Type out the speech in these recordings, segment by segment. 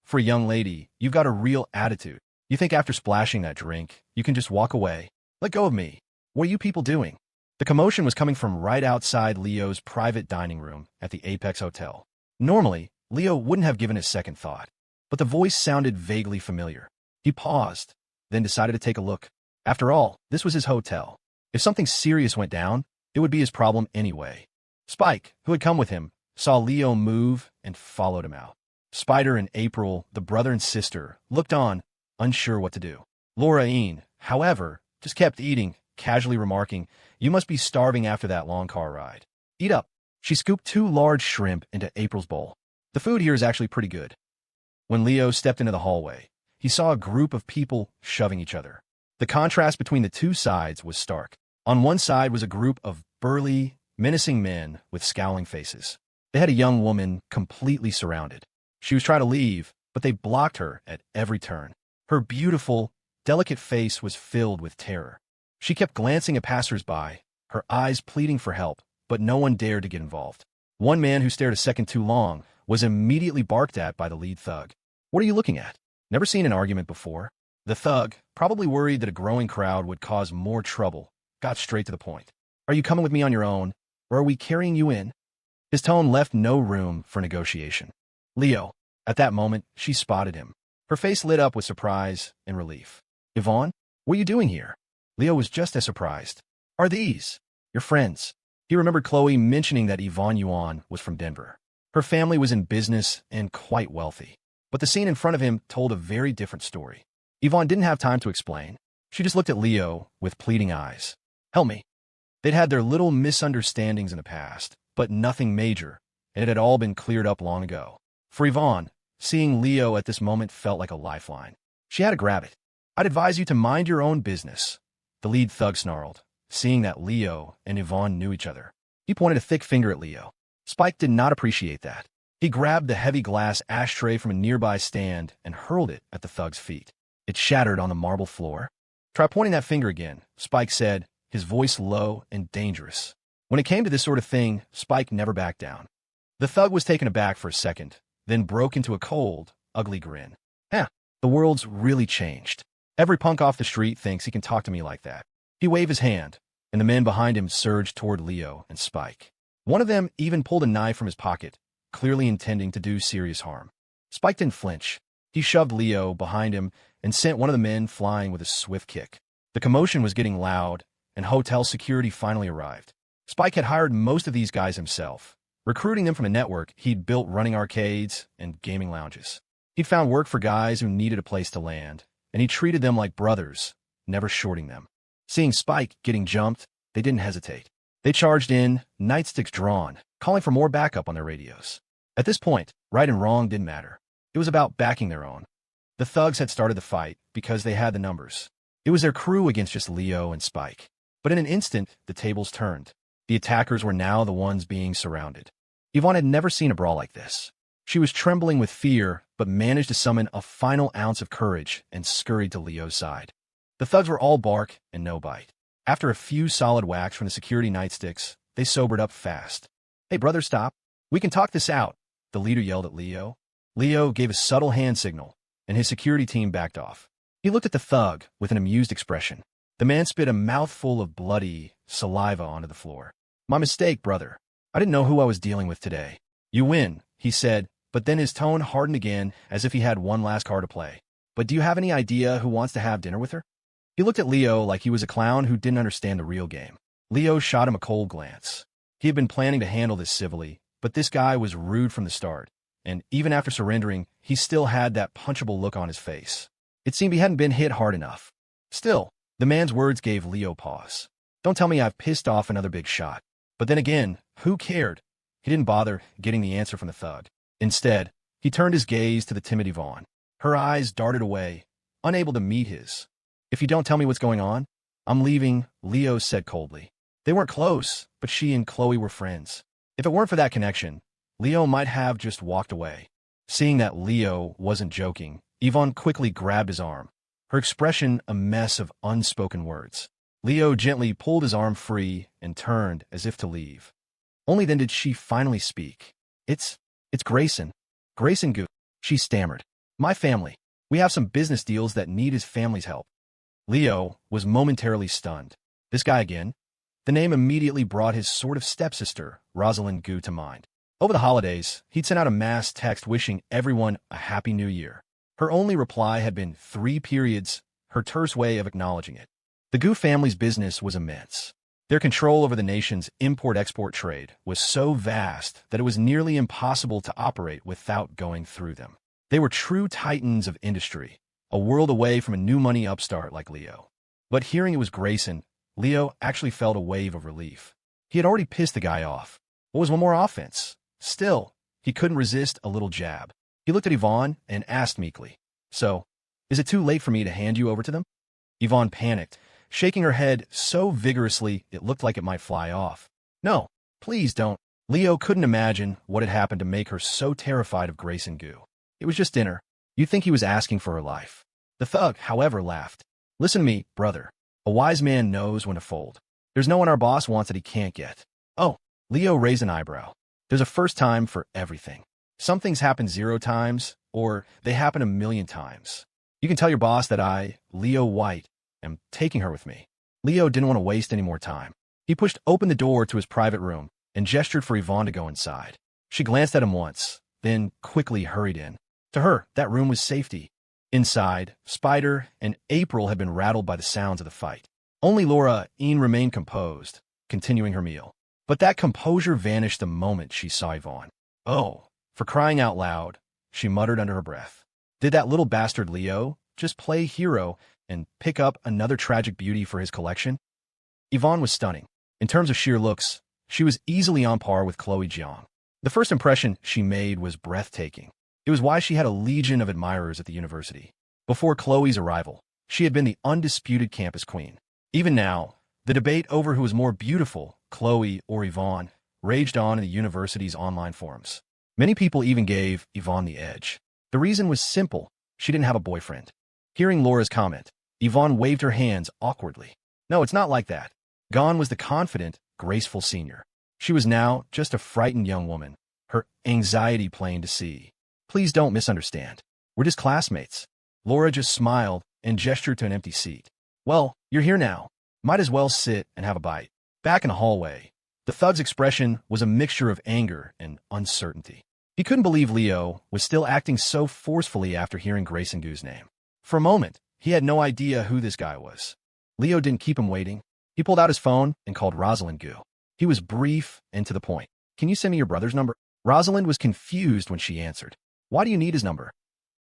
For a young lady, you've got a real attitude. You think after splashing that drink, you can just walk away. Let go of me. What are you people doing? The commotion was coming from right outside Leo's private dining room at the Apex Hotel. Normally, Leo wouldn't have given a second thought, but the voice sounded vaguely familiar. He paused, then decided to take a look. After all, this was his hotel. If something serious went down, it would be his problem anyway. Spike, who had come with him, saw Leo move and followed him out. Spider and April, the brother and sister, looked on, unsure what to do. Ying, however, just kept eating, casually remarking, "You must be starving after that long car ride. Eat up." She scooped 2 large shrimp into April's bowl. The food here is actually pretty good. When Leo stepped into the hallway, he saw a group of people shoving each other. The contrast between the two sides was stark. On one side was a group of burly, menacing men with scowling faces. They had a young woman completely surrounded. She was trying to leave, but they blocked her at every turn. Her beautiful, delicate face was filled with terror. She kept glancing at passers-by, her eyes pleading for help, but no one dared to get involved. One man who stared a second too long was immediately barked at by the lead thug. "What are you looking at? Never seen an argument before?" The thug, probably worried that a growing crowd would cause more trouble, got straight to the point. "Are you coming with me on your own, or are we carrying you in?" His tone left no room for negotiation. Leo, at that moment, she spotted him. Her face lit up with surprise and relief. "Yvonne, what are you doing here?" Leo was just as surprised. "Are these your friends?" He remembered Khloe mentioning that Yvonne was from Denver. Her family was in business and quite wealthy. But the scene in front of him told a very different story. Yvonne didn't have time to explain. She just looked at Leo with pleading eyes. "Help me." They'd had their little misunderstandings in the past, but nothing major, and it had all been cleared up long ago. For Yvonne, seeing Leo at this moment felt like a lifeline. She had to grab it. "I'd advise you to mind your own business," the lead thug snarled, seeing that Leo and Yvonne knew each other. He pointed a thick finger at Leo. Spike did not appreciate that. He grabbed the heavy glass ashtray from a nearby stand and hurled it at the thug's feet. It shattered on the marble floor. "Try pointing that finger again," Spike said, his voice low and dangerous. When it came to this sort of thing, Spike never backed down. The thug was taken aback for a second, then broke into a cold, ugly grin. The world's really changed. Every punk off the street thinks he can talk to me like that." He waved his hand, and the men behind him surged toward Leo and Spike. One of them even pulled a knife from his pocket, clearly intending to do serious harm. Spike didn't flinch. He shoved Leo behind him and sent one of the men flying with a swift kick. The commotion was getting loud, and hotel security finally arrived. Spike had hired most of these guys himself, recruiting them from a network he'd built running arcades and gaming lounges. He'd found work for guys who needed a place to land, and he treated them like brothers, never shorting them. Seeing Spike getting jumped, they didn't hesitate. They charged in, nightsticks drawn, calling for more backup on their radios. At this point, right and wrong didn't matter. It was about backing their own. The thugs had started the fight because they had the numbers. It was their crew against just Leo and Spike. But in an instant, the tables turned. The attackers were now the ones being surrounded. Yvonne had never seen a brawl like this. She was trembling with fear, but managed to summon a final ounce of courage and scurried to Leo's side. The thugs were all bark and no bite. After a few solid whacks from the security nightsticks, they sobered up fast. "Hey, brother, stop. We can talk this out," the leader yelled at Leo. Leo gave a subtle hand signal, and his security team backed off. He looked at the thug with an amused expression. The man spit a mouthful of bloody saliva onto the floor. "My mistake, brother. I didn't know who I was dealing with today." "You win," he said, but then his tone hardened again as if he had one last card to play. "But do you have any idea who wants to have dinner with her?" He looked at Leo like he was a clown who didn't understand the real game. Leo shot him a cold glance. He had been planning to handle this civilly, but this guy was rude from the start, and even after surrendering, he still had that punchable look on his face. It seemed he hadn't been hit hard enough. Still, the man's words gave Leo pause. Don't tell me I've pissed off another big shot. But then again, who cared? He didn't bother getting the answer from the thug. Instead, he turned his gaze to the timid Yvonne. Her eyes darted away, unable to meet his. "If you don't tell me what's going on, I'm leaving," Leo said coldly. They weren't close, but she and Khloe were friends. If it weren't for that connection, Leo might have just walked away. Seeing that Leo wasn't joking, Yvonne quickly grabbed his arm, her expression a mess of unspoken words. Leo gently pulled his arm free and turned as if to leave. Only then did she finally speak. It's Grayson. Grayson Goo," she stammered. My family. We have some business deals that need his family's help. Leo was momentarily stunned. This guy again? The name immediately brought his sort of stepsister, Rosalyn Gu, to mind. Over the holidays, he'd sent out a mass text wishing everyone a happy new year. Her only reply had been 3 periods, her terse way of acknowledging it. The Gu family's business was immense. Their control over the nation's import-export trade was so vast that it was nearly impossible to operate without going through them. They were true titans of industry, a world away from a new money upstart like Leo. But hearing it was Grayson, Leo actually felt a wave of relief. He had already pissed the guy off. What was one more offense? Still, he couldn't resist a little jab. He looked at Yvonne and asked meekly, "So, is it too late for me to hand you over to them?" Yvonne panicked, shaking her head so vigorously it looked like it might fly off. "No, please don't." Leo couldn't imagine what had happened to make her so terrified of Grayson Gu. It was just dinner. You'd think he was asking for her life. The thug, however, laughed. "Listen to me, brother. A wise man knows when to fold. There's no one our boss wants that he can't get." "Oh." Leo raised an eyebrow. "There's a first time for everything. Some things happen 0 times, or they happen 1,000,000 times. You can tell your boss that I, Leo White, am taking her with me." Leo didn't want to waste any more time. He pushed open the door to his private room and gestured for Yvonne to go inside. She glanced at him once, then quickly hurried in. To her, that room was safety. Inside, Spider and April had been rattled by the sounds of the fight. Only Laura Ying remained composed, continuing her meal. But that composure vanished the moment she saw Yvonne. "Oh, for crying out loud," she muttered under her breath. Did that little bastard Leo just play hero and pick up another tragic beauty for his collection? Yvonne was stunning. In terms of sheer looks, she was easily on par with Khloe Jiang. The first impression she made was breathtaking. It was why she had a legion of admirers at the university. Before Khloe's arrival, she had been the undisputed campus queen. Even now, the debate over who was more beautiful, Khloe or Yvonne, raged on in the university's online forums. Many people even gave Yvonne the edge. The reason was simple. She didn't have a boyfriend. Hearing Laura's comment, Yvonne waved her hands awkwardly. "No, it's not like that." Gone was the confident, graceful senior. She was now just a frightened young woman, her anxiety plain to see. "Please don't misunderstand. We're just classmates." Laura just smiled and gestured to an empty seat. "Well, you're here now. Might as well sit and have a bite." Back in the hallway, the thug's expression was a mixture of anger and uncertainty. He couldn't believe Leo was still acting so forcefully after hearing Grayson Gu's name. For a moment, he had no idea who this guy was. Leo didn't keep him waiting. He pulled out his phone and called Rosalyn Gu. He was brief and to the point. "Can you send me your brother's number?" Rosalyn was confused when she answered. "Why do you need his number?"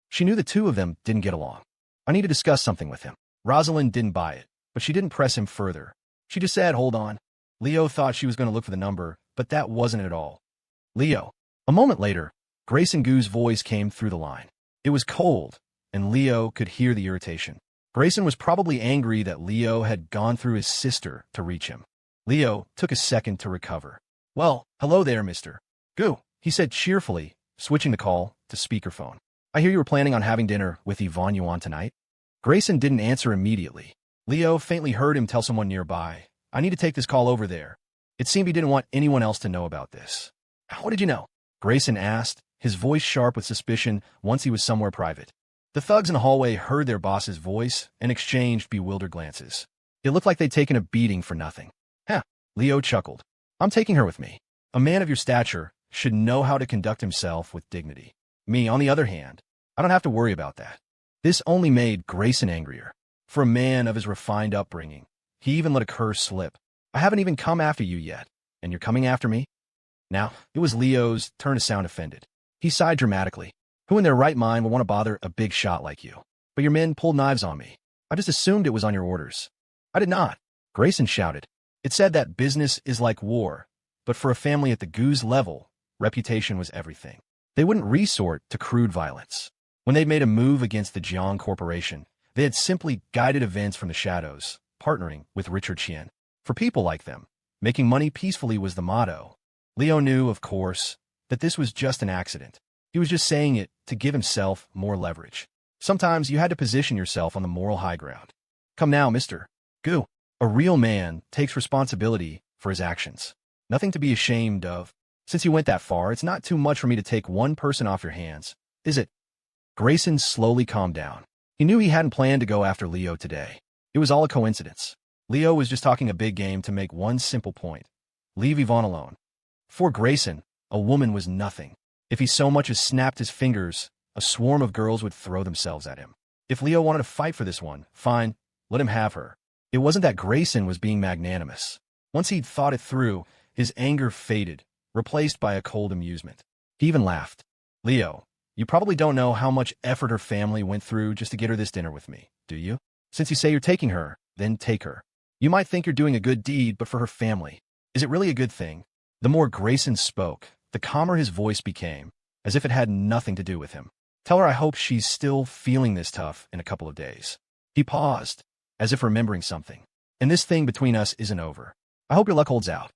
She knew the two of them didn't get along. "I need to discuss something with him." Rosalyn didn't buy it, but she didn't press him further. She just said, "Hold on." Leo thought she was going to look for the number, but that wasn't it at all. "Leo." A moment later, Grayson Gu's voice came through the line. It was cold, and Leo could hear the irritation. Grayson was probably angry that Leo had gone through his sister to reach him. Leo took a second to recover. "Well, hello there, Mr. Gu," he said cheerfully, switching the call to speakerphone. "I hear you were planning on having dinner with Yvonne Yuan tonight." Grayson didn't answer immediately. Leo faintly heard him tell someone nearby, "I need to take this call over there." It seemed he didn't want anyone else to know about this. "How did you know?" Grayson asked, his voice sharp with suspicion once he was somewhere private. The thugs in the hallway heard their boss's voice and exchanged bewildered glances. It looked like they'd taken a beating for nothing. "Huh," Leo chuckled. "I'm taking her with me. A man of your stature should know how to conduct himself with dignity. Me, on the other hand, I don't have to worry about that." This only made Grayson angrier. For a man of his refined upbringing, he even let a curse slip. "I haven't even come after you yet, and you're coming after me?" Now, it was Leo's turn to sound offended. He sighed dramatically. "Who in their right mind would want to bother a big shot like you? But your men pulled knives on me. I just assumed it was on your orders." "I did not," Grayson shouted. "It said that business is like war, but for a family at the Gu's level, reputation was everything. They wouldn't resort to crude violence. When they'd made a move against the Jiang Corporation, they had simply guided events from the shadows, partnering with Richard Chen. For people like them, making money peacefully was the motto. Leo knew, of course, that this was just an accident. He was just saying it to give himself more leverage. Sometimes you had to position yourself on the moral high ground. "Come now, Mr. Gu." A real man takes responsibility for his actions. Nothing to be ashamed of. Since you went that far, it's not too much for me to take one person off your hands, is it? Grayson slowly calmed down. He knew he hadn't planned to go after Leo today. It was all a coincidence. Leo was just talking a big game to make one simple point. Leave Ivonne alone. For Grayson, a woman was nothing. If he so much as snapped his fingers, a swarm of girls would throw themselves at him. If Leo wanted to fight for this one, fine, let him have her. It wasn't that Grayson was being magnanimous. Once he'd thought it through, his anger faded, replaced by a cold amusement. He even laughed. Leo, you probably don't know how much effort her family went through just to get her this dinner with me, do you? Since you say you're taking her, then take her. You might think you're doing a good deed, but for her family, is it really a good thing? The more Grayson spoke, the calmer his voice became, as if it had nothing to do with him. Tell her I hope she's still feeling this tough in a couple of days. He paused, as if remembering something. And this thing between us isn't over. I hope your luck holds out.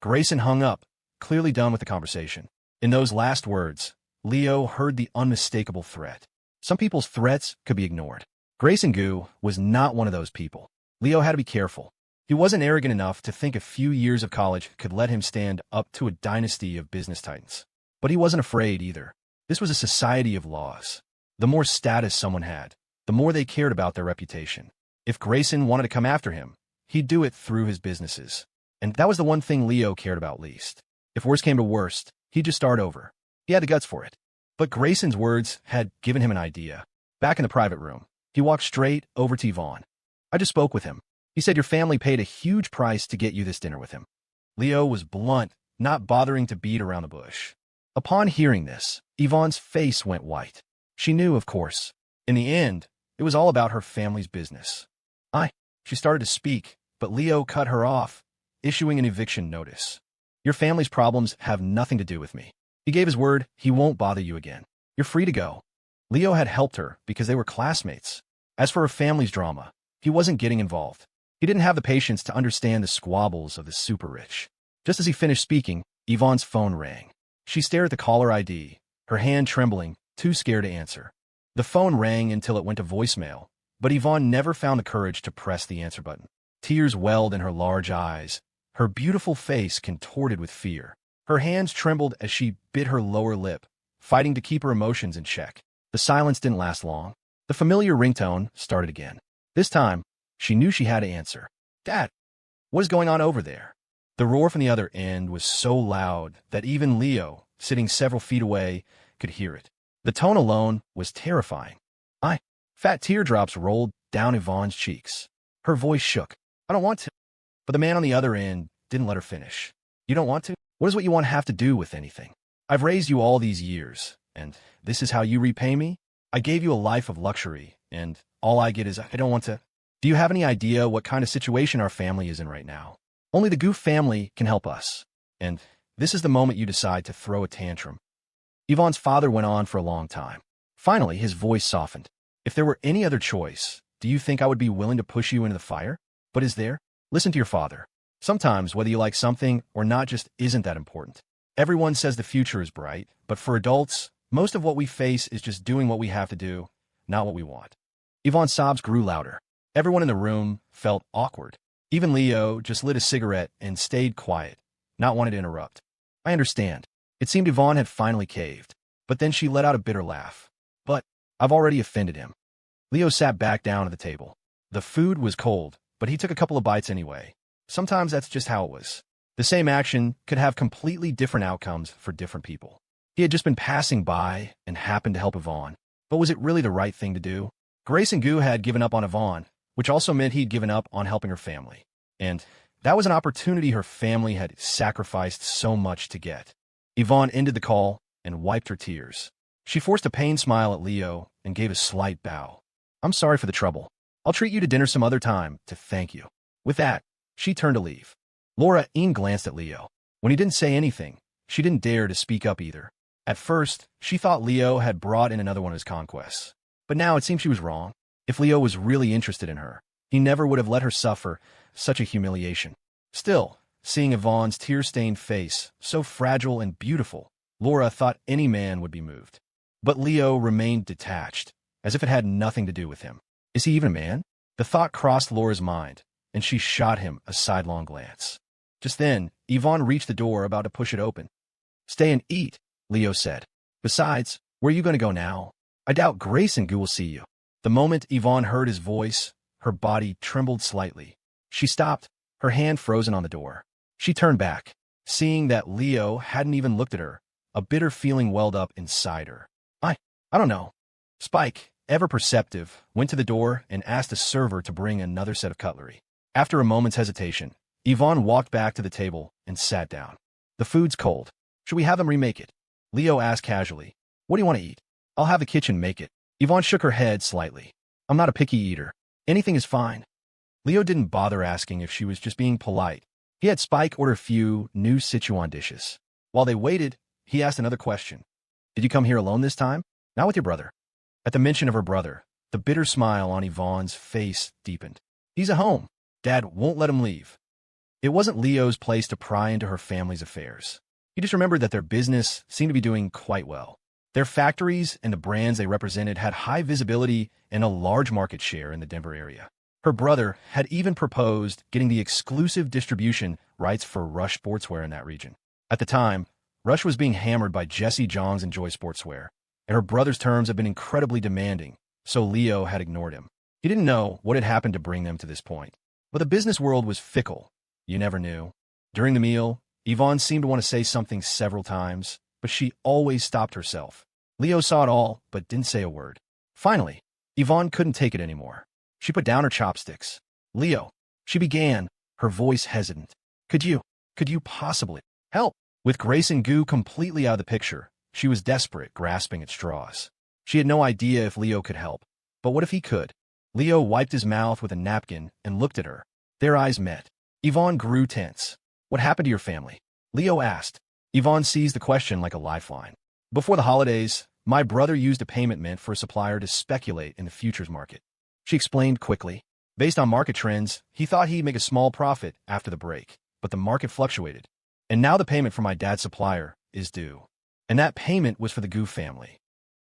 Grayson hung up, clearly done with the conversation. In those last words, Leo heard the unmistakable threat. Some people's threats could be ignored. Grayson Gu was not one of those people. Leo had to be careful. He wasn't arrogant enough to think a few years of college could let him stand up to a dynasty of business titans. But he wasn't afraid either. This was a society of laws. The more status someone had, the more they cared about their reputation. If Grayson wanted to come after him, he'd do it through his businesses. And that was the one thing Leo cared about least. If worst came to worst, he'd just start over. He had the guts for it. But Grayson's words had given him an idea. Back in the private room, he walked straight over to Yvonne. I just spoke with him. He said your family paid a huge price to get you this dinner with him. Leo was blunt, not bothering to beat around the bush. Upon hearing this, Yvonne's face went white. She knew, of course. In the end, it was all about her family's business. She started to speak, but Leo cut her off, issuing an eviction notice. Your family's problems have nothing to do with me. He gave his word he won't bother you again. You're free to go. Leo had helped her because they were classmates. As for her family's drama, he wasn't getting involved. He didn't have the patience to understand the squabbles of the super-rich. Just as he finished speaking, Yvonne's phone rang. She stared at the caller ID, her hand trembling, too scared to answer. The phone rang until it went to voicemail, but Yvonne never found the courage to press the answer button. Tears welled in her large eyes, her beautiful face contorted with fear. Her hands trembled as she bit her lower lip, fighting to keep her emotions in check. The silence didn't last long. The familiar ringtone started again. This time, she knew she had to answer. Dad, what is going on over there? The roar from the other end was so loud that even Leo, sitting several feet away, could hear it. The tone alone was terrifying. Fat teardrops rolled down Yvonne's cheeks. Her voice shook. I don't want to. But the man on the other end didn't let her finish. You don't want to? What does what you want have to do with anything? I've raised you all these years, and this is how you repay me? I gave you a life of luxury, and all I get is I don't want to. Do you have any idea what kind of situation our family is in right now? Only the Goof family can help us. And this is the moment you decide to throw a tantrum. Yvonne's father went on for a long time. Finally, his voice softened. If there were any other choice, do you think I would be willing to push you into the fire? But is there? Listen to your father. Sometimes whether you like something or not just isn't that important. Everyone says the future is bright, but for adults, most of what we face is just doing what we have to do, not what we want. Yvonne's sobs grew louder. Everyone in the room felt awkward. Even Leo just lit a cigarette and stayed quiet, not wanting to interrupt. I understand. It seemed Yvonne had finally caved, but then she let out a bitter laugh. But I've already offended him. Leo sat back down at the table. The food was cold, but he took a couple of bites anyway. Sometimes that's just how it was. The same action could have completely different outcomes for different people. He had just been passing by and happened to help Yvonne. But was it really the right thing to do? Grayson Gu had given up on Yvonne, which also meant he'd given up on helping her family. And that was an opportunity her family had sacrificed so much to get. Yvonne ended the call and wiped her tears. She forced a pained smile at Leo and gave a slight bow. I'm sorry for the trouble. I'll treat you to dinner some other time to thank you. With that, she turned to leave. Ying glanced at Leo. When he didn't say anything, she didn't dare to speak up either. At first, she thought Leo had brought in another one of his conquests. But now it seemed she was wrong. If Leo was really interested in her, he never would have let her suffer such a humiliation. Still, seeing Yvonne's tear-stained face, so fragile and beautiful, Laura thought any man would be moved. But Leo remained detached, as if it had nothing to do with him. Is he even a man? The thought crossed Laura's mind, and she shot him a sidelong glance. Just then, Yvonne reached the door about to push it open. Stay and eat, Leo said. Besides, where are you going to go now? I doubt Grayson will see you. The moment Yvonne heard his voice, her body trembled slightly. She stopped, her hand frozen on the door. She turned back. Seeing that Leo hadn't even looked at her, a bitter feeling welled up inside her. I don't know. Spike, ever perceptive, went to the door and asked the server to bring another set of cutlery. After a moment's hesitation, Yvonne walked back to the table and sat down. The food's cold. Should we have them remake it? Leo asked casually. What do you want to eat? I'll have the kitchen make it. Yvonne shook her head slightly. I'm not a picky eater. Anything is fine. Leo didn't bother asking if she was just being polite. He had Spike order a few new Sichuan dishes. While they waited, he asked another question. Did you come here alone this time? Not with your brother. At the mention of her brother, the bitter smile on Yvonne's face deepened. He's at home. Dad won't let him leave. It wasn't Leo's place to pry into her family's affairs. He just remembered that their business seemed to be doing quite well. Their factories and the brands they represented had high visibility and a large market share in the Denver area. Her brother had even proposed getting the exclusive distribution rights for Rush Sportswear in that region. At the time, Rush was being hammered by Jesse Johns and Joy Sportswear, and her brother's terms had been incredibly demanding, so Leo had ignored him. He didn't know what had happened to bring them to this point. But the business world was fickle. You never knew. During the meal, Yvonne seemed to want to say something several times, but she always stopped herself. Leo saw it all, but didn't say a word. Finally, Yvonne couldn't take it anymore. She put down her chopsticks. Leo, she began, her voice hesitant. Could you possibly help? With Grayson completely out of the picture, she was desperate, grasping at straws. She had no idea if Leo could help. But what if he could? Leo wiped his mouth with a napkin and looked at her. Their eyes met. Yvonne grew tense. What happened to your family? Leo asked. Yvonne seized the question like a lifeline. Before the holidays, my brother used a payment meant for a supplier to speculate in the futures market. She explained quickly. Based on market trends, he thought he'd make a small profit after the break, but the market fluctuated. And now the payment from my dad's supplier is due. And that payment was for the Gu family.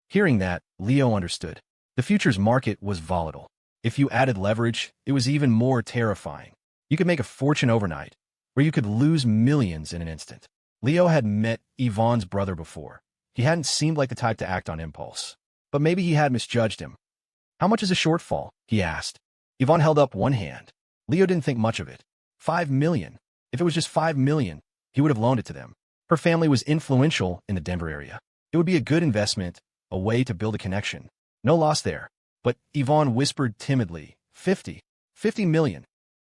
Hearing that, Leo understood. The futures market was volatile. If you added leverage, it was even more terrifying. You could make a fortune overnight, or you could lose millions in an instant. Leo had met Yvonne's brother before. He hadn't seemed like the type to act on impulse. But maybe he had misjudged him. How much is a shortfall? He asked. Yvonne held up one hand. Leo didn't think much of it. 5 million. If it was just 5 million, he would have loaned it to them. Her family was influential in the Denver area. It would be a good investment, a way to build a connection. No loss there. But Yvonne whispered timidly, 50 million.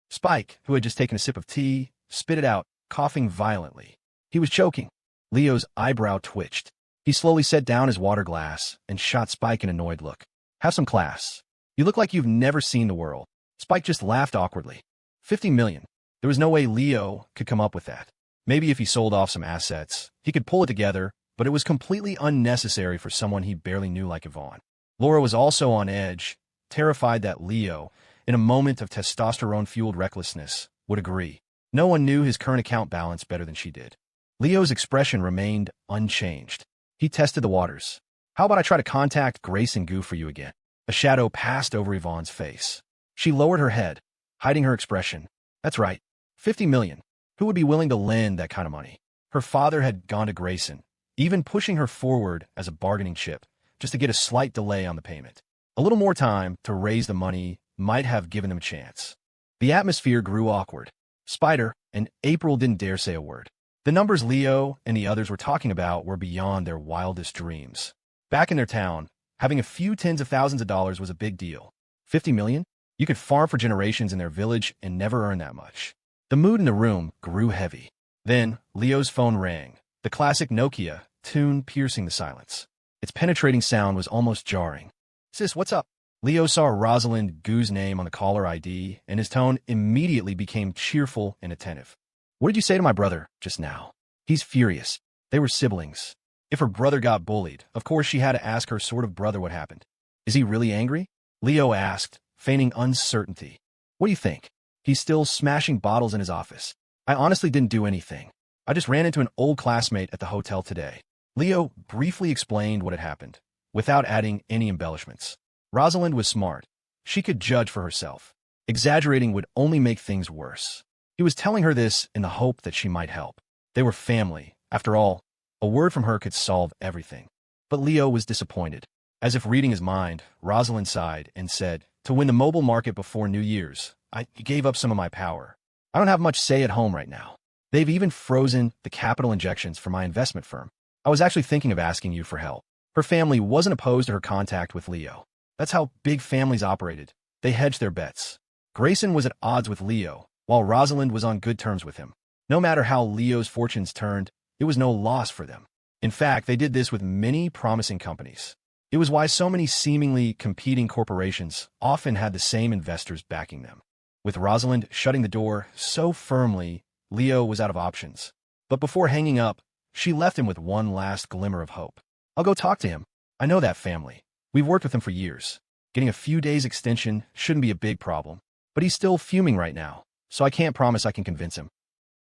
Spike, who had just taken a sip of tea, spit it out, coughing violently. He was choking. Leo's eyebrow twitched. He slowly set down his water glass and shot Spike an annoyed look. Have some class. You look like you've never seen the world. Spike just laughed awkwardly. 50 million. There was no way Leo could come up with that. Maybe if he sold off some assets, he could pull it together, but it was completely unnecessary for someone he barely knew like Yvonne. Laura was also on edge, terrified that Leo, in a moment of testosterone-fueled recklessness, would agree. No one knew his current account balance better than she did. Leo's expression remained unchanged. He tested the waters. How about I try to contact Grayson for you again? A shadow passed over Yvonne's face. She lowered her head, hiding her expression. That's right. 50 million. Who would be willing to lend that kind of money? Her father had gone to Grayson, even pushing her forward as a bargaining chip, just to get a slight delay on the payment. A little more time to raise the money might have given them a chance. The atmosphere grew awkward. Spider and April didn't dare say a word. The numbers Leo and the others were talking about were beyond their wildest dreams. Back in their town, having a few tens of thousands of dollars was a big deal. 50 million? You could farm for generations in their village and never earn that much. The mood in the room grew heavy. Then, Leo's phone rang, the classic Nokia tune piercing the silence. Its penetrating sound was almost jarring. Sis, what's up? Leo saw Rosalyn Gu's name on the caller ID, and his tone immediately became cheerful and attentive. What did you say to my brother just now? He's furious. They were siblings. If her brother got bullied, of course she had to ask her sort of brother what happened. Is he really angry? Leo asked, feigning uncertainty. What do you think? He's still smashing bottles in his office. I honestly didn't do anything. I just ran into an old classmate at the hotel today. Leo briefly explained what had happened, without adding any embellishments. Rosalind was smart. She could judge for herself. Exaggerating would only make things worse. He was telling her this in the hope that she might help. They were family. After all, a word from her could solve everything. But Leo was disappointed. As if reading his mind, Rosalyn sighed and said, to win the mobile market before New Year's, I gave up some of my power. I don't have much say at home right now. They've even frozen the capital injections for my investment firm. I was actually thinking of asking you for help. Her family wasn't opposed to her contact with Leo. That's how big families operated. They hedged their bets. Grayson was at odds with Leo, while Rosalyn was on good terms with him. No matter how Leo's fortunes turned, it was no loss for them. In fact, they did this with many promising companies. It was why so many seemingly competing corporations often had the same investors backing them. With Rosalyn shutting the door so firmly, Leo was out of options. But before hanging up, she left him with one last glimmer of hope. I'll go talk to him. I know that family. We've worked with him for years. Getting a few days extension shouldn't be a big problem. But he's still fuming right now, so I can't promise I can convince him.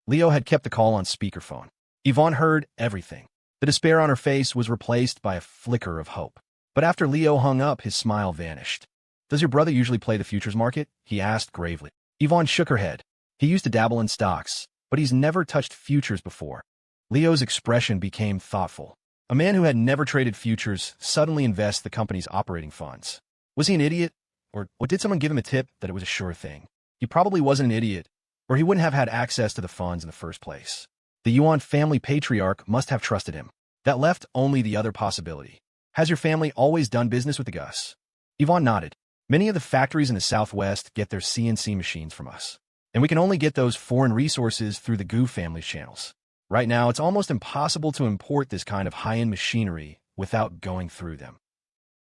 Leo had kept the call on speakerphone. Yvonne heard everything. The despair on her face was replaced by a flicker of hope. But after Leo hung up, his smile vanished. Does your brother usually play the futures market? He asked gravely. Yvonne shook her head. He used to dabble in stocks, but he's never touched futures before. Leo's expression became thoughtful. A man who had never traded futures suddenly invests the company's operating funds. Was he an idiot? Or did someone give him a tip that it was a sure thing? He probably wasn't an idiot, or he wouldn't have had access to the funds in the first place. The Yuan family patriarch must have trusted him. That left only the other possibility. Has your family always done business with the Gus? Yvonne nodded. Many of the factories in the Southwest get their CNC machines from us, and we can only get those foreign resources through the Gu family's channels. Right now, it's almost impossible to import this kind of high-end machinery without going through them.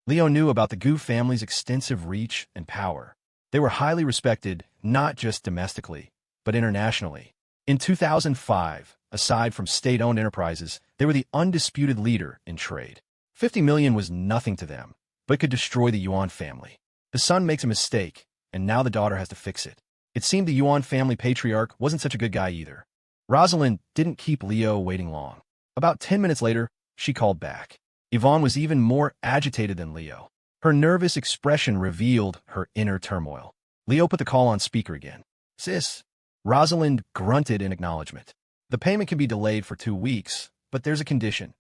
Leo knew about the Gu family's extensive reach and power. They were highly respected, not just domestically, but internationally. In 2005, aside from state-owned enterprises, they were the undisputed leader in trade. 50 million was nothing to them, but could destroy the Yuan family. The son makes a mistake, and now the daughter has to fix it. It seemed the Yuan family patriarch wasn't such a good guy either. Rosalyn didn't keep Leo waiting long. About 10 minutes later, she called back. Yvonne was even more agitated than Leo. Her nervous expression revealed her inner turmoil. Leo put the call on speaker again. Sis. Rosalyn grunted in acknowledgement. The payment can be delayed for 2 weeks, but there's a condition.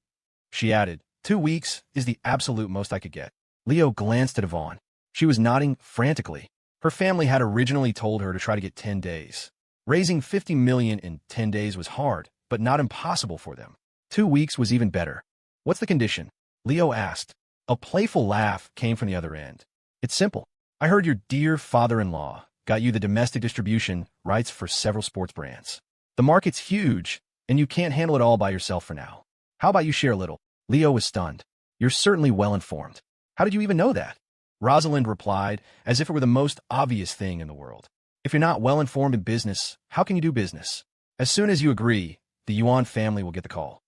She added, 2 weeks is the absolute most I could get. Leo glanced at Yvonne. She was nodding frantically. Her family had originally told her to try to get 10 days. Raising 50 million in 10 days was hard, but not impossible for them. 2 weeks was even better. What's the condition? Leo asked. A playful laugh came from the other end. It's simple. I heard your dear father-in-law got you the domestic distribution rights for several sports brands. The market's huge, and you can't handle it all by yourself for now. How about you share a little? Leo was stunned. You're certainly well-informed. How did you even know that? Rosalind replied, as if it were the most obvious thing in the world. If you're not well-informed in business, how can you do business? As soon as you agree, the Yuan family will get the call.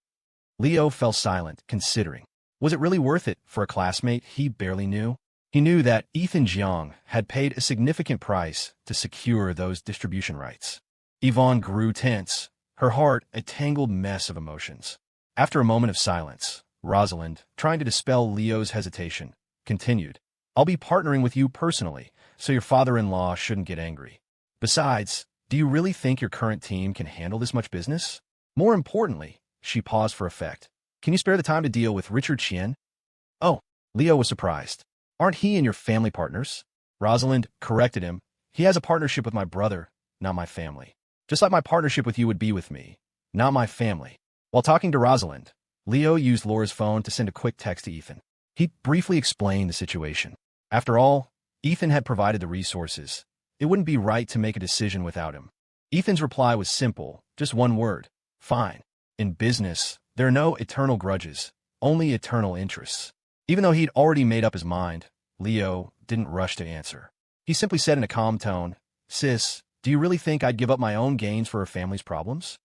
Leo fell silent, considering. Was it really worth it for a classmate he barely knew? He knew that Ethan Jiang had paid a significant price to secure those distribution rights. Yvonne grew tense, her heart a tangled mess of emotions. After a moment of silence, Rosalind, trying to dispel Leo's hesitation, continued. I'll be partnering with you personally, so your father-in-law shouldn't get angry. Besides, do you really think your current team can handle this much business? More importantly, she paused for effect. Can you spare the time to deal with Richard Chien? Oh, Leo was surprised. Aren't he and your family partners? Rosalind corrected him. He has a partnership with my brother, not my family. Just like my partnership with you would be with me, not my family. While talking to Rosalind, Leo used Laura's phone to send a quick text to Ethan. He briefly explained the situation. After all, Ethan had provided the resources. It wouldn't be right to make a decision without him. Ethan's reply was simple, just one word. Fine. In business, there are no eternal grudges, only eternal interests. Even though he'd already made up his mind, Leo didn't rush to answer. He simply said in a calm tone, Sis, do you really think I'd give up my own gains for our family's problems?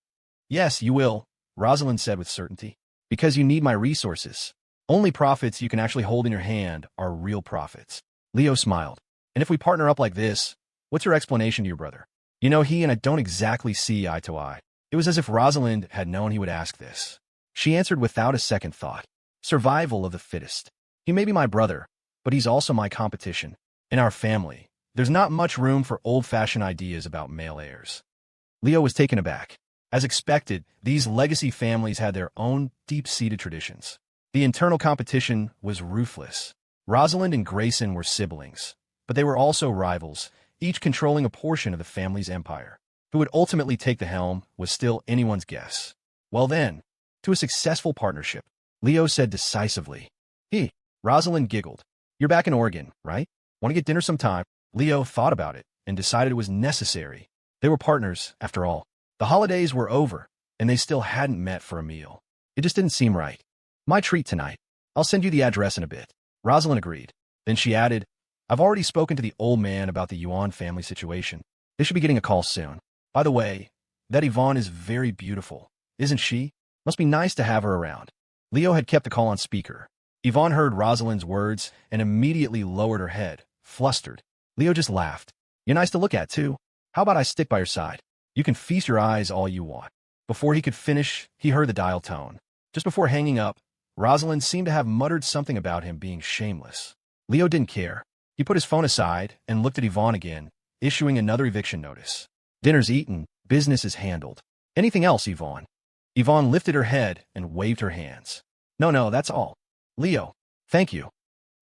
Yes, you will, Rosalind said with certainty. Because you need my resources. Only profits you can actually hold in your hand are real profits. Leo smiled. And if we partner up like this, what's your explanation to your brother? You know, he and I don't exactly see eye to eye. It was as if Rosalind had known he would ask this. She answered without a second thought. Survival of the fittest. He may be my brother, but he's also my competition. In our family, there's not much room for old-fashioned ideas about male heirs. Leo was taken aback. As expected, these legacy families had their own deep-seated traditions. The internal competition was ruthless. Rosalind and Grayson were siblings, but they were also rivals, each controlling a portion of the family's empire. Who would ultimately take the helm was still anyone's guess. Well then, to a successful partnership, Leo said decisively. Rosalind giggled. You're back in Oregon, right? Want to get dinner sometime? Leo thought about it and decided it was necessary. They were partners, after all. The holidays were over, and they still hadn't met for a meal. It just didn't seem right. My treat tonight. I'll send you the address in a bit. Rosalyn agreed. Then she added, I've already spoken to the old man about the Yuan family situation. They should be getting a call soon. By the way, that Yvonne is very beautiful, isn't she? Must be nice to have her around. Leo had kept the call on speaker. Yvonne heard Rosalyn's words and immediately lowered her head, flustered. Leo just laughed. You're nice to look at, too. How about I stick by your side? You can feast your eyes all you want. Before he could finish, he heard the dial tone. Just before hanging up, Rosalyn seemed to have muttered something about him being shameless. Leo didn't care. He put his phone aside and looked at Yvonne again, issuing another eviction notice. Dinner's eaten, business is handled. Anything else, Yvonne? Yvonne lifted her head and waved her hands. No, that's all. Leo, thank you.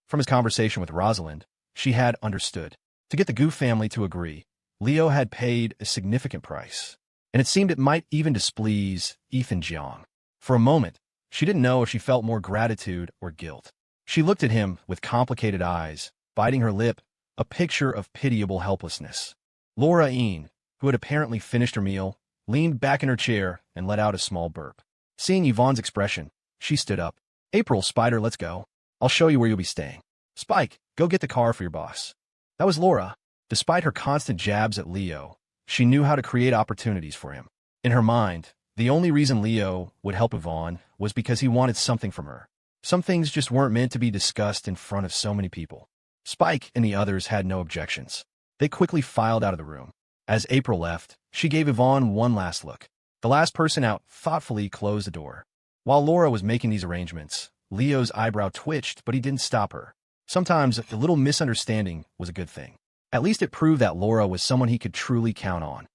From his conversation with Rosalind, she had understood. To get the Gu family to agree, Leo had paid a significant price, and it seemed it might even displease Ethan Jiang. For a moment, she didn't know if she felt more gratitude or guilt. She looked at him with complicated eyes, biting her lip, a picture of pitiable helplessness. Laura Ying, who had apparently finished her meal, leaned back in her chair and let out a small burp. Seeing Yvonne's expression, she stood up. April, Spider, let's go. I'll show you where you'll be staying. Spike, go get the car for your boss. That was Laura. Despite her constant jabs at Leo, she knew how to create opportunities for him. In her mind, the only reason Leo would help Yvonne was because he wanted something from her. Some things just weren't meant to be discussed in front of so many people. Spike and the others had no objections. They quickly filed out of the room. As April left, she gave Yvonne one last look. The last person out thoughtfully closed the door. While Laura was making these arrangements, Leo's eyebrow twitched, but he didn't stop her. Sometimes a little misunderstanding was a good thing. At least it proved that Laura was someone he could truly count on.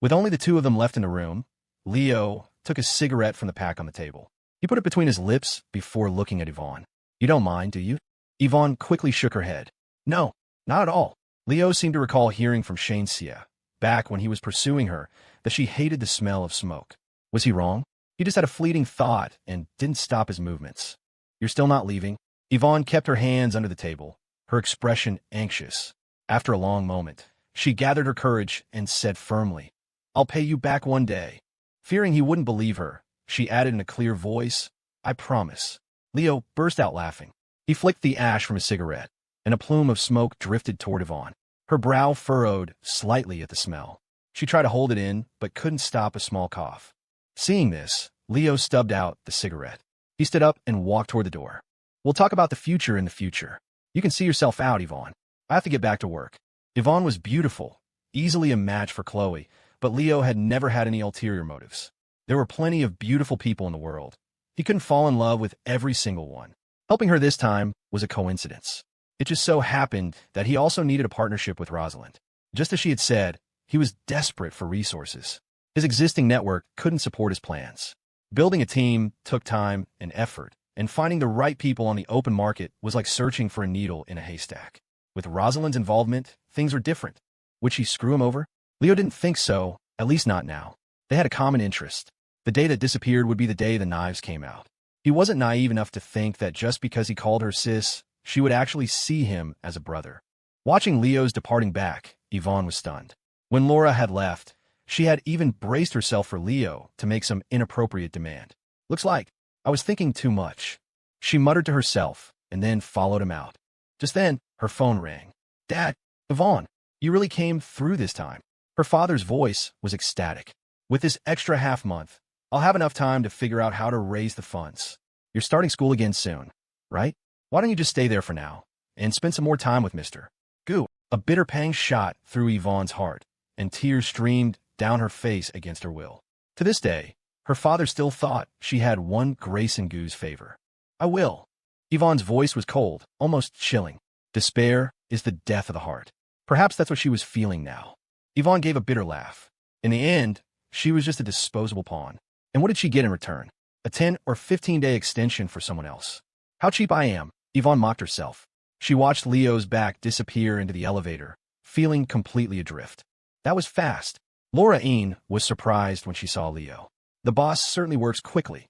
With only the two of them left in the room, Leo took a cigarette from the pack on the table. He put it between his lips before looking at Yvonne. You don't mind, do you? Yvonne quickly shook her head. No, not at all. Leo seemed to recall hearing from Xia, back when he was pursuing her, that she hated the smell of smoke. Was he wrong? He just had a fleeting thought and didn't stop his movements. You're still not leaving? Yvonne kept her hands under the table, her expression anxious. After a long moment, she gathered her courage and said firmly, I'll pay you back one day. Fearing he wouldn't believe her, she added in a clear voice, I promise. Leo burst out laughing. He flicked the ash from his cigarette, and a plume of smoke drifted toward Yvonne. Her brow furrowed slightly at the smell. She tried to hold it in, but couldn't stop a small cough. Seeing this, Leo stubbed out the cigarette. He stood up and walked toward the door. We'll talk about the future in the future. You can see yourself out, Yvonne. I have to get back to work. Yvonne was beautiful, easily a match for Khloe, but Leo had never had any ulterior motives. There were plenty of beautiful people in the world. He couldn't fall in love with every single one. Helping her this time was a coincidence. It just so happened that he also needed a partnership with Rosalind. Just as she had said, he was desperate for resources. His existing network couldn't support his plans. Building a team took time and effort, and finding the right people on the open market was like searching for a needle in a haystack. With Rosalind's involvement, things were different. Would she screw him over? Leo didn't think so, at least not now. They had a common interest. The day that disappeared would be the day the knives came out. He wasn't naive enough to think that just because he called her sis, she would actually see him as a brother. Watching Leo's departing back, Yvonne was stunned. When Laura had left, she had even braced herself for Leo to make some inappropriate demand. Looks like I was thinking too much. She muttered to herself and then followed him out. Just then, her phone rang. Dad, Yvonne, you really came through this time. Her father's voice was ecstatic. With this extra half month, I'll have enough time to figure out how to raise the funds. You're starting school again soon, right? Why don't you just stay there for now and spend some more time with Mr. Gu? A bitter pang shot through Yvonne's heart, and tears streamed down her face against her will. To this day, her father still thought she had won Grayson Gu's favor. I will. Yvonne's voice was cold, almost chilling. Despair is the death of the heart. Perhaps that's what she was feeling now. Yvonne gave a bitter laugh. In the end, she was just a disposable pawn. And what did she get in return? A 10 or 15-day extension for someone else. How cheap I am, Yvonne mocked herself. She watched Leo's back disappear into the elevator, feeling completely adrift. That was fast. Laura Ying was surprised when she saw Leo. The boss certainly works quickly.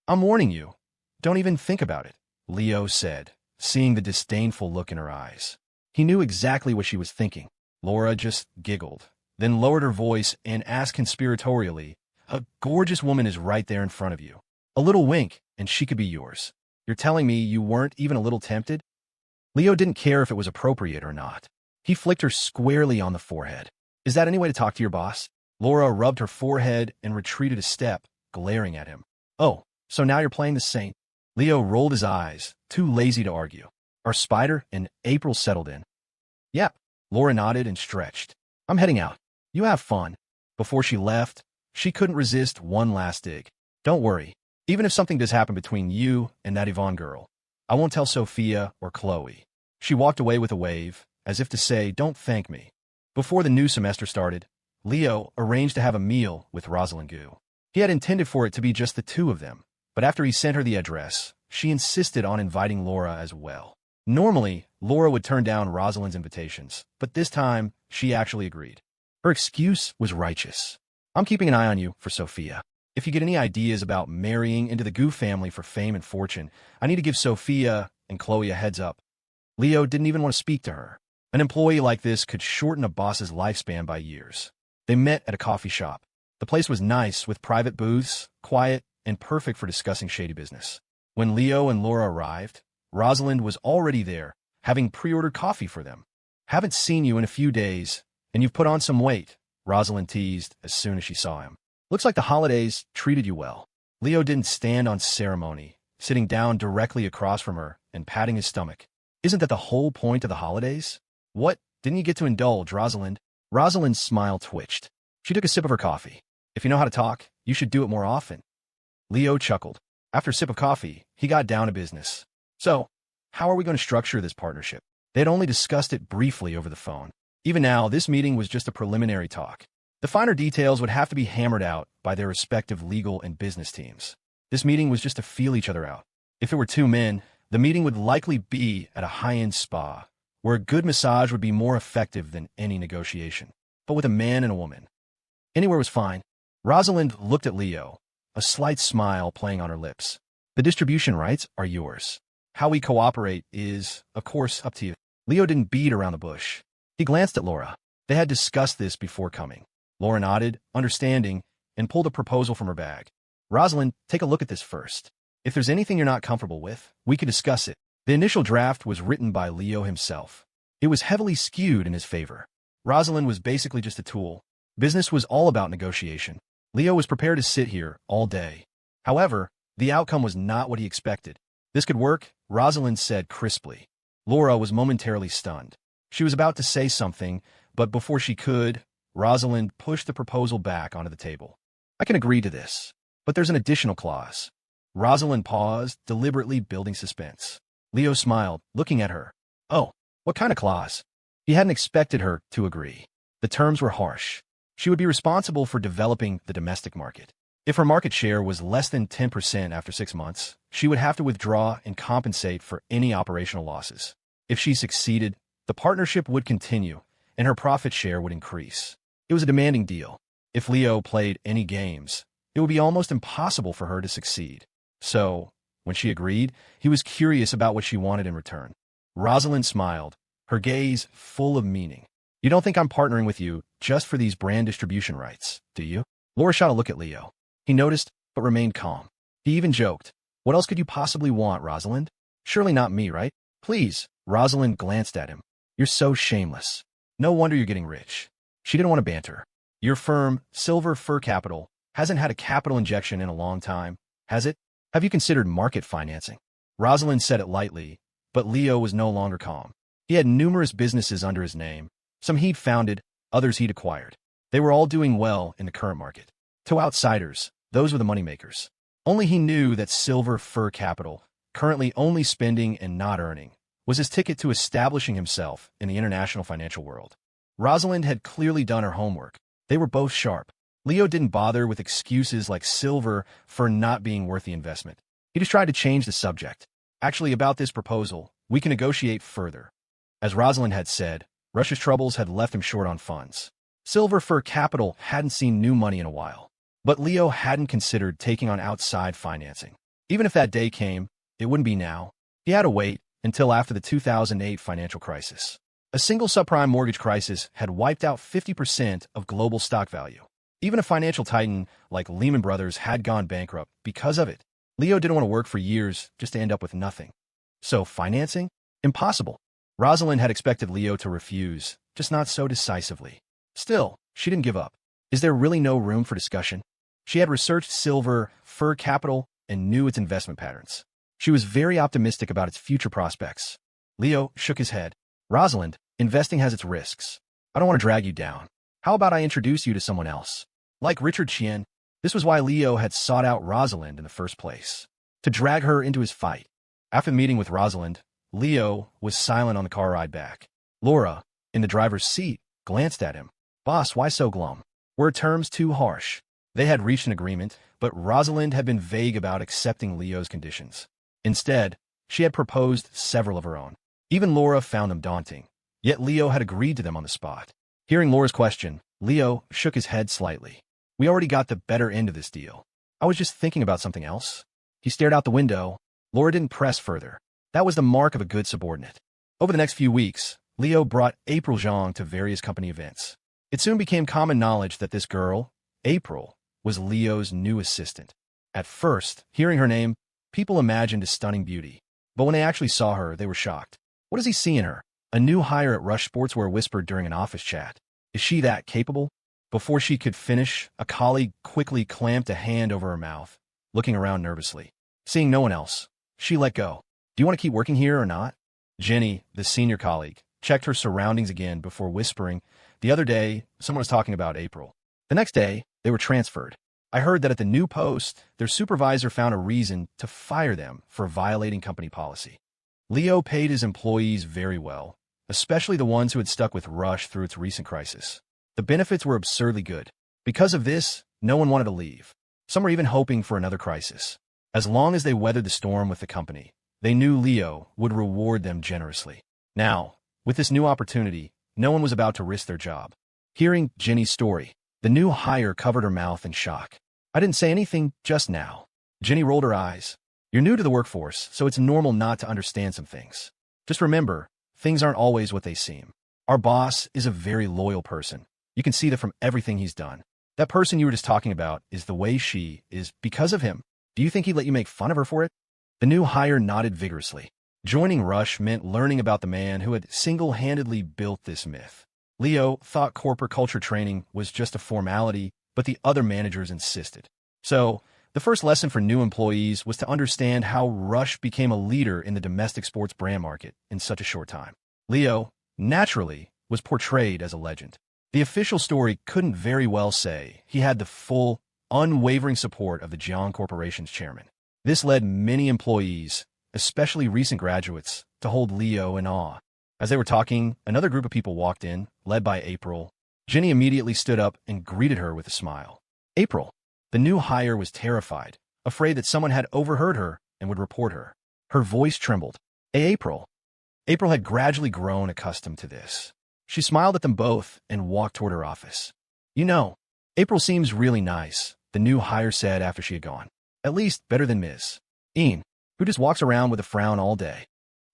I'm warning you. Don't even think about it, Leo said, seeing the disdainful look in her eyes. He knew exactly what she was thinking. Laura just giggled, then lowered her voice and asked conspiratorially, a gorgeous woman is right there in front of you. A little wink, and she could be yours. You're telling me you weren't even a little tempted? Leo didn't care if it was appropriate or not. He flicked her squarely on the forehead. Is that any way to talk to your boss? Laura rubbed her forehead and retreated a step, glaring at him. Oh, so now you're playing the saint? Leo rolled his eyes, too lazy to argue. Are Spider and April settled in? Yep. Laura nodded and stretched. I'm heading out. You have fun. Before she left, she couldn't resist one last dig. Don't worry. Even if something does happen between you and that Ivonne girl, I won't tell Sophia or Khloe. She walked away with a wave, as if to say, don't thank me. Before the new semester started, Leo arranged to have a meal with Rosalyn. He had intended for it to be just the two of them, but after he sent her the address, she insisted on inviting Laura as well. Normally, Laura would turn down Rosalyn's invitations, but this time, she actually agreed. Her excuse was righteous. I'm keeping an eye on you for Sophia. If you get any ideas about marrying into the Gu family for fame and fortune, I need to give Sophia and Khloe a heads up. Leo didn't even want to speak to her. An employee like this could shorten a boss's lifespan by years. They met at a coffee shop. The place was nice, with private booths, quiet, and perfect for discussing shady business. When Leo and Laura arrived, Rosalyn was already there, having pre-ordered coffee for them. Haven't seen you in a few days, and you've put on some weight, Rosalyn teased as soon as she saw him. Looks like the holidays treated you well. Leo didn't stand on ceremony, sitting down directly across from her and patting his stomach. Isn't that the whole point of the holidays? What? Didn't you get to indulge, Rosalyn? Rosalyn's smile twitched. She took a sip of her coffee. If you know how to talk, you should do it more often. Leo chuckled. After a sip of coffee, he got down to business. So, how are we going to structure this partnership? They had only discussed it briefly over the phone. Even now, this meeting was just a preliminary talk. The finer details would have to be hammered out by their respective legal and business teams. This meeting was just to feel each other out. If it were two men, the meeting would likely be at a high-end spa, where a good massage would be more effective than any negotiation. But with a man and a woman, anywhere was fine. Rosalyn looked at Leo, a slight smile playing on her lips. The distribution rights are yours. How we cooperate is, of course, up to you. Leo didn't beat around the bush. He glanced at Laura. They had discussed this before coming. Laura nodded, understanding, and pulled a proposal from her bag. Rosalyn, take a look at this first. If there's anything you're not comfortable with, we could discuss it. The initial draft was written by Leo himself. It was heavily skewed in his favor. Rosalyn was basically just a tool. Business was all about negotiation. Leo was prepared to sit here all day. However, the outcome was not what he expected. This could work, Rosalyn said crisply. Laura was momentarily stunned. She was about to say something, but before she could, Rosalyn pushed the proposal back onto the table. I can agree to this, but there's an additional clause. Rosalyn paused, deliberately building suspense. Leo smiled, looking at her. Oh, what kind of clause? He hadn't expected her to agree. The terms were harsh. She would be responsible for developing the domestic market. If her market share was less than 10% after 6 months, she would have to withdraw and compensate for any operational losses. If she succeeded, the partnership would continue, and her profit share would increase. It was a demanding deal. If Leo played any games, it would be almost impossible for her to succeed. So, when she agreed, he was curious about what she wanted in return. Rosalyn smiled, her gaze full of meaning. You don't think I'm partnering with you just for these brand distribution rights, do you? Laura shot a look at Leo. He noticed, but remained calm. He even joked, what else could you possibly want, Rosalyn? Surely not me, right? Please. Rosalyn glanced at him. You're so shameless. No wonder you're getting rich. She didn't want to banter. Your firm, Silver Fur Capital, hasn't had a capital injection in a long time, has it? Have you considered market financing? Rosalyn said it lightly, but Leo was no longer calm. He had numerous businesses under his name. Some he'd founded, others he'd acquired. They were all doing well in the current market. To outsiders, those were the moneymakers. Only he knew that Silver Fur Capital, currently only spending and not earning, was his ticket to establishing himself in the international financial world. Rosalyn had clearly done her homework. They were both sharp. Leo didn't bother with excuses like Silver for not being worth the investment. He just tried to change the subject. Actually, about this proposal, we can negotiate further. As Rosalyn had said, Rush's troubles had left him short on funds. Silver Fir Capital hadn't seen new money in a while, but Leo hadn't considered taking on outside financing. Even if that day came, it wouldn't be now. He had to wait until after the 2008 financial crisis. A single subprime mortgage crisis had wiped out 50% of global stock value. Even a financial titan like Lehman Brothers had gone bankrupt because of it. Leo didn't want to work for years just to end up with nothing. So financing? Impossible. Rosalyn had expected Leo to refuse, just not so decisively. Still, she didn't give up. Is there really no room for discussion? She had researched Silver Fir Capital and knew its investment patterns. She was very optimistic about its future prospects. Leo shook his head. Rosalyn, investing has its risks. I don't want to drag you down. How about I introduce you to someone else? Like Richard Chien, this was why Leo had sought out Rosalyn in the first place, to drag her into his fight. After the meeting with Rosalyn, Leo was silent on the car ride back. Laura, in the driver's seat, glanced at him. Boss, why so glum? Were terms too harsh? They had reached an agreement, but Rosalyn had been vague about accepting Leo's conditions. Instead, she had proposed several of her own. Even Laura found them daunting, yet Leo had agreed to them on the spot. Hearing Laura's question, Leo shook his head slightly. We already got the better end of this deal. I was just thinking about something else. He stared out the window. Laura didn't press further. That was the mark of a good subordinate. Over the next few weeks, Leo brought April Zhang to various company events. It soon became common knowledge that this girl, April, was Leo's new assistant. At first, hearing her name, people imagined a stunning beauty. But when they actually saw her, they were shocked. What does he see in her? A new hire at Rush Sportswear whispered during an office chat. Is she that capable? Before she could finish, a colleague quickly clamped a hand over her mouth, looking around nervously. Seeing no one else, she let go. Do you want to keep working here or not? Jenny, the senior colleague, checked her surroundings again before whispering, the other day, someone was talking about April. The next day, they were transferred. I heard that at the new post, their supervisor found a reason to fire them for violating company policy. Leo paid his employees very well, especially the ones who had stuck with Rush through its recent crisis. The benefits were absurdly good. Because of this, no one wanted to leave. Some were even hoping for another crisis. As long as they weathered the storm with the company, they knew Leo would reward them generously. Now, with this new opportunity, no one was about to risk their job. Hearing Jenny's story, the new hire covered her mouth in shock. I didn't say anything just now. Jenny rolled her eyes. You're new to the workforce, so it's normal not to understand some things. Just remember, things aren't always what they seem. Our boss is a very loyal person. You can see that from everything he's done. That person you were just talking about is the way she is because of him. Do you think he'd let you make fun of her for it? The new hire nodded vigorously. Joining Rush meant learning about the man who had single-handedly built this myth. Leo thought corporate culture training was just a formality, but the other managers insisted. So, the first lesson for new employees was to understand how Rush became a leader in the domestic sports brand market in such a short time. Leo, naturally, was portrayed as a legend. The official story couldn't very well say he had the full, unwavering support of the Jiang Corporation's chairman. This led many employees, especially recent graduates, to hold Leo in awe. As they were talking, another group of people walked in, led by April. Jenny immediately stood up and greeted her with a smile. April. The new hire was terrified, afraid that someone had overheard her and would report her. Her voice trembled. Hey, April. April had gradually grown accustomed to this. She smiled at them both and walked toward her office. You know, April seems really nice, the new hire said after she had gone. At least better than Ms. Ying, who just walks around with a frown all day.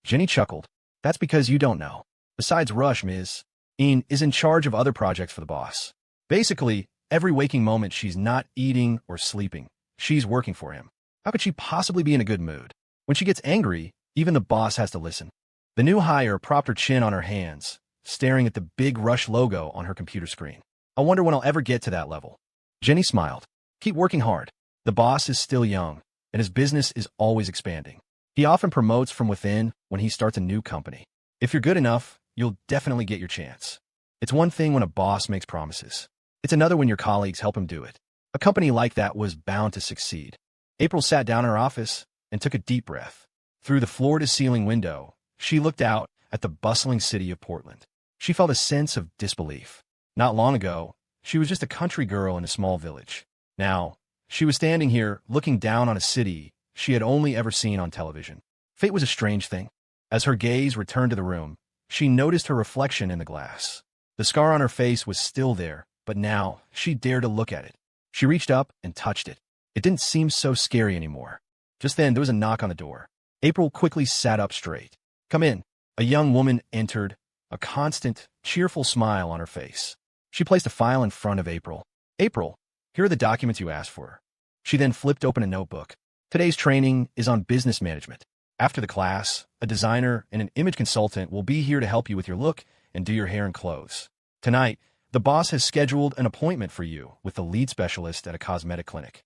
Jenny chuckled. That's because you don't know. Besides Rush, Ms. Ying is in charge of other projects for the boss. Basically, every waking moment she's not eating or sleeping, she's working for him. How could she possibly be in a good mood? When she gets angry, even the boss has to listen. The new hire propped her chin on her hands, staring at the big Rush logo on her computer screen. I wonder when I'll ever get to that level. Jenny smiled. Keep working hard. The boss is still young, and his business is always expanding. He often promotes from within when he starts a new company. If you're good enough, you'll definitely get your chance. It's one thing when a boss makes promises. It's another when your colleagues help him do it. A company like that was bound to succeed. April sat down in her office and took a deep breath. Through the floor-to-ceiling window, she looked out at the bustling city of Portland. She felt a sense of disbelief. Not long ago, she was just a country girl in a small village. Now, she was standing here looking down on a city she had only ever seen on television. Fate was a strange thing. As her gaze returned to the room, she noticed her reflection in the glass. The scar on her face was still there, but now she dared to look at it. She reached up and touched it. It didn't seem so scary anymore. Just then, there was a knock on the door. April quickly sat up straight. "Come in." A young woman entered, a constant, cheerful smile on her face. She placed a file in front of April. "April, here are the documents you asked for." She then flipped open a notebook. "Today's training is on business management. After the class, a designer and an image consultant will be here to help you with your look and do your hair and clothes. Tonight, the boss has scheduled an appointment for you with the lead specialist at a cosmetic clinic."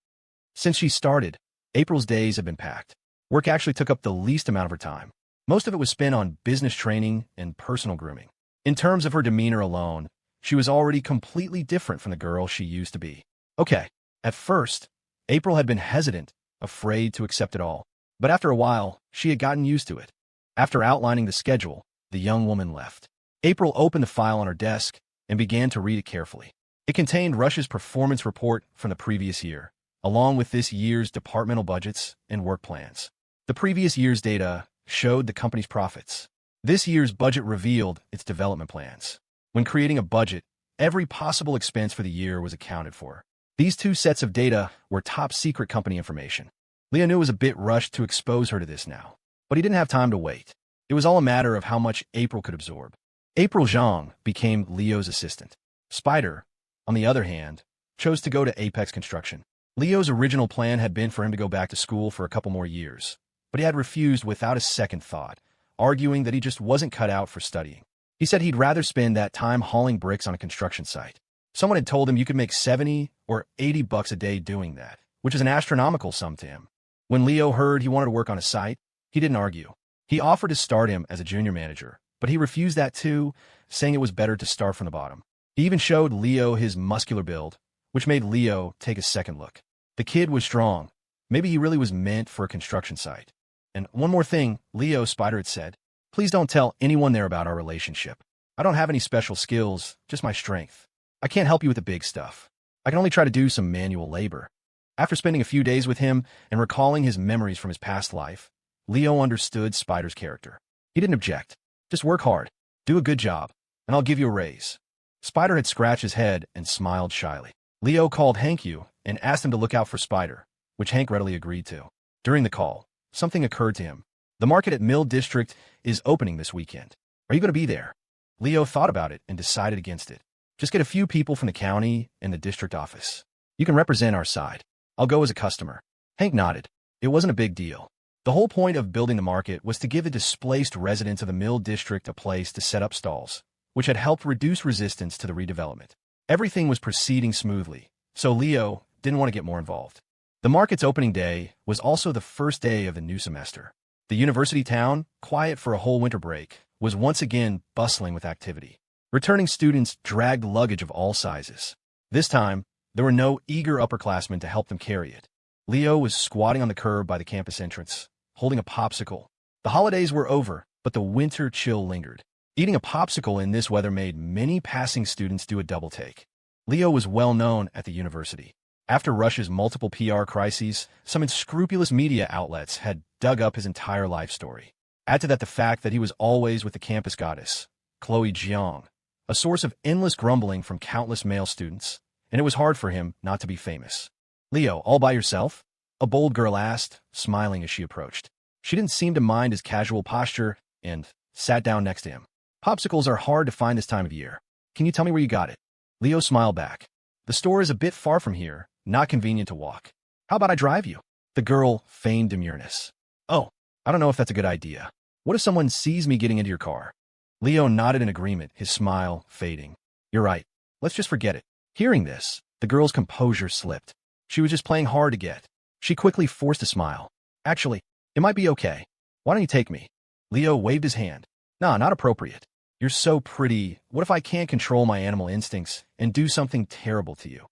Since she started, April's days have been packed. Work actually took up the least amount of her time. Most of it was spent on business training and personal grooming. In terms of her demeanor alone, she was already completely different from the girl she used to be. Okay, at first, April had been hesitant, afraid to accept it all. But after a while, she had gotten used to it. After outlining the schedule, the young woman left. April opened the file on her desk and began to read it carefully. It contained Rush's performance report from the previous year, along with this year's departmental budgets and work plans. The previous year's data showed the company's profits. This year's budget revealed its development plans. When creating a budget, every possible expense for the year was accounted for. These two sets of data were top-secret company information. Leo knew it was a bit rushed to expose her to this now, but he didn't have time to wait. It was all a matter of how much April could absorb. April Zhang became Leo's assistant. Spider, on the other hand, chose to go to Apex Construction. Leo's original plan had been for him to go back to school for a couple more years, but he had refused without a second thought, arguing that he just wasn't cut out for studying. He said he'd rather spend that time hauling bricks on a construction site. Someone had told him you could make 70 or 80 bucks a day doing that, which is an astronomical sum to him. When Leo heard he wanted to work on a site, he didn't argue. He offered to start him as a junior manager, but he refused that too, saying it was better to start from the bottom. He even showed Leo his muscular build, which made Leo take a second look. The kid was strong. Maybe he really was meant for a construction site. And one more thing, Leo, Spider had said, "Please don't tell anyone there about our relationship. I don't have any special skills, just my strength. I can't help you with the big stuff. I can only try to do some manual labor." After spending a few days with him and recalling his memories from his past life, Leo understood Spider's character. He didn't object. "Just work hard, do a good job, and I'll give you a raise." Spider had scratched his head and smiled shyly. Leo called Hank and asked him to look out for Spider, which Hank readily agreed to. During the call, something occurred to him. The market at Mill District is opening this weekend. Are you going to be there? Leo thought about it and decided against it. "Just get a few people from the county and the district office. You can represent our side. I'll go as a customer." Hank nodded. It wasn't a big deal. The whole point of building the market was to give the displaced residents of the Mill District a place to set up stalls, which had helped reduce resistance to the redevelopment. Everything was proceeding smoothly, so Leo didn't want to get more involved. The market's opening day was also the first day of the new semester. The university town, quiet for a whole winter break, was once again bustling with activity. Returning students dragged luggage of all sizes. This time, there were no eager upperclassmen to help them carry it. Leo was squatting on the curb by the campus entrance, holding a popsicle. The holidays were over, but the winter chill lingered. Eating a popsicle in this weather made many passing students do a double take. Leo was well known at the university. After Rush's multiple PR crises, some unscrupulous media outlets had dug up his entire life story. Add to that the fact that he was always with the campus goddess, Khloe Jiang, a source of endless grumbling from countless male students, and it was hard for him not to be famous. "Leo, all by yourself?" a bold girl asked, smiling as she approached. She didn't seem to mind his casual posture and sat down next to him. "Popsicles are hard to find this time of year. Can you tell me where you got it?" Leo smiled back. "The store is a bit far from here, not convenient to walk. How about I drive you?" The girl feigned demureness. "Oh, I don't know if that's a good idea. What if someone sees me getting into your car?" Leo nodded in agreement, his smile fading. "You're right. Let's just forget it." Hearing this, the girl's composure slipped. She was just playing hard to get. She quickly forced a smile. "Actually, it might be okay. Why don't you take me?" Leo waved his hand. "Nah, not appropriate. You're so pretty. What if I can't control my animal instincts and do something terrible to you?"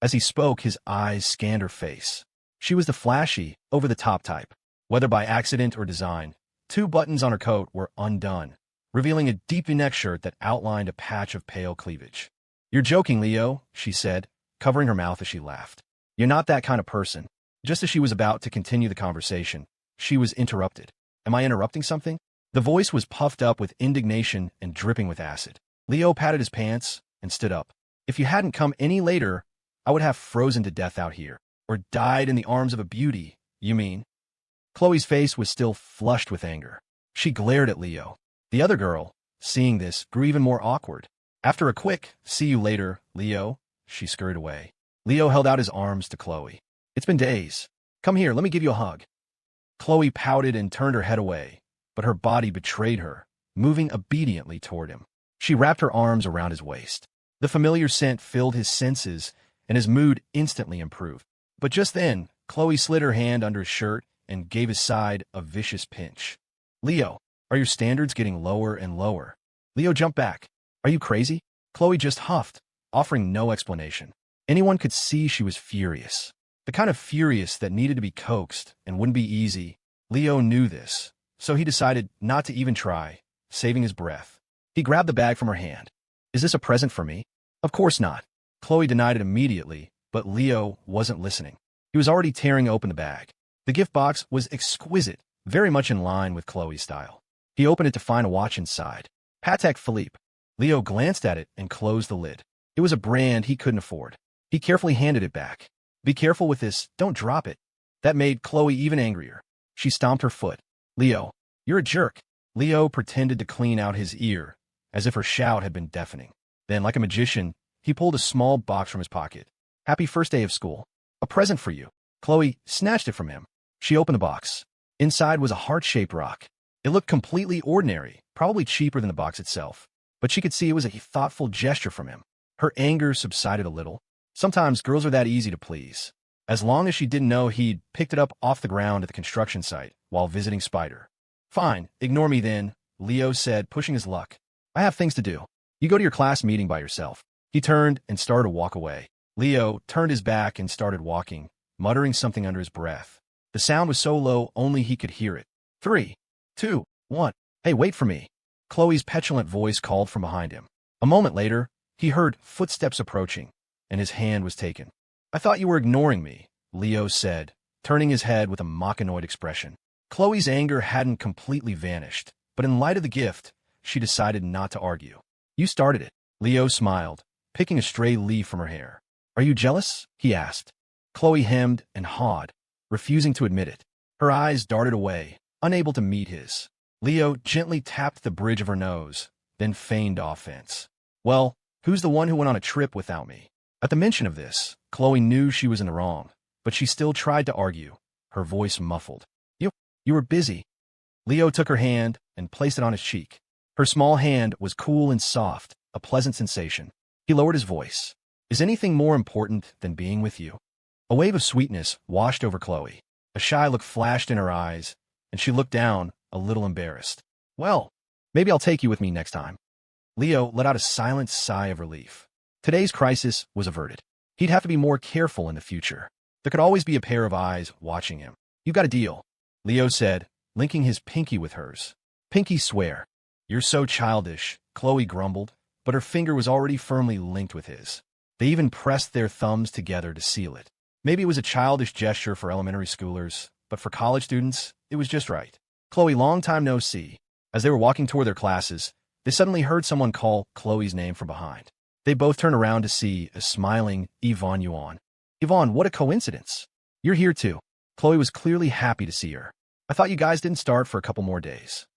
As he spoke, his eyes scanned her face. She was the flashy, over-the-top type. Whether by accident or design, 2 buttons on her coat were undone, revealing a deep V-neck shirt that outlined a patch of pale cleavage. "You're joking, Leo," she said, covering her mouth as she laughed. "You're not that kind of person." Just as she was about to continue the conversation, she was interrupted. "Am I interrupting something?" The voice was puffed up with indignation and dripping with acid. Leo patted his pants and stood up. If you hadn't come any later, I would have frozen to death out here. Or died in the arms of a beauty, you mean? Khloe's face was still flushed with anger. She glared at Leo. The other girl, seeing this, grew even more awkward. After a quick, see you later, Leo, she scurried away. Leo held out his arms to Khloe. It's been days. Come here, let me give you a hug. Khloe pouted and turned her head away, but her body betrayed her, moving obediently toward him. She wrapped her arms around his waist. The familiar scent filled his senses, and his mood instantly improved. But just then, Khloe slid her hand under his shirt and gave his side a vicious pinch. Leo, are your standards getting lower and lower? Leo jumped back. Are you crazy? Khloe just huffed, offering no explanation. Anyone could see she was furious. The kind of furious that needed to be coaxed and wouldn't be easy. Leo knew this, so he decided not to even try, saving his breath. He grabbed the bag from her hand. Is this a present for me? Of course not. Khloe denied it immediately, but Leo wasn't listening. He was already tearing open the bag. The gift box was exquisite, very much in line with Khloe's style. He opened it to find a watch inside. Patek Philippe. Leo glanced at it and closed the lid. It was a brand he couldn't afford. He carefully handed it back. Be careful with this, don't drop it. That made Khloe even angrier. She stomped her foot. Leo, you're a jerk. Leo pretended to clean out his ear, as if her shout had been deafening. Then, like a magician, he pulled a small box from his pocket. Happy first day of school. A present for you. Khloe snatched it from him. She opened the box. Inside was a heart-shaped rock. It looked completely ordinary, probably cheaper than the box itself. But she could see it was a thoughtful gesture from him. Her anger subsided a little. Sometimes girls are that easy to please. As long as she didn't know he'd picked it up off the ground at the construction site while visiting Spider. Fine, ignore me then, Leo said, pushing his luck. I have things to do. You go to your class meeting by yourself. He turned and started to walk away. Leo turned his back and started walking, muttering something under his breath. The sound was so low only he could hear it. 3, 2, 1. Hey, wait for me. Khloe's petulant voice called from behind him. A moment later, he heard footsteps approaching, and his hand was taken. I thought you were ignoring me, Leo said, turning his head with a mock-annoyed expression. Khloe's anger hadn't completely vanished, but in light of the gift, she decided not to argue. You started it. Leo smiled, picking a stray leaf from her hair. Are you jealous? He asked. Khloe hemmed and hawed, refusing to admit it. Her eyes darted away, unable to meet his. Leo gently tapped the bridge of her nose, then feigned offense. Well, who's the one who went on a trip without me? At the mention of this, Khloe knew she was in the wrong, but she still tried to argue, her voice muffled. You were busy. Leo took her hand and placed it on his cheek. Her small hand was cool and soft, a pleasant sensation. He lowered his voice. Is anything more important than being with you? A wave of sweetness washed over Khloe. A shy look flashed in her eyes, and she looked down, a little embarrassed. Well, maybe I'll take you with me next time. Leo let out a silent sigh of relief. Today's crisis was averted. He'd have to be more careful in the future. There could always be a pair of eyes watching him. You got a deal, Leo said, linking his pinky with hers. Pinky swear. You're so childish, Khloe grumbled, but her finger was already firmly linked with his. They even pressed their thumbs together to seal it. Maybe it was a childish gesture for elementary schoolers, but for college students, it was just right. Khloe, long time no see. As they were walking toward their classes, they suddenly heard someone call Khloe's name from behind. They both turned around to see a smiling Yvonne. Yvonne, what a coincidence. You're here too. Khloe was clearly happy to see her. I thought you guys didn't start for a couple more days.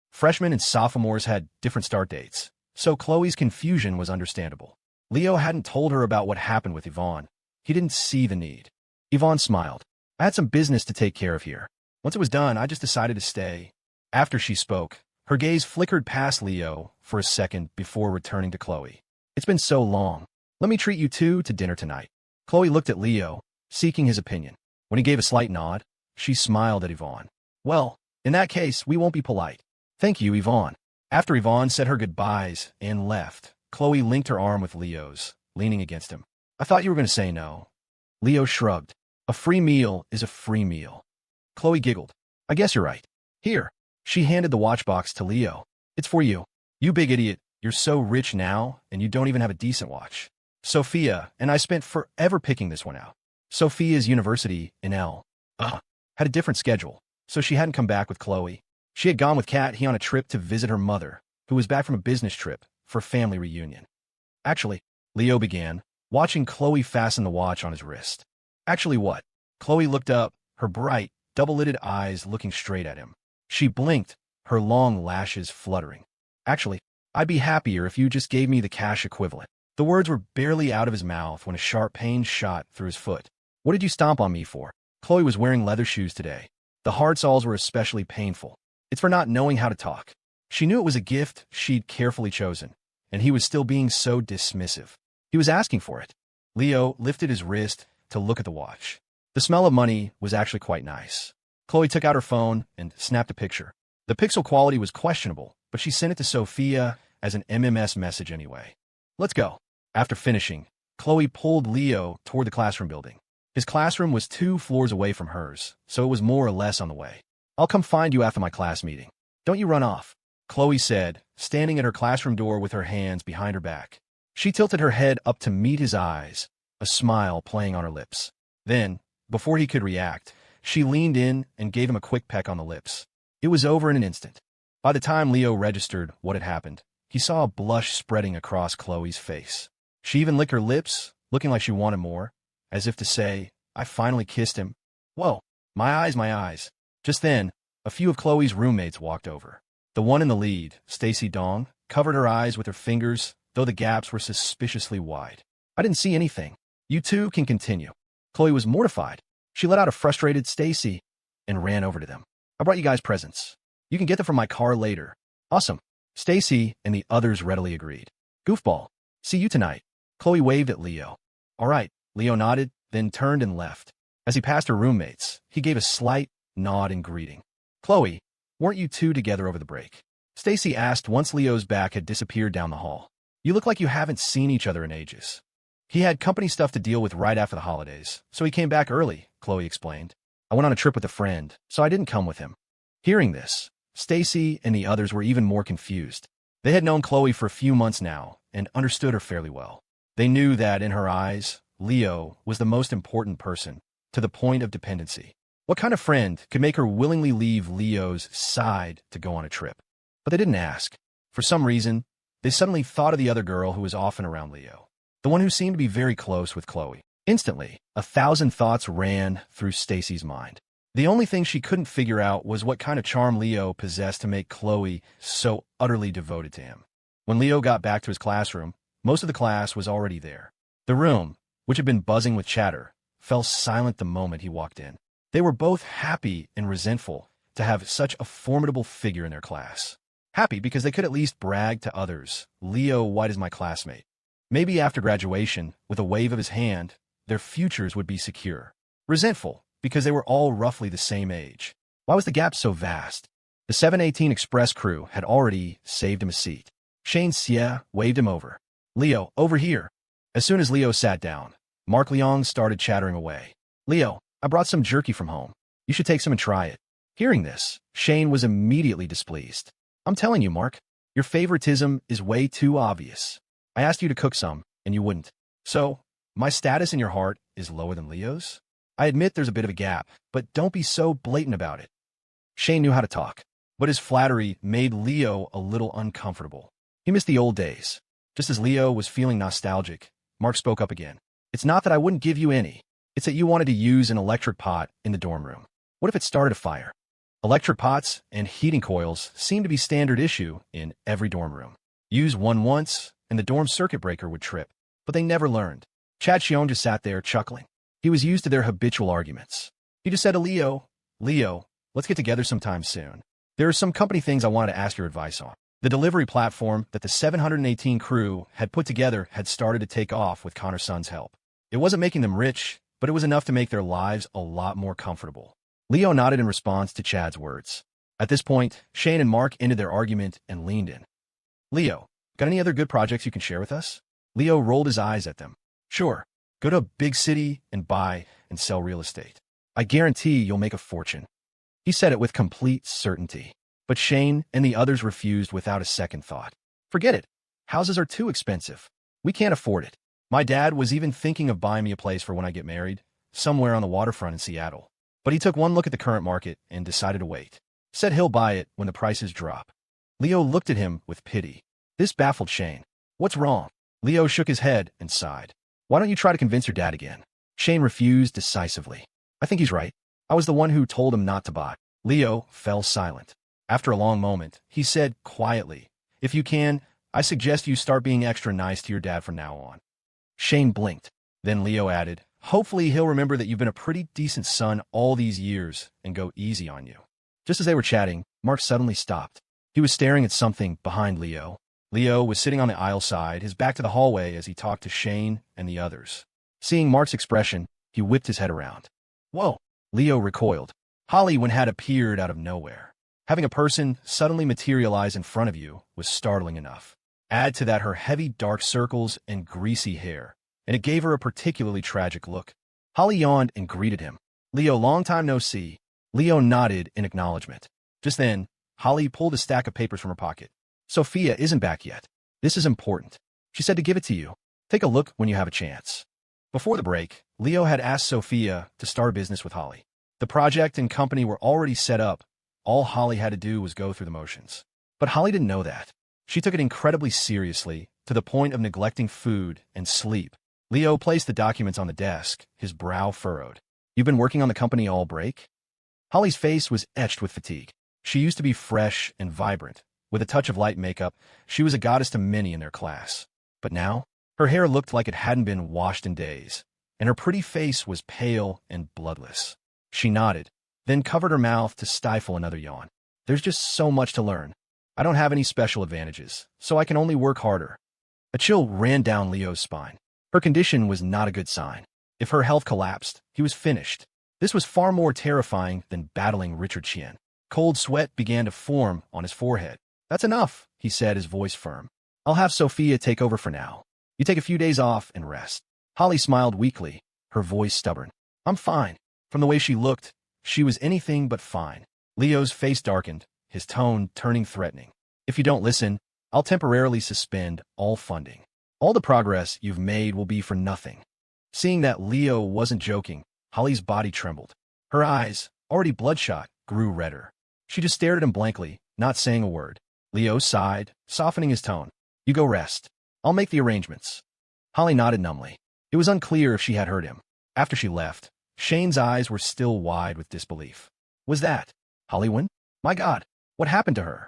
Freshmen and sophomores had different start dates, so Khloe's confusion was understandable. Leo hadn't told her about what happened with Yvonne. He didn't see the need. Yvonne smiled. I had some business to take care of here. Once it was done, I just decided to stay. After she spoke, her gaze flickered past Leo for a second before returning to Khloe. It's been so long. Let me treat you two to dinner tonight. Khloe looked at Leo, seeking his opinion. When he gave a slight nod, she smiled at Yvonne. Well, in that case, we won't be polite. Thank you, Yvonne. After Yvonne said her goodbyes and left, Khloe linked her arm with Leo's, leaning against him. I thought you were going to say no. Leo shrugged. A free meal is a free meal. Khloe giggled. I guess you're right. Here. She handed the watch box to Leo. It's for you. You big idiot. You're so rich now, and you don't even have a decent watch. Sophia and I spent forever picking this one out. Sophia's university in had a different schedule, so she hadn't come back with Khloe. She had gone with He on a trip to visit her mother, who was back from a business trip for a family reunion. Actually, Leo began, watching Khloe fasten the watch on his wrist. Actually what? Khloe looked up, her bright, double-lidded eyes looking straight at him. She blinked, her long lashes fluttering. Actually, I'd be happier if you just gave me the cash equivalent. The words were barely out of his mouth when a sharp pain shot through his foot. What did you stomp on me for? Khloe was wearing leather shoes today. The hard soles were especially painful. It's for not knowing how to talk. She knew it was a gift she'd carefully chosen, and he was still being so dismissive. He was asking for it. Leo lifted his wrist to look at the watch. The smell of money was actually quite nice. Khloe took out her phone and snapped a picture. The pixel quality was questionable, but she sent it to Sophia as an MMS message anyway. Let's go. After finishing, Khloe pulled Leo toward the classroom building. His classroom was 2 floors away from hers, so it was more or less on the way. I'll come find you after my class meeting. Don't you run off, Khloe said, standing at her classroom door with her hands behind her back. She tilted her head up to meet his eyes, a smile playing on her lips. Then, before he could react, she leaned in and gave him a quick peck on the lips. It was over in an instant. By the time Leo registered what had happened, he saw a blush spreading across Khloe's face. She even licked her lips, looking like she wanted more, as if to say, I finally kissed him. Whoa, my eyes, my eyes. Just then, a few of Khloe's roommates walked over. The one in the lead, Stacy Dong, covered her eyes with her fingers, though the gaps were suspiciously wide. I didn't see anything. You two can continue. Khloe was mortified. She let out a frustrated Stacy and ran over to them. I brought you guys presents. You can get them from my car later. Awesome. Stacy and the others readily agreed. Goofball. See you tonight. Khloe waved at Leo. All right. Leo nodded, then turned and left. As he passed her roommates, he gave a slight nod in greeting. Khloe, weren't you two together over the break? Stacy asked once Leo's back had disappeared down the hall. You look like you haven't seen each other in ages. He had company stuff to deal with right after the holidays, so he came back early, Khloe explained. I went on a trip with a friend, so I didn't come with him. Hearing this, Stacy and the others were even more confused. They had known Khloe for a few months now and understood her fairly well. They knew that, in her eyes, Leo was the most important person, to the point of dependency. What kind of friend could make her willingly leave Leo's side to go on a trip? But they didn't ask. For some reason, they suddenly thought of the other girl who was often around Leo, the one who seemed to be very close with Khloe. Instantly, 1,000 thoughts ran through Stacy's mind. The only thing she couldn't figure out was what kind of charm Leo possessed to make Khloe so utterly devoted to him. When Leo got back to his classroom, most of the class was already there. The room, which had been buzzing with chatter, fell silent the moment he walked in. They were both happy and resentful to have such a formidable figure in their class. Happy because they could at least brag to others, Leo White is my classmate. Maybe after graduation, with a wave of his hand, their futures would be secure. Resentful because they were all roughly the same age. Why was the gap so vast? The 718 Express crew had already saved him a seat. Shane Xie waved him over. Leo, over here. As soon as Leo sat down, Mark Leong started chattering away. Leo, I brought some jerky from home. You should take some and try it. Hearing this, Shane was immediately displeased. I'm telling you, Mark, your favoritism is way too obvious. I asked you to cook some, and you wouldn't. So, my status in your heart is lower than Leo's? I admit there's a bit of a gap, but don't be so blatant about it. Shane knew how to talk, but his flattery made Leo a little uncomfortable. He missed the old days. Just as Leo was feeling nostalgic, Mark spoke up again. It's not that I wouldn't give you any. It's that you wanted to use an electric pot in the dorm room. What if it started a fire? Electric pots and heating coils seem to be standard issue in every dorm room. Use one once, and the dorm circuit breaker would trip. But they never learned. Chad Xiong just sat there chuckling. He was used to their habitual arguments. He just said to Leo, let's get together sometime soon. There are some company things I wanted to ask your advice on. The delivery platform that the 718 crew had put together had started to take off with Connor Sun's help. It wasn't making them rich, but it was enough to make their lives a lot more comfortable. Leo nodded in response to Chad's words. At this point, Shane and Mark ended their argument and leaned in. Leo, got any other good projects you can share with us? Leo rolled his eyes at them. Sure, go to a big city and buy and sell real estate. I guarantee you'll make a fortune. He said it with complete certainty. But Shane and the others refused without a second thought. Forget it. Houses are too expensive. We can't afford it. My dad was even thinking of buying me a place for when I get married, somewhere on the waterfront in Seattle. But he took one look at the current market and decided to wait. Said he'll buy it when the prices drop. Leo looked at him with pity. This baffled Shane. What's wrong? Leo shook his head and sighed. Why don't you try to convince your dad again? Shane refused decisively. I think he's right. I was the one who told him not to buy. Leo fell silent. After a long moment, he said quietly, if you can, I suggest you start being extra nice to your dad from now on. Shane blinked. Then Leo added, hopefully he'll remember that you've been a pretty decent son all these years and go easy on you. Just as they were chatting, Mark suddenly stopped. He was staring at something behind Leo. Leo was sitting on the aisle side, his back to the hallway as he talked to Shane and the others. Seeing Mark's expression, he whipped his head around. Whoa! Leo recoiled. Holly had appeared out of nowhere. Having a person suddenly materialize in front of you was startling enough. Add to that her heavy dark circles and greasy hair, and it gave her a particularly tragic look. Holly yawned and greeted him. Leo, long time no see. Leo nodded in acknowledgement. Just then, Holly pulled a stack of papers from her pocket. Sophia isn't back yet. This is important. She said to give it to you. Take a look when you have a chance. Before the break, Leo had asked Sophia to start a business with Holly. The project and company were already set up. All Holly had to do was go through the motions. But Holly didn't know that. She took it incredibly seriously, to the point of neglecting food and sleep. Leo placed the documents on the desk, his brow furrowed. You've been working on the company all break? Holly's face was etched with fatigue. She used to be fresh and vibrant. With a touch of light makeup, she was a goddess to many in their class. But now, her hair looked like it hadn't been washed in days, and her pretty face was pale and bloodless. She nodded, then covered her mouth to stifle another yawn. There's just so much to learn. I don't have any special advantages, so I can only work harder. A chill ran down Leo's spine. Her condition was not a good sign. If her health collapsed, he was finished. This was far more terrifying than battling Richard Chien. Cold sweat began to form on his forehead. That's enough, he said, his voice firm. I'll have Sophia take over for now. You take a few days off and rest. Holly smiled weakly, her voice stubborn. I'm fine. From the way she looked, she was anything but fine. Leo's face darkened, his tone turning threatening. If you don't listen, I'll temporarily suspend all funding. All the progress you've made will be for nothing. Seeing that Leo wasn't joking, Holly's body trembled. Her eyes, already bloodshot, grew redder. She just stared at him blankly, not saying a word. Leo sighed, softening his tone. You go rest. I'll make the arrangements. Holly nodded numbly. It was unclear if she had heard him. After she left, Shane's eyes were still wide with disbelief. Was that Hollywood? My God, what happened to her?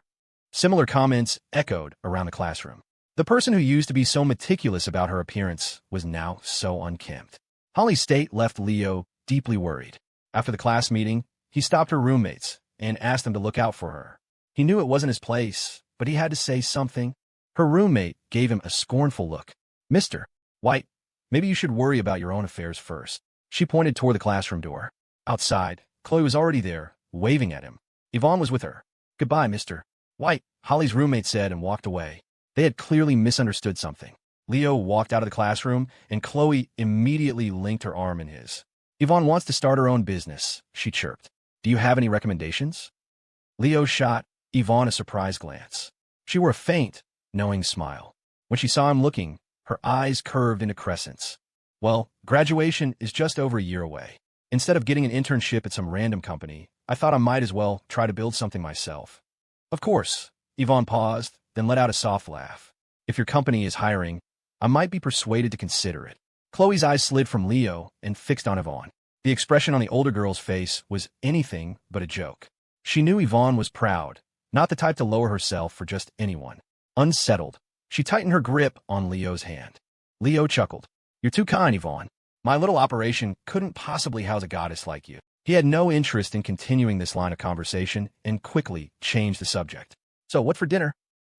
Similar comments echoed around the classroom. The person who used to be so meticulous about her appearance was now so unkempt. Holly's state left Leo deeply worried. After the class meeting, he stopped her roommates and asked them to look out for her. He knew it wasn't his place, but he had to say something. Her roommate gave him a scornful look. Mr. White, maybe you should worry about your own affairs first. She pointed toward the classroom door. Outside, Khloe was already there, waving at him. Ivonne was with her. Goodbye, Mr. White, Holly's roommate said and walked away. They had clearly misunderstood something. Leo walked out of the classroom, and Khloe immediately linked her arm in his. Ivonne wants to start her own business, she chirped. Do you have any recommendations? Leo shot Ivonne a surprised glance. She wore a faint, knowing smile. When she saw him looking, her eyes curved into crescents. Well, graduation is just over a year away. Instead of getting an internship at some random company, I thought I might as well try to build something myself. Of course, Ivonne paused, then let out a soft laugh. If your company is hiring, I might be persuaded to consider it. Chloe's eyes slid from Leo and fixed on Ivonne. The expression on the older girl's face was anything but a joke. She knew Ivonne was proud, not the type to lower herself for just anyone. Unsettled, she tightened her grip on Leo's hand. Leo chuckled. You're too kind, Ivonne. My little operation couldn't possibly house a goddess like you. He had no interest in continuing this line of conversation and quickly changed the subject. So what for dinner?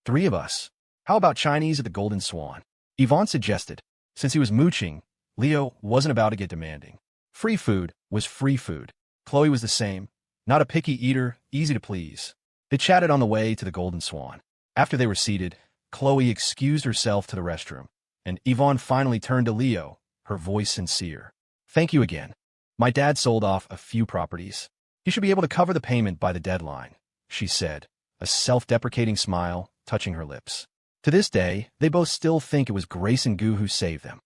3 of us. How about Chinese at the Golden Swan? Ivonne suggested. Since he was mooching, Leo wasn't about to get demanding. Free food was free food. Khloe was the same. Not a picky eater, easy to please. They chatted on the way to the Golden Swan. After they were seated, Khloe excused herself to the restroom, and Ivonne finally turned to Leo, her voice sincere. Thank you again. My dad sold off a few properties. He should be able to cover the payment by the deadline, she said, a self-deprecating smile touching her lips. To this day, they both still think it was Grayson who saved them.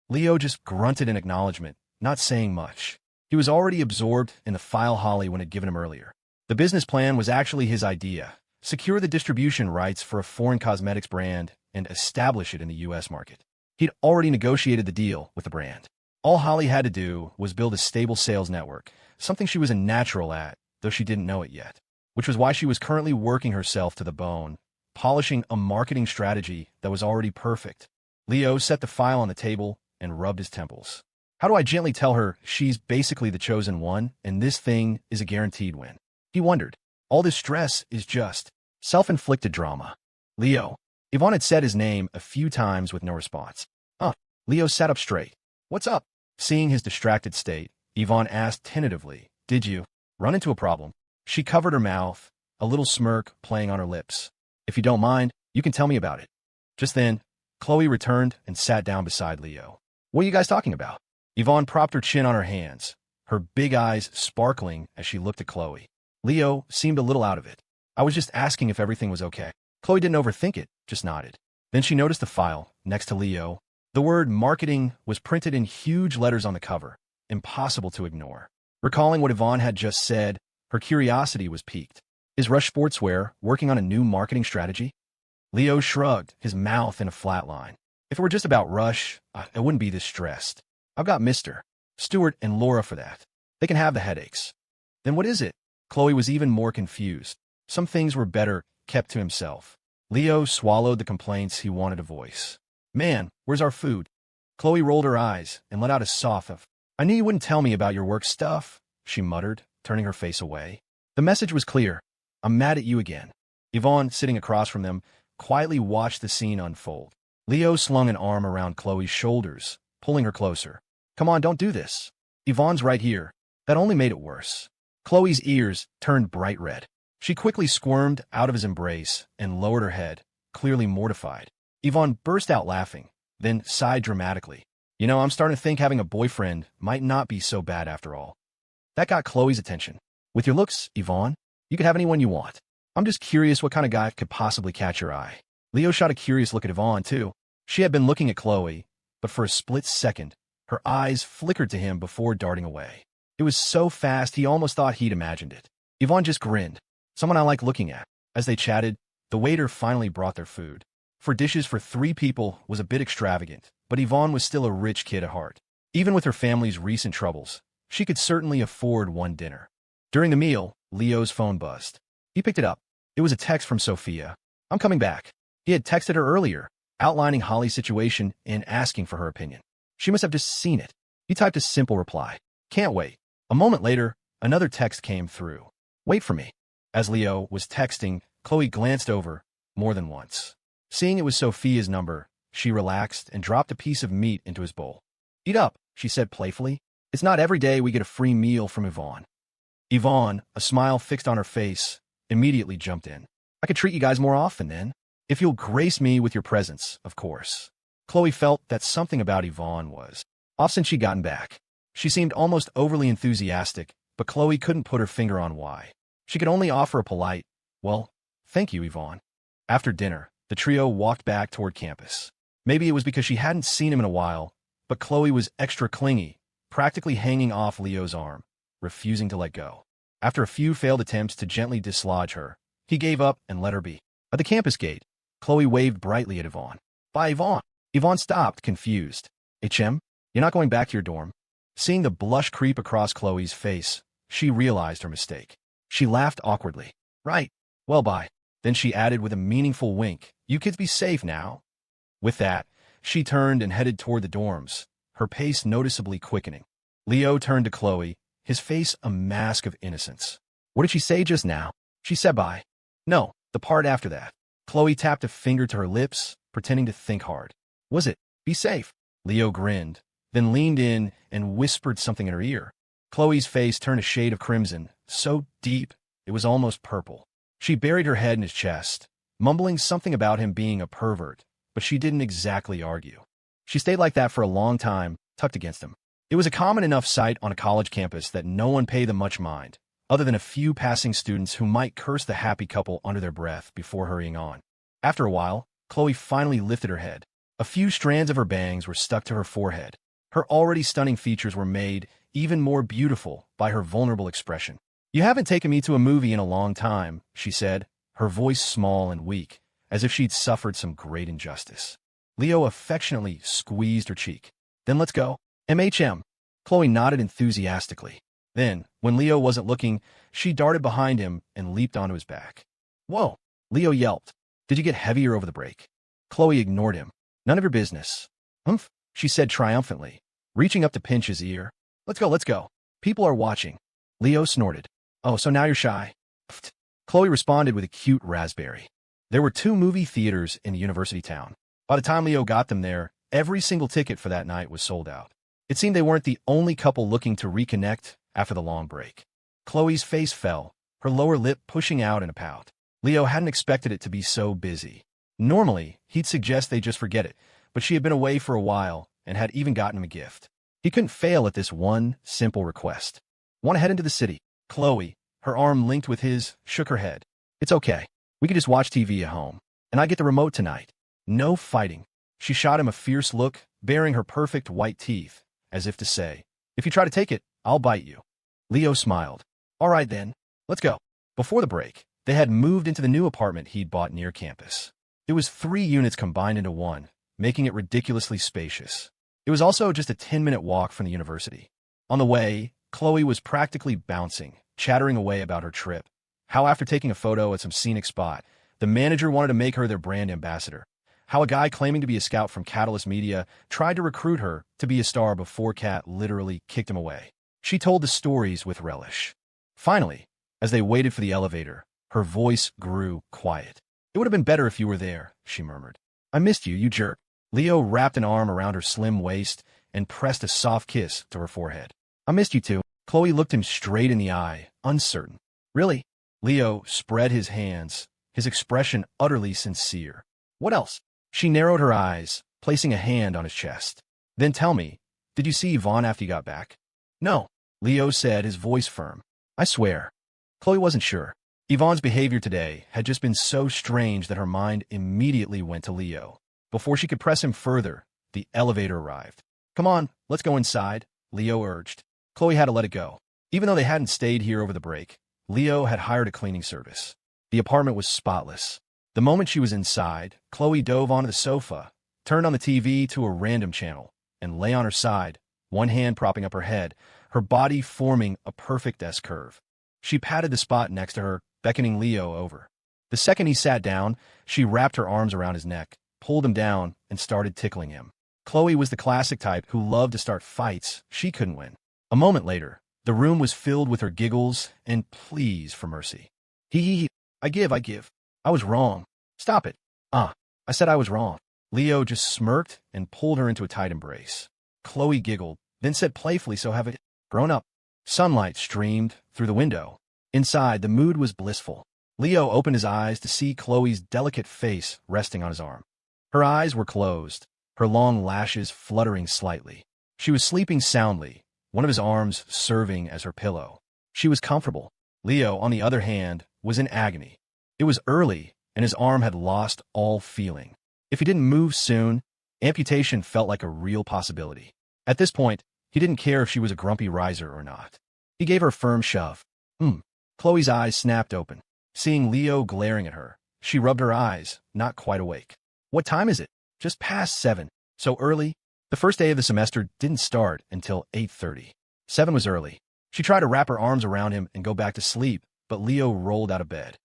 Leo just grunted in acknowledgement, not saying much. He was already absorbed in the file Holly had given him earlier. The business plan was actually his idea. Secure the distribution rights for a foreign cosmetics brand and establish it in the U.S. market. He'd already negotiated the deal with the brand. All Holly had to do was build a stable sales network, something she was a natural at, though she didn't know it yet, which was why she was currently working herself to the bone, polishing a marketing strategy that was already perfect. Leo set the file on the table and rubbed his temples. How do I gently tell her she's basically the chosen one and this thing is a guaranteed win? He wondered. All this stress is just self-inflicted drama. Leo. Ivonne had said his name a few times with no response. Leo sat up straight. What's up? Seeing his distracted state, Ivonne asked tentatively, did you run into a problem? She covered her mouth, a little smirk playing on her lips. If you don't mind, you can tell me about it. Just then, Khloe returned and sat down beside Leo. What are you guys talking about? Ivonne propped her chin on her hands, her big eyes sparkling as she looked at Khloe. Leo seemed a little out of it. I was just asking if everything was okay. Khloe didn't overthink it, just nodded. Then she noticed the file next to Leo. The word marketing was printed in huge letters on the cover, impossible to ignore. Recalling what Ivonne had just said, her curiosity was piqued. Is Rush Sportswear working on a new marketing strategy? Leo shrugged, his mouth in a flat line. If it were just about Rush, I wouldn't be this stressed. I've got Mr. Stewart and Laura for that. They can have the headaches. Then what is it? Khloe was even more confused. Some things were better kept to himself. Leo swallowed the complaints he wanted to voice. Man, where's our food? Khloe rolled her eyes and let out a soft of, I knew you wouldn't tell me about your work stuff, she muttered, turning her face away. The message was clear. I'm mad at you again. Ivonne, sitting across from them, quietly watched the scene unfold. Leo slung an arm around Khloe's shoulders, pulling her closer. Come on, don't do this. Yvonne's right here. That only made it worse. Khloe's ears turned bright red. She quickly squirmed out of his embrace and lowered her head, clearly mortified. Yvonne burst out laughing, then sighed dramatically. You know, I'm starting to think having a boyfriend might not be so bad after all. That got Khloe's attention. With your looks, Yvonne, you could have anyone you want. I'm just curious what kind of guy could possibly catch your eye. Leo shot a curious look at Yvonne, too. She had been looking at Khloe, but for a split second, her eyes flickered to him before darting away. It was so fast he almost thought he'd imagined it. Yvonne just grinned. Someone I like looking at. As they chatted, the waiter finally brought their food. For dishes for 3 people was a bit extravagant, but Yvonne was still a rich kid at heart. Even with her family's recent troubles, she could certainly afford one dinner. During the meal, Leo's phone buzzed. He picked it up. It was a text from Sophia. I'm coming back. He had texted her earlier, outlining Holly's situation and asking for her opinion. She must have just seen it. He typed a simple reply. Can't wait. A moment later, another text came through. Wait for me. As Leo was texting, Khloe glanced over more than once. Seeing it was Sophia's number, she relaxed and dropped a piece of meat into his bowl. Eat up, she said playfully. It's not every day we get a free meal from Yvonne. Yvonne, a smile fixed on her face, immediately jumped in. I could treat you guys more often then. If you'll grace me with your presence, of course. Khloe felt that something about Yvonne was off since she'd gotten back. She seemed almost overly enthusiastic, but Khloe couldn't put her finger on why. She could only offer a polite, well, thank you, Yvonne. After dinner, the trio walked back toward campus. Maybe it was because she hadn't seen him in a while, but Khloe was extra clingy, practically hanging off Leo's arm, refusing to let go. After a few failed attempts to gently dislodge her, he gave up and let her be. At the campus gate, Khloe waved brightly at Yvonne. Bye, Yvonne. Yvonne stopped, confused. HM, you're not going back to your dorm? Seeing the blush creep across Khloe's face, she realized her mistake. She laughed awkwardly. Right. Well, bye. Then she added with a meaningful wink, you kids be safe now. With that, she turned and headed toward the dorms, her pace noticeably quickening. Leo turned to Khloe, his face a mask of innocence. What did she say just now? She said bye. No, the part after that. Khloe tapped a finger to her lips, pretending to think hard. Was it, be safe? Leo grinned, then leaned in and whispered something in her ear. Khloe's face turned a shade of crimson, so deep it was almost purple. She buried her head in his chest, mumbling something about him being a pervert, but she didn't exactly argue. She stayed like that for a long time, tucked against him. It was a common enough sight on a college campus that no one paid them much mind, other than a few passing students who might curse the happy couple under their breath before hurrying on. After a while, Khloe finally lifted her head. A few strands of her bangs were stuck to her forehead. Her already stunning features were made even more beautiful by her vulnerable expression. You haven't taken me to a movie in a long time, she said, her voice small and weak, as if she'd suffered some great injustice. Leo affectionately squeezed her cheek. Then let's go. MHM. Khloe nodded enthusiastically. Then, when Leo wasn't looking, she darted behind him and leaped onto his back. Whoa! Leo yelped. Did you get heavier over the break? Khloe ignored him. None of your business. Humph, she said triumphantly, reaching up to pinch his ear. Let's go, let's go. People are watching. Leo snorted. Oh, so now you're shy? Pfft. Khloe responded with a cute raspberry. There were 2 movie theaters in University Town. By the time Leo got them there, every single ticket for that night was sold out. It seemed they weren't the only couple looking to reconnect after the long break. Khloe's face fell, her lower lip pushing out in a pout. Leo hadn't expected it to be so busy. Normally, he'd suggest they just forget it, but she had been away for a while and had even gotten him a gift. He couldn't fail at this one simple request. Want to head into the city? Khloe, her arm linked with his, shook her head. It's okay. We can just watch TV at home. And I get the remote tonight. No fighting. She shot him a fierce look, baring her perfect white teeth, as if to say, if you try to take it, I'll bite you. Leo smiled. All right then, let's go. Before the break, they had moved into the new apartment he'd bought near campus. It was 3 units combined into one, making it ridiculously spacious. It was also just a 10-minute walk from the university. On the way, Khloe was practically bouncing, chattering away about her trip. How after taking a photo at some scenic spot, the manager wanted to make her their brand ambassador. How a guy claiming to be a scout from Catalyst Media tried to recruit her to be a star before Kat literally kicked him away. She told the stories with relish. Finally, as they waited for the elevator, her voice grew quiet. It would have been better if you were there, she murmured. I missed you, you jerk. Leo wrapped an arm around her slim waist and pressed a soft kiss to her forehead. I missed you too. Khloe looked him straight in the eye, uncertain. Really? Leo spread his hands, his expression utterly sincere. What else? She narrowed her eyes, placing a hand on his chest. Then tell me, did you see Yvonne after you got back? No, Leo said, his voice firm. I swear. Khloe wasn't sure. Yvonne's behavior today had just been so strange that her mind immediately went to Leo. Before she could press him further, the elevator arrived. Come on, let's go inside, Leo urged. Khloe had to let it go. Even though they hadn't stayed here over the break, Leo had hired a cleaning service. The apartment was spotless. The moment she was inside, Khloe dove onto the sofa, turned on the TV to a random channel, and lay on her side, one hand propping up her head, her body forming a perfect S-curve. She patted the spot next to her, beckoning Leo over. The second he sat down, she wrapped her arms around his neck, pulled him down, and started tickling him. Khloe was the classic type who loved to start fights she couldn't win. A moment later, the room was filled with her giggles and pleas for mercy. He. I give. I was wrong. Stop it. I said I was wrong. Leo just smirked and pulled her into a tight embrace. Khloe giggled, then said playfully, so have it grown up. Sunlight streamed through the window. Inside, the mood was blissful. Leo opened his eyes to see Khloe's delicate face resting on his arm. Her eyes were closed, her long lashes fluttering slightly. She was sleeping soundly, one of his arms serving as her pillow. She was comfortable. Leo, on the other hand, was in agony. It was early, and his arm had lost all feeling. If he didn't move soon, amputation felt like a real possibility. At this point, he didn't care if she was a grumpy riser or not. He gave her a firm shove. Khloe's eyes snapped open. Seeing Leo glaring at her, she rubbed her eyes, not quite awake. What time is it? Just past 7. So early? The first day of the semester didn't start until 8:30. 7 was early. She tried to wrap her arms around him and go back to sleep, but Leo rolled out of bed.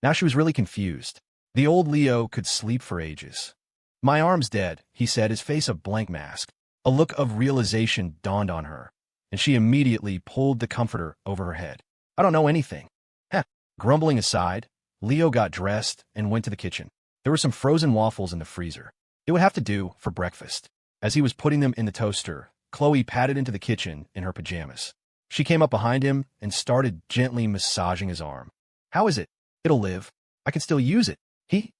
Now she was really confused. The old Leo could sleep for ages. My arm's dead, he said, his face a blank mask. A look of realization dawned on her, and she immediately pulled the comforter over her head. I don't know anything. Grumbling aside, Leo got dressed and went to the kitchen. There were some frozen waffles in the freezer. It would have to do for breakfast. As he was putting them in the toaster, Khloe padded into the kitchen in her pajamas. She came up behind him and started gently massaging his arm. How is it? It'll live. I can still use it. He.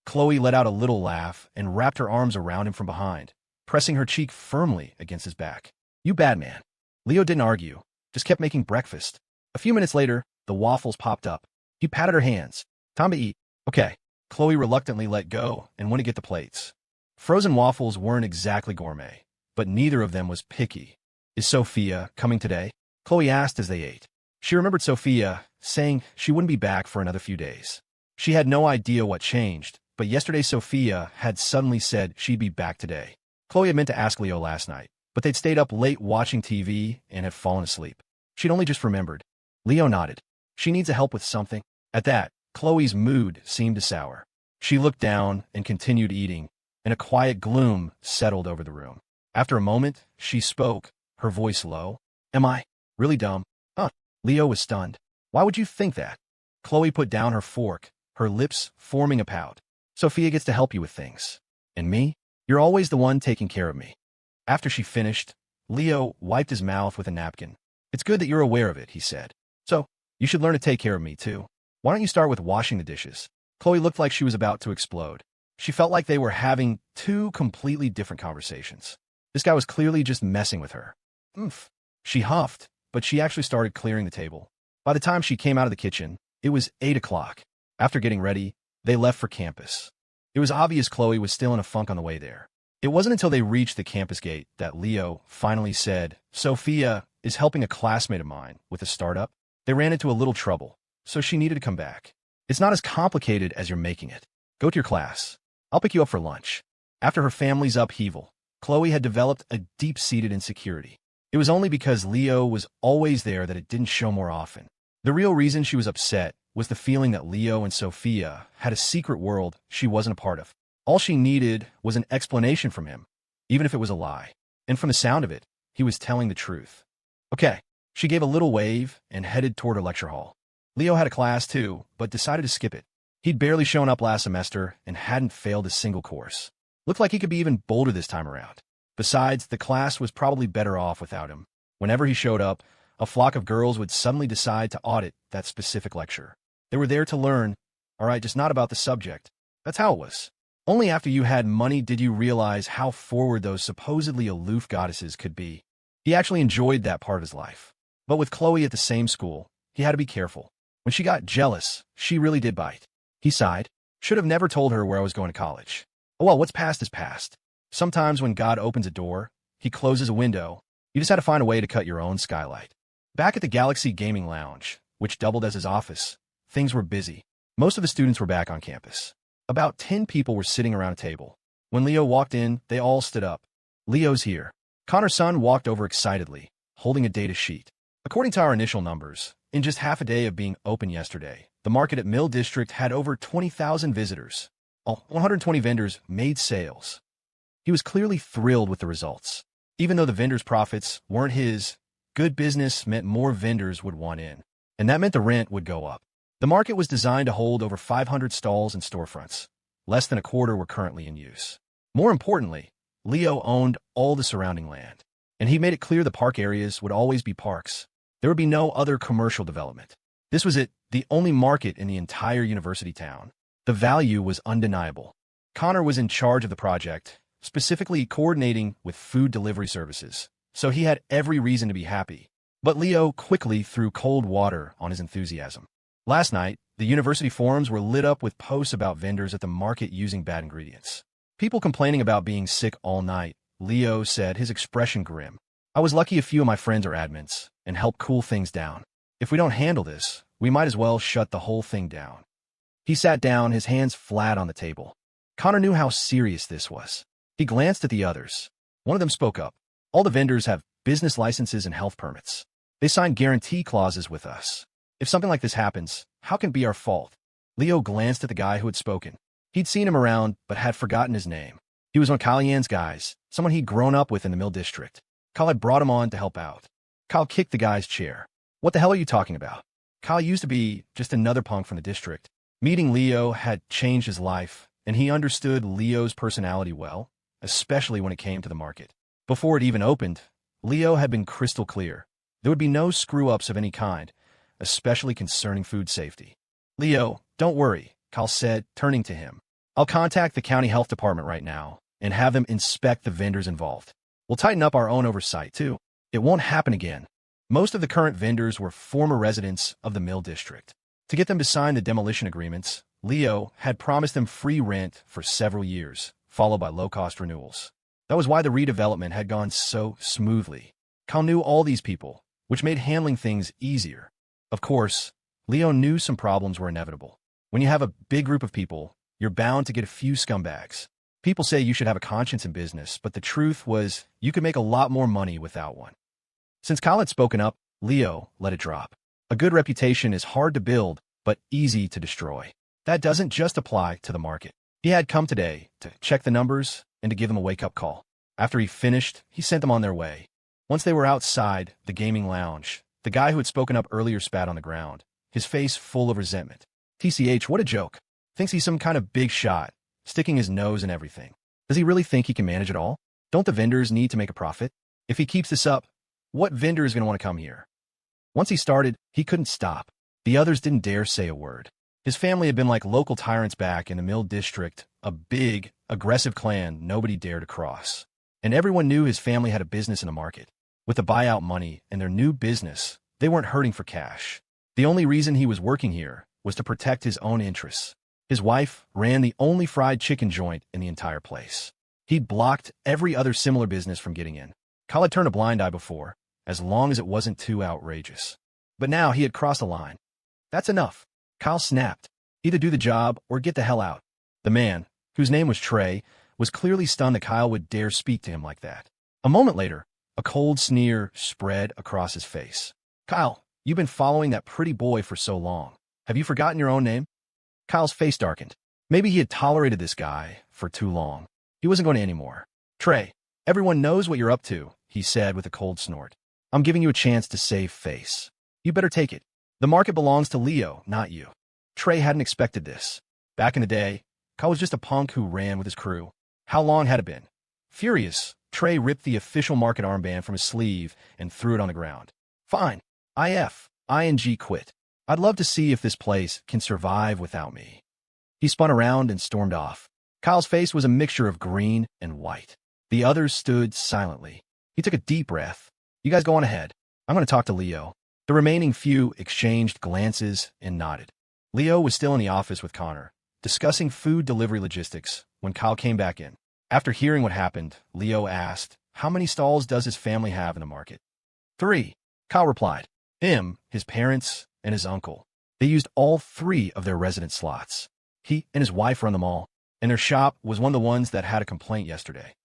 Khloe let out a little laugh and wrapped her arms around him from behind, pressing her cheek firmly against his back. You bad man. Leo didn't argue, just kept making breakfast. A few minutes later, the waffles popped up. He patted her hands. Time to eat. Okay. Khloe reluctantly let go and went to get the plates. Frozen waffles weren't exactly gourmet, but neither of them was picky. Is Sophia coming today? Khloe asked as they ate. She remembered Sophia saying she wouldn't be back for another few days. She had no idea what changed, but yesterday Sophia had suddenly said she'd be back today. Khloe had meant to ask Leo last night, but they'd stayed up late watching TV and had fallen asleep. She'd only just remembered. Leo nodded. She needs help with something. At that, Khloe's mood seemed to sour. She looked down and continued eating, and a quiet gloom settled over the room. After a moment, she spoke, her voice low. Am I really dumb? Huh? Leo was stunned. Why would you think that? Khloe put down her fork, her lips forming a pout. Sophia gets to help you with things. And me? You're always the one taking care of me. After she finished, Leo wiped his mouth with a napkin. It's good that you're aware of it, he said. So, you should learn to take care of me, too. Why don't you start with washing the dishes? Khloe looked like she was about to explode. She felt like they were having two completely different conversations. This guy was clearly just messing with her. Oomph. She huffed, but she actually started clearing the table. By the time she came out of the kitchen, it was 8 o'clock. After getting ready, they left for campus. It was obvious Khloe was still in a funk on the way there. It wasn't until they reached the campus gate that Leo finally said, Sophia is helping a classmate of mine with a startup. They ran into a little trouble, so she needed to come back. It's not as complicated as you're making it. Go to your class. I'll pick you up for lunch. After her family's upheaval, Khloe had developed a deep-seated insecurity. It was only because Leo was always there that it didn't show more often. The real reason she was upset was the feeling that Leo and Sophia had a secret world she wasn't a part of. All she needed was an explanation from him, even if it was a lie. And from the sound of it, he was telling the truth. Okay. She gave a little wave and headed toward her lecture hall. Leo had a class too, but decided to skip it. He'd barely shown up last semester and hadn't failed a single course. Looked like he could be even bolder this time around. Besides, the class was probably better off without him. Whenever he showed up, a flock of girls would suddenly decide to audit that specific lecture. They were there to learn, all right, just not about the subject. That's how it was. Only after you had money did you realize how forward those supposedly aloof goddesses could be. He actually enjoyed that part of his life. But with Khloe at the same school, he had to be careful. When she got jealous, she really did bite. He sighed. Should have never told her where I was going to college. Oh well, what's past is past. Sometimes when God opens a door, he closes a window. You just had to find a way to cut your own skylight. Back at the Galaxy Gaming Lounge, which doubled as his office, things were busy. Most of the students were back on campus. About 10 people were sitting around a table. When Leo walked in, they all stood up. Leo's here. Connor's son walked over excitedly, holding a data sheet. According to our initial numbers, in just half a day of being open yesterday, the market at Mill District had over 20,000 visitors. All 120 vendors made sales. He was clearly thrilled with the results. Even though the vendors' profits weren't his, good business meant more vendors would want in, and that meant the rent would go up. The market was designed to hold over 500 stalls and storefronts. Less than a quarter were currently in use. More importantly, Leo owned all the surrounding land, and he made it clear the park areas would always be parks. There would be no other commercial development. This was it, the only market in the entire university town. The value was undeniable. Connor was in charge of the project, specifically coordinating with food delivery services, so he had every reason to be happy. But Leo quickly threw cold water on his enthusiasm. Last night, the university forums were lit up with posts about vendors at the market using bad ingredients. People complaining about being sick all night. Leo said, his expression grim. I was lucky a few of my friends are admins and help cool things down. If we don't handle this, we might as well shut the whole thing down. He sat down, his hands flat on the table. Connor knew how serious this was. He glanced at the others. One of them spoke up. All the vendors have business licenses and health permits. They signed guarantee clauses with us. If something like this happens, how can it be our fault? Leo glanced at the guy who had spoken. He'd seen him around, but had forgotten his name. He was one of Kyle Yan's guys, someone he'd grown up with in the Mill District. Kyle had brought him on to help out. Kyle kicked the guy's chair. What the hell are you talking about? Kyle used to be just another punk from the district. Meeting Leo had changed his life, and he understood Leo's personality well, especially when it came to the market. Before it even opened, Leo had been crystal clear. There would be no screw-ups of any kind, especially concerning food safety. Leo, don't worry, Kyle said, turning to him. I'll contact the county health department right now and have them inspect the vendors involved. We'll tighten up our own oversight, too. It won't happen again. Most of the current vendors were former residents of the Mill District. To get them to sign the demolition agreements, Leo had promised them free rent for several years, followed by low-cost renewals. That was why the redevelopment had gone so smoothly. Kyle knew all these people, which made handling things easier. Of course, Leo knew some problems were inevitable. When you have a big group of people, you're bound to get a few scumbags. People say you should have a conscience in business, but the truth was you could make a lot more money without one. Since Kyle had spoken up, Leo let it drop. A good reputation is hard to build, but easy to destroy. That doesn't just apply to the market. He had come today to check the numbers and to give them a wake-up call. After he finished, he sent them on their way. Once they were outside the gaming lounge, the guy who had spoken up earlier spat on the ground, his face full of resentment. TCH, what a joke. Thinks he's some kind of big shot, sticking his nose in everything. Does he really think he can manage it all? Don't the vendors need to make a profit? If he keeps this up, what vendor is going to want to come here? Once he started, he couldn't stop. The others didn't dare say a word. His family had been like local tyrants back in the Mill District, a big, aggressive clan nobody dared to cross. And everyone knew his family had a business in the market. With the buyout money and their new business, they weren't hurting for cash. The only reason he was working here was to protect his own interests. His wife ran the only fried chicken joint in the entire place. He'd blocked every other similar business from getting in. Kyle had turned a blind eye before, as long as it wasn't too outrageous. But now he had crossed a line. That's enough. Kyle snapped. Either do the job or get the hell out. The man, whose name was Trey, was clearly stunned that Kyle would dare speak to him like that. A moment later, a cold sneer spread across his face. Kyle, you've been following that pretty boy for so long. Have you forgotten your own name? Kyle's face darkened. Maybe he had tolerated this guy for too long. He wasn't going to anymore. Trey, everyone knows what you're up to, he said with a cold snort. I'm giving you a chance to save face. You better take it. The market belongs to Leo, not you. Trey hadn't expected this. Back in the day, Kyle was just a punk who ran with his crew. How long had it been? Furious, Trey ripped the official market armband from his sleeve and threw it on the ground. Fine. ING quit. I'd love to see if this place can survive without me. He spun around and stormed off. Kyle's face was a mixture of green and white. The others stood silently. He took a deep breath. You guys go on ahead. I'm going to talk to Leo. The remaining few exchanged glances and nodded. Leo was still in the office with Connor, discussing food delivery logistics, when Kyle came back in. After hearing what happened, Leo asked, how many stalls does his family have in the market? 3. Kyle replied. Him, his parents, and his uncle. They used all 3 of their resident slots. He and his wife run them all, and their shop was one of the ones that had a complaint yesterday.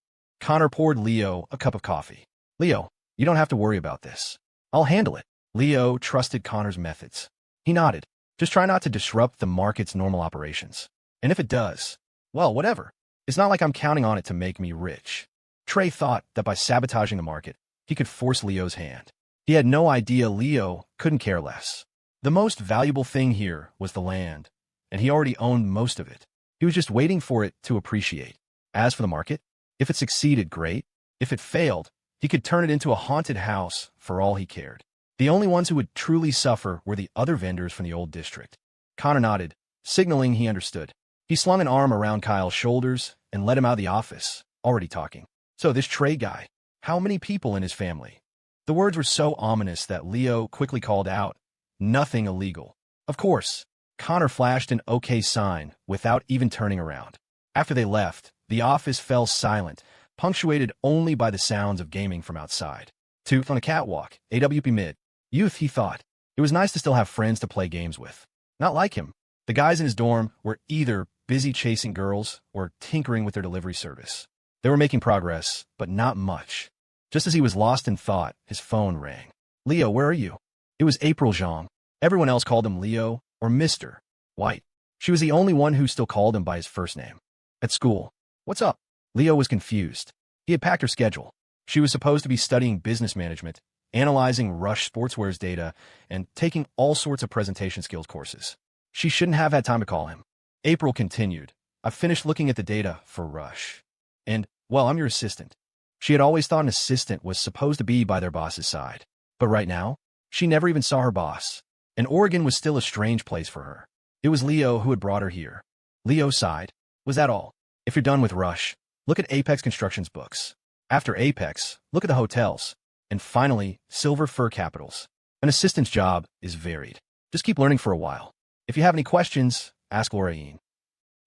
Connor poured Leo a cup of coffee. Leo, you don't have to worry about this. I'll handle it. Leo trusted Connor's methods. He nodded. Just try not to disrupt the market's normal operations. And if it does, well, whatever. It's not like I'm counting on it to make me rich. Trey thought that by sabotaging the market, he could force Leo's hand. He had no idea Leo couldn't care less. The most valuable thing here was the land, and he already owned most of it. He was just waiting for it to appreciate. As for the market, if it succeeded, great. If it failed, he could turn it into a haunted house for all he cared. The only ones who would truly suffer were the other vendors from the old district. Connor nodded, signaling he understood. He slung an arm around Kyle's shoulders and led him out of the office, already talking. So this Trey guy, how many people in his family? The words were so ominous that Leo quickly called out, nothing illegal. Of course, Connor flashed an okay sign without even turning around. After they left, the office fell silent, punctuated only by the sounds of gaming from outside. Tooth on a catwalk, AWP mid. Youth, he thought. It was nice to still have friends to play games with. Not like him. The guys in his dorm were either busy chasing girls or tinkering with their delivery service. They were making progress, but not much. Just as he was lost in thought, his phone rang. Leo, where are you? It was April Zhang. Everyone else called him Leo or Mr. White. She was the only one who still called him by his first name. At school. What's up? Leo was confused. He had packed her schedule. She was supposed to be studying business management, analyzing Rush Sportswear's data, and taking all sorts of presentation skills courses. She shouldn't have had time to call him. April continued. I've finished looking at the data for Rush. And, well, I'm your assistant. She had always thought an assistant was supposed to be by their boss's side. But right now, she never even saw her boss. And Oregon was still a strange place for her. It was Leo who had brought her here. Leo sighed. Was that all? If you're done with Rush, look at Apex Construction's books. After Apex, look at the hotels. And finally, Silver Fir Capitals. An assistant's job is varied. Just keep learning for a while. If you have any questions, ask Laura Ying.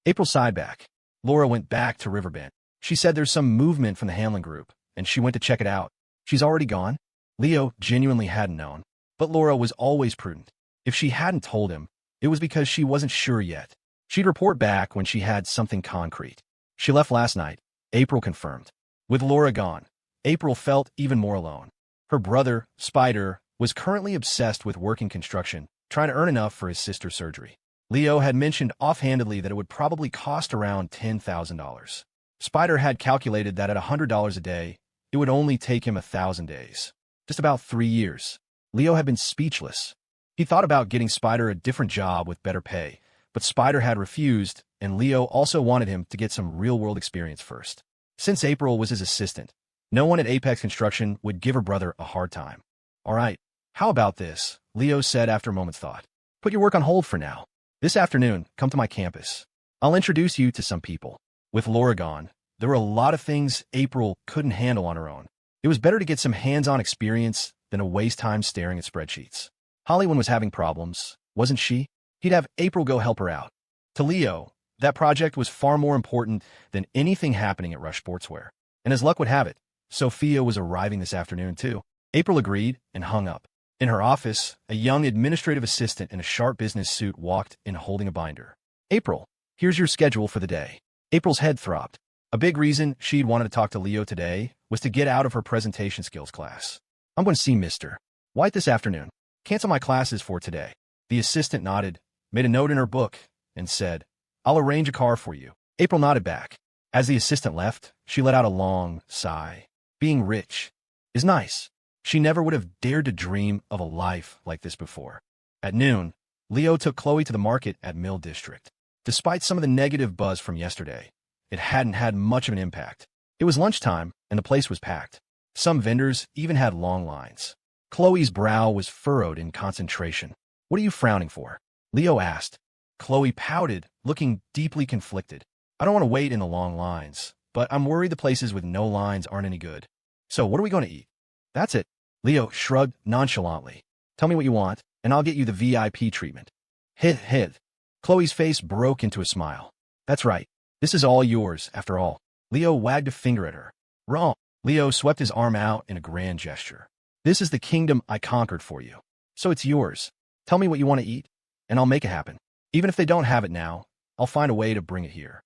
April sighed back. Laura went back to Riverbend. She said there's some movement from the Hanlon group, and she went to check it out. She's already gone? Leo genuinely hadn't known. But Laura was always prudent. If she hadn't told him, it was because she wasn't sure yet. She'd report back when she had something concrete. She left last night, April confirmed. With Laura gone, April felt even more alone. Her brother, Spider, was currently obsessed with working construction, trying to earn enough for his sister's surgery. Leo had mentioned offhandedly that it would probably cost around $10,000. Spider had calculated that at $100 a day, it would only take him 1,000 days. Just about 3 years. Leo had been speechless. He thought about getting Spider a different job with better pay, but Spider had refused, and Leo also wanted him to get some real-world experience first. Since April was his assistant, no one at Apex Construction would give her brother a hard time. All right, how about this? Leo said after a moment's thought. Put your work on hold for now. This afternoon, come to my campus. I'll introduce you to some people. With Laura gone, there were a lot of things April couldn't handle on her own. It was better to get some hands-on experience than to waste time staring at spreadsheets. Hollywood was having problems, wasn't she? He'd have April go help her out. To Leo, that project was far more important than anything happening at Rush Sportswear. And as luck would have it, Sophia was arriving this afternoon too. April agreed and hung up. In her office, a young administrative assistant in a sharp business suit walked in holding a binder. April, here's your schedule for the day. April's head throbbed. A big reason she'd wanted to talk to Leo today was to get out of her presentation skills class. I'm going to see Mr. White this afternoon. Cancel my classes for today. The assistant nodded, made a note in her book, and said, I'll arrange a car for you. April nodded back. As the assistant left, she let out a long sigh. Being rich is nice. She never would have dared to dream of a life like this before. At noon, Leo took Khloe to the market at Mill District. Despite some of the negative buzz from yesterday, it hadn't had much of an impact. It was lunchtime, and the place was packed. Some vendors even had long lines. Khloe's brow was furrowed in concentration. What are you frowning for? Leo asked. Khloe pouted, looking deeply conflicted. I don't want to wait in the long lines, but I'm worried the places with no lines aren't any good. So what are we going to eat? That's it. Leo shrugged nonchalantly. Tell me what you want, and I'll get you the VIP treatment. Hit. Khloe's face broke into a smile. That's right. This is all yours, after all. Leo wagged a finger at her. Wrong. Leo swept his arm out in a grand gesture. This is the kingdom I conquered for you. So it's yours. Tell me what you want to eat, and I'll make it happen. Even if they don't have it now, I'll find a way to bring it here.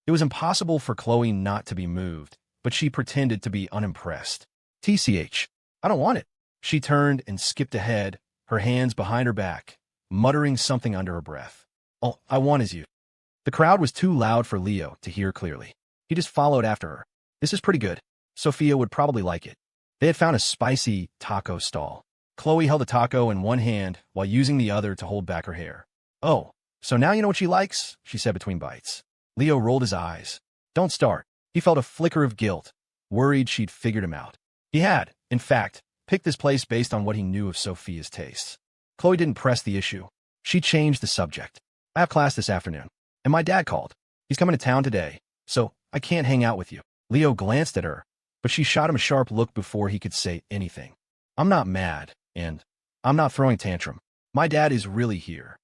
It was impossible for Khloe not to be moved, but she pretended to be unimpressed. TCH. I don't want it. She turned and skipped ahead, her hands behind her back, muttering something under her breath. All I want is you. The crowd was too loud for Leo to hear clearly. He just followed after her. This is pretty good. Sophia would probably like it. They had found a spicy taco stall. Khloe held a taco in one hand while using the other to hold back her hair. Oh, so now you know what she likes, she said between bites. Leo rolled his eyes. Don't start. He felt a flicker of guilt, worried she'd figured him out. He had, in fact, picked this place based on what he knew of Sophia's tastes. Khloe didn't press the issue. She changed the subject. I have class this afternoon, and my dad called. He's coming to town today, so I can't hang out with you. Leo glanced at her, but she shot him a sharp look before he could say anything. I'm not mad, and I'm not throwing tantrum. My dad is really here.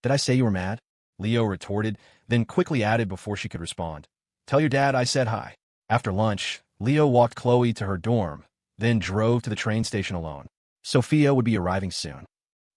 Did I say you were mad? Leo retorted, then quickly added before she could respond. Tell your dad I said hi. After lunch, Leo walked Khloe to her dorm, then drove to the train station alone. Sophia would be arriving soon.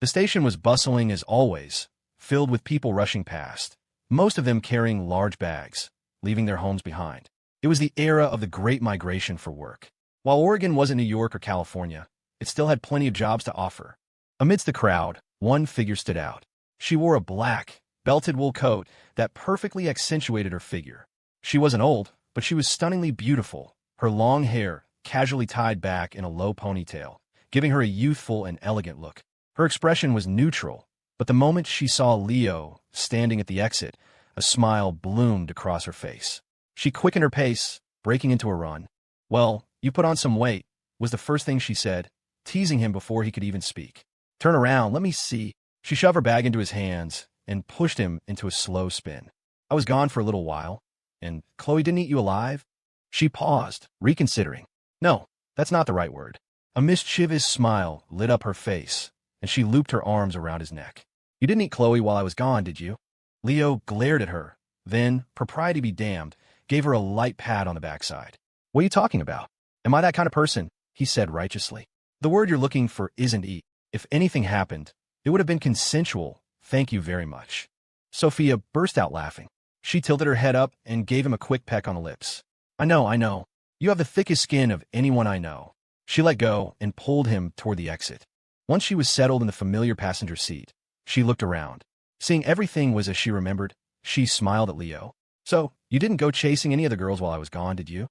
The station was bustling as always, filled with people rushing past, most of them carrying large bags, leaving their homes behind. It was the era of the Great Migration for work. While Oregon wasn't New York or California, it still had plenty of jobs to offer. Amidst the crowd, one figure stood out. She wore a black, belted wool coat that perfectly accentuated her figure. She wasn't old, but she was stunningly beautiful, her long hair casually tied back in a low ponytail, giving her a youthful and elegant look. Her expression was neutral, but the moment she saw Leo standing at the exit, a smile bloomed across her face. She quickened her pace, breaking into a run. Well, you put on some weight, was the first thing she said, teasing him before he could even speak. Turn around, let me see. She shoved her bag into his hands and pushed him into a slow spin. I was gone for a little while, and Khloe didn't eat you alive? She paused, reconsidering. No, that's not the right word. A mischievous smile lit up her face, and she looped her arms around his neck. You didn't eat Khloe while I was gone, did you? Leo glared at her, then, propriety be damned, gave her a light pat on the backside. What are you talking about? Am I that kind of person? He said righteously. The word you're looking for isn't eat. If anything happened, It would have been consensual, thank you very much. Sophia burst out laughing. She tilted her head up and gave him a quick peck on the lips. I know. You have the thickest skin of anyone I know. She let go and pulled him toward the exit. Once she was settled in the familiar passenger seat, she looked around. Seeing everything was as she remembered, she smiled at Leo. So, you didn't go chasing any of the girls while I was gone, did you?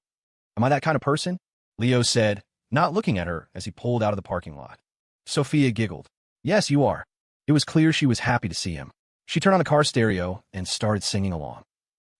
Am I that kind of person? Leo said, not looking at her as he pulled out of the parking lot. Sophia giggled. Yes, you are. It was clear she was happy to see him. She turned on the car stereo and started singing along.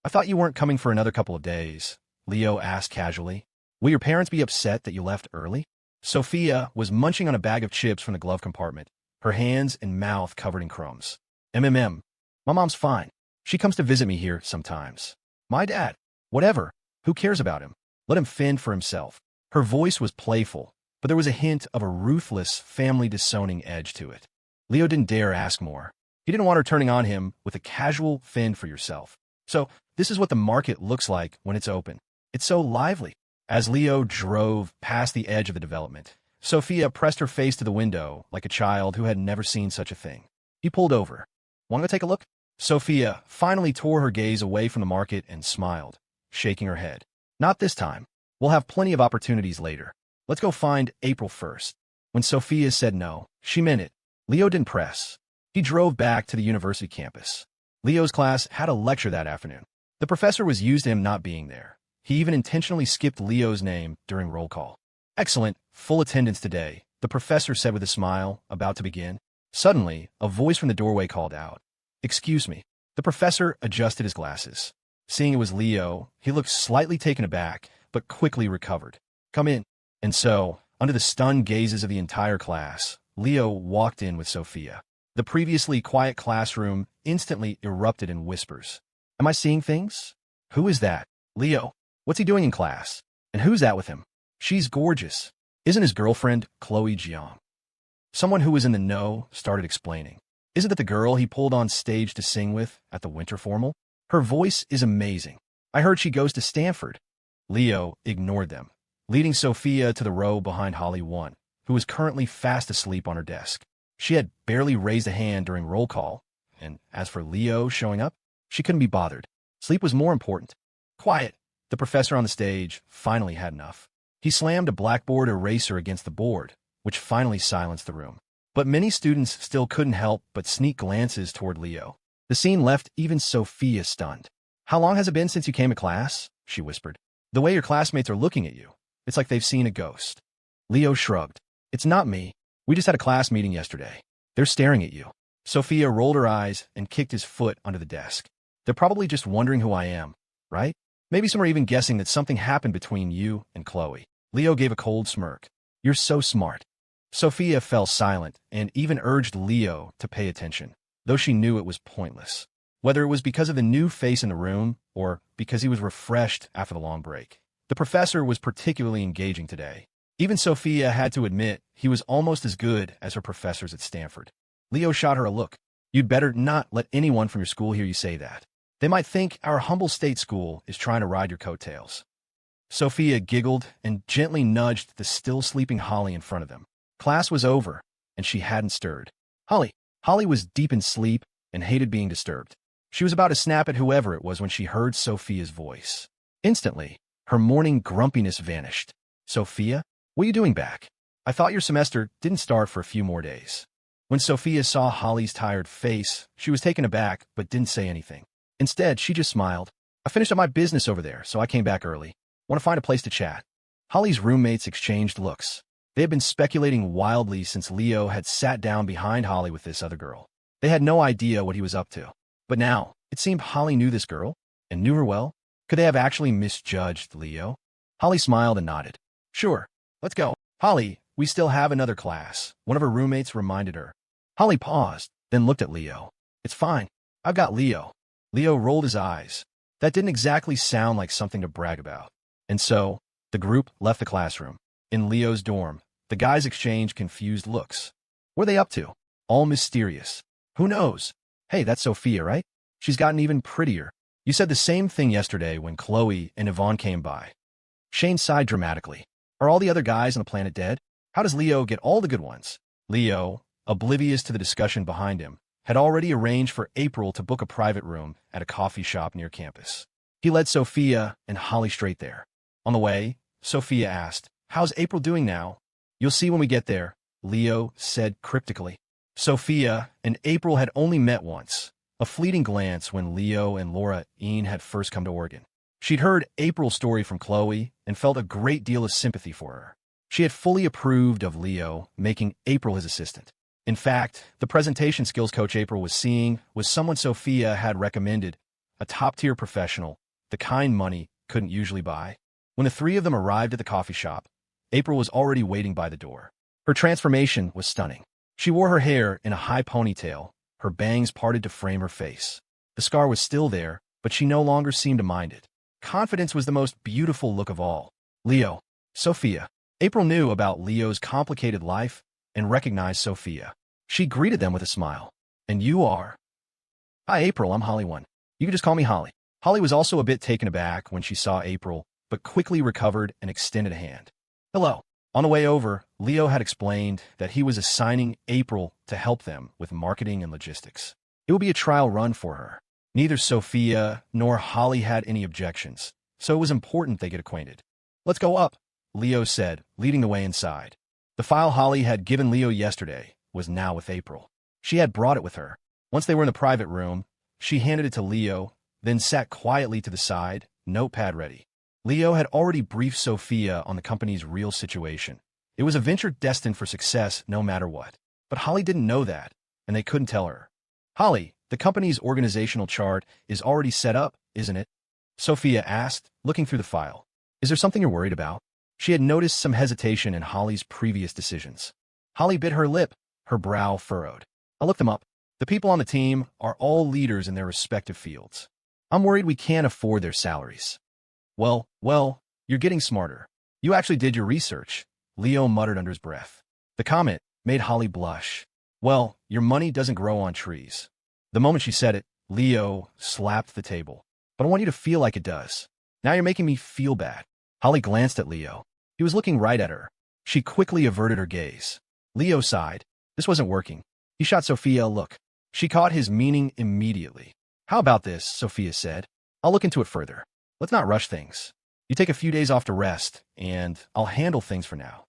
I thought you weren't coming for another couple of days, Leo asked casually. Will your parents be upset that you left early? Sophia was munching on a bag of chips from the glove compartment, her hands and mouth covered in crumbs. My mom's fine. She comes to visit me here sometimes. My dad. Whatever. Who cares about him? Let him fend for himself. Her voice was playful, but there was a hint of a ruthless, family-disowning edge to it. Leo didn't dare ask more. He didn't want her turning on him with a casual fend for yourself. So, this is what the market looks like when it's open. It's so lively. As Leo drove past the edge of the development, Sophia pressed her face to the window like a child who had never seen such a thing. He pulled over. Want to go take a look? Sophia finally tore her gaze away from the market and smiled, shaking her head. Not this time. We'll have plenty of opportunities later. Let's go find April 1st. When Sophia said no, she meant it. Leo didn't press. He drove back to the university campus. Leo's class had a lecture that afternoon. The professor was used to him not being there. He even intentionally skipped Leo's name during roll call. Excellent, full attendance today, the professor said with a smile, about to begin. Suddenly, a voice from the doorway called out. Excuse me. The professor adjusted his glasses. Seeing it was Leo, he looked slightly taken aback, but quickly recovered. Come in. And so, under the stunned gazes of the entire class, Leo walked in with Sophia. The previously quiet classroom instantly erupted in whispers. Am I seeing things? Who is that? Leo. What's he doing in class? And who's that with him? She's gorgeous. Isn't his girlfriend Khloe Jiang? Someone who was in the know started explaining. Isn't it the girl he pulled on stage to sing with at the winter formal? Her voice is amazing. I heard she goes to Stanford. Leo ignored them, leading Sophia to the row behind Holly 1, who was currently fast asleep on her desk. She had barely raised a hand during roll call, and as for Leo showing up, she couldn't be bothered. Sleep was more important. Quiet. The professor on the stage finally had enough. He slammed a blackboard eraser against the board, which finally silenced the room. But many students still couldn't help but sneak glances toward Leo. The scene left even Sophia stunned. How long has it been since you came to class? She whispered. The way your classmates are looking at you, it's like they've seen a ghost. Leo shrugged. It's not me. We just had a class meeting yesterday. They're staring at you. Sophia rolled her eyes and kicked his foot under the desk. They're probably just wondering who I am, right? Maybe some are even guessing that something happened between you and Khloe. Leo gave a cold smirk. You're so smart. Sophia fell silent and even urged Leo to pay attention, though she knew it was pointless. Whether it was because of the new face in the room or because he was refreshed after the long break. The professor was particularly engaging today. Even Sophia had to admit he was almost as good as her professors at Stanford. Leo shot her a look. You'd better not let anyone from your school hear you say that. They might think our humble state school is trying to ride your coattails. Sophia giggled and gently nudged the still sleeping Holly in front of them. Class was over, and she hadn't stirred. Holly was deep in sleep and hated being disturbed. She was about to snap at whoever it was when she heard Sophia's voice. Instantly, her morning grumpiness vanished. Sophia, what are you doing back? I thought your semester didn't start for a few more days. When Sophia saw Holly's tired face, she was taken aback but didn't say anything. Instead, she just smiled. I finished up my business over there, so I came back early. Want to find a place to chat. Holly's roommates exchanged looks. They had been speculating wildly since Leo had sat down behind Holly with this other girl. They had no idea what he was up to. But now, it seemed Holly knew this girl, and knew her well. Could they have actually misjudged Leo? Holly smiled and nodded. Sure, let's go. Holly, we still have another class, one of her roommates reminded her. Holly paused, then looked at Leo. It's fine. I've got Leo. Leo rolled his eyes. That didn't exactly sound like something to brag about. And so, the group left the classroom. In Leo's dorm, the guys exchanged confused looks. What are they up to? All mysterious. Who knows? Hey, that's Sophia, right? She's gotten even prettier. You said the same thing yesterday when Khloe and Ivonne came by. Shane sighed dramatically. Are all the other guys on the planet dead? How does Leo get all the good ones? Leo, oblivious to the discussion behind him, had already arranged for April to book a private room at a coffee shop near campus. He led Sophia and Holly straight there. On the way, Sophia asked, "How's April doing now?" "You'll see when we get there," Leo said cryptically. Sophia and April had only met once, a fleeting glance when Leo and Laura Ying had first come to Oregon. She'd heard April's story from Khloe and felt a great deal of sympathy for her. She had fully approved of Leo making April his assistant. In fact, the presentation skills coach April was seeing was someone Sophia had recommended, a top-tier professional, the kind money couldn't usually buy. When the three of them arrived at the coffee shop, April was already waiting by the door. Her transformation was stunning. She wore her hair in a high ponytail, her bangs parted to frame her face. The scar was still there, but she no longer seemed to mind it. Confidence was the most beautiful look of all. "Leo." "Sophia." April knew about Leo's complicated life and recognized Sophia. She greeted them with a smile. "And you are?" "Hi, April. I'm Holly 1. You can just call me Holly." Holly was also a bit taken aback when she saw April, but quickly recovered and extended a hand. "Hello." On the way over, Leo had explained that he was assigning April to help them with marketing and logistics. It would be a trial run for her. Neither Sophia nor Holly had any objections, so it was important they get acquainted. "Let's go up," Leo said, leading the way inside. The file Holly had given Leo yesterday was now with April. She had brought it with her. Once they were in the private room, she handed it to Leo, then sat quietly to the side, notepad ready. Leo had already briefed Sophia on the company's real situation. It was a venture destined for success no matter what. But Holly didn't know that, and they couldn't tell her. "Holly, the company's organizational chart is already set up, isn't it?" Sophia asked, looking through the file. "Is there something you're worried about?" She had noticed some hesitation in Holly's previous decisions. Holly bit her lip, her brow furrowed. "I'll look them up. The people on the team are all leaders in their respective fields. I'm worried we can't afford their salaries." Well, you're getting smarter. You actually did your research," Leo muttered under his breath. The comment made Holly blush. "Well, your money doesn't grow on trees." The moment she said it, Leo slapped the table. "But I want you to feel like it does. Now you're making me feel bad." Holly glanced at Leo. He was looking right at her. She quickly averted her gaze. Leo sighed. This wasn't working. He shot Sophia a look. She caught his meaning immediately. "How about this?" Sophia said. "I'll look into it further. Let's not rush things. You take a few days off to rest, and I'll handle things for now."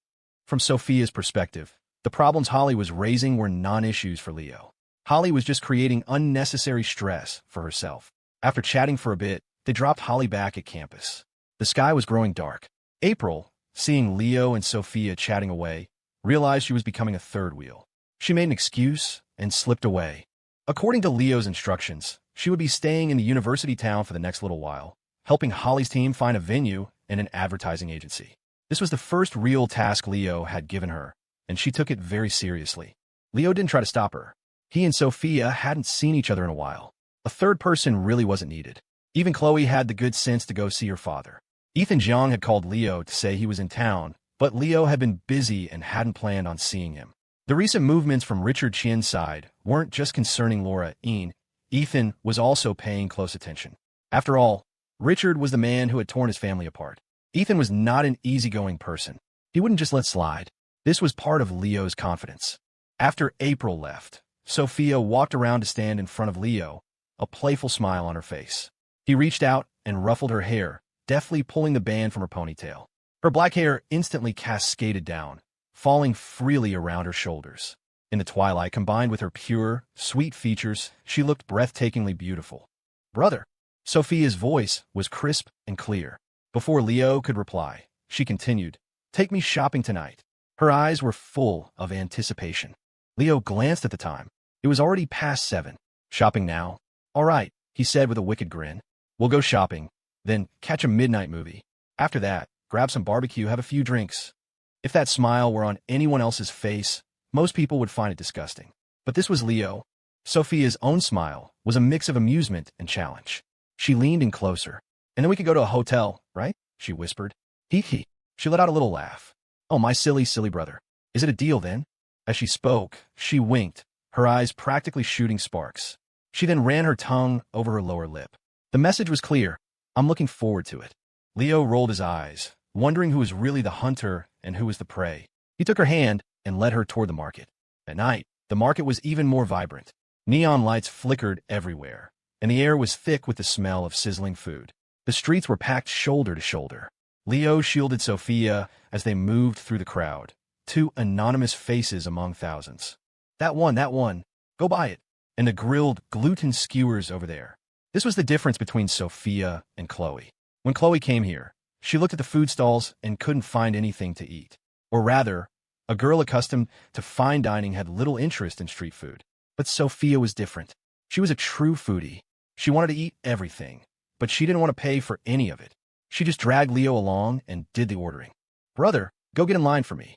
From Sophia's perspective, the problems Holly was raising were non-issues for Leo. Holly was just creating unnecessary stress for herself. After chatting for a bit, they dropped Holly back at campus. The sky was growing dark. April, seeing Leo and Sophia chatting away, realized she was becoming a third wheel. She made an excuse and slipped away. According to Leo's instructions, she would be staying in the university town for the next little while, helping Holly's team find a venue and an advertising agency. This was the first real task Leo had given her, and she took it very seriously. Leo didn't try to stop her. He and Sophia hadn't seen each other in a while. A third person really wasn't needed. Even Khloe had the good sense to go see her father. Ethan Jiang had called Leo to say he was in town, but Leo had been busy and hadn't planned on seeing him. The recent movements from Richard Chin's side weren't just concerning Laura Ying. Ethan was also paying close attention. After all, Richard was the man who had torn his family apart. Ethan was not an easygoing person. He wouldn't just let slide. This was part of Leo's confidence. After April left, Sophia walked around to stand in front of Leo, a playful smile on her face. He reached out and ruffled her hair, deftly pulling the band from her ponytail. Her black hair instantly cascaded down, falling freely around her shoulders. In the twilight, combined with her pure, sweet features, she looked breathtakingly beautiful. "Brother." Sophia's voice was crisp and clear. Before Leo could reply, she continued, "Take me shopping tonight." Her eyes were full of anticipation. Leo glanced at the time. It was already past 7. "Shopping now?" "All right," he said with a wicked grin. "We'll go shopping, then catch a midnight movie. After that, grab some barbecue, have a few drinks." If that smile were on anyone else's face, most people would find it disgusting. But this was Leo. Sophia's own smile was a mix of amusement and challenge. She leaned in closer. "And then we could go to a hotel, right?" she whispered. Hee. She let out a little laugh. "Oh, my silly brother. Is it a deal then?" As she spoke, she winked, her eyes practically shooting sparks. She then ran her tongue over her lower lip. The message was clear. "I'm looking forward to it." Leo rolled his eyes, wondering who was really the hunter and who was the prey. He took her hand and led her toward the market. At night, The market was even more vibrant. Neon lights flickered everywhere, and the air was thick with the smell of sizzling food. The streets were packed shoulder to shoulder. Leo shielded Sophia as they moved through the crowd, two anonymous faces among thousands. That one, go buy it. And the grilled gluten skewers over there. This was the difference between Sophia and Khloe. When Khloe came here, she looked at the food stalls and couldn't find anything to eat. Or rather, a girl accustomed to fine dining had little interest in street food. But Sophia was different. She was a true foodie. She wanted to eat everything, but she didn't want to pay for any of it. She just dragged Leo along and did the ordering. Brother, go get in line for me.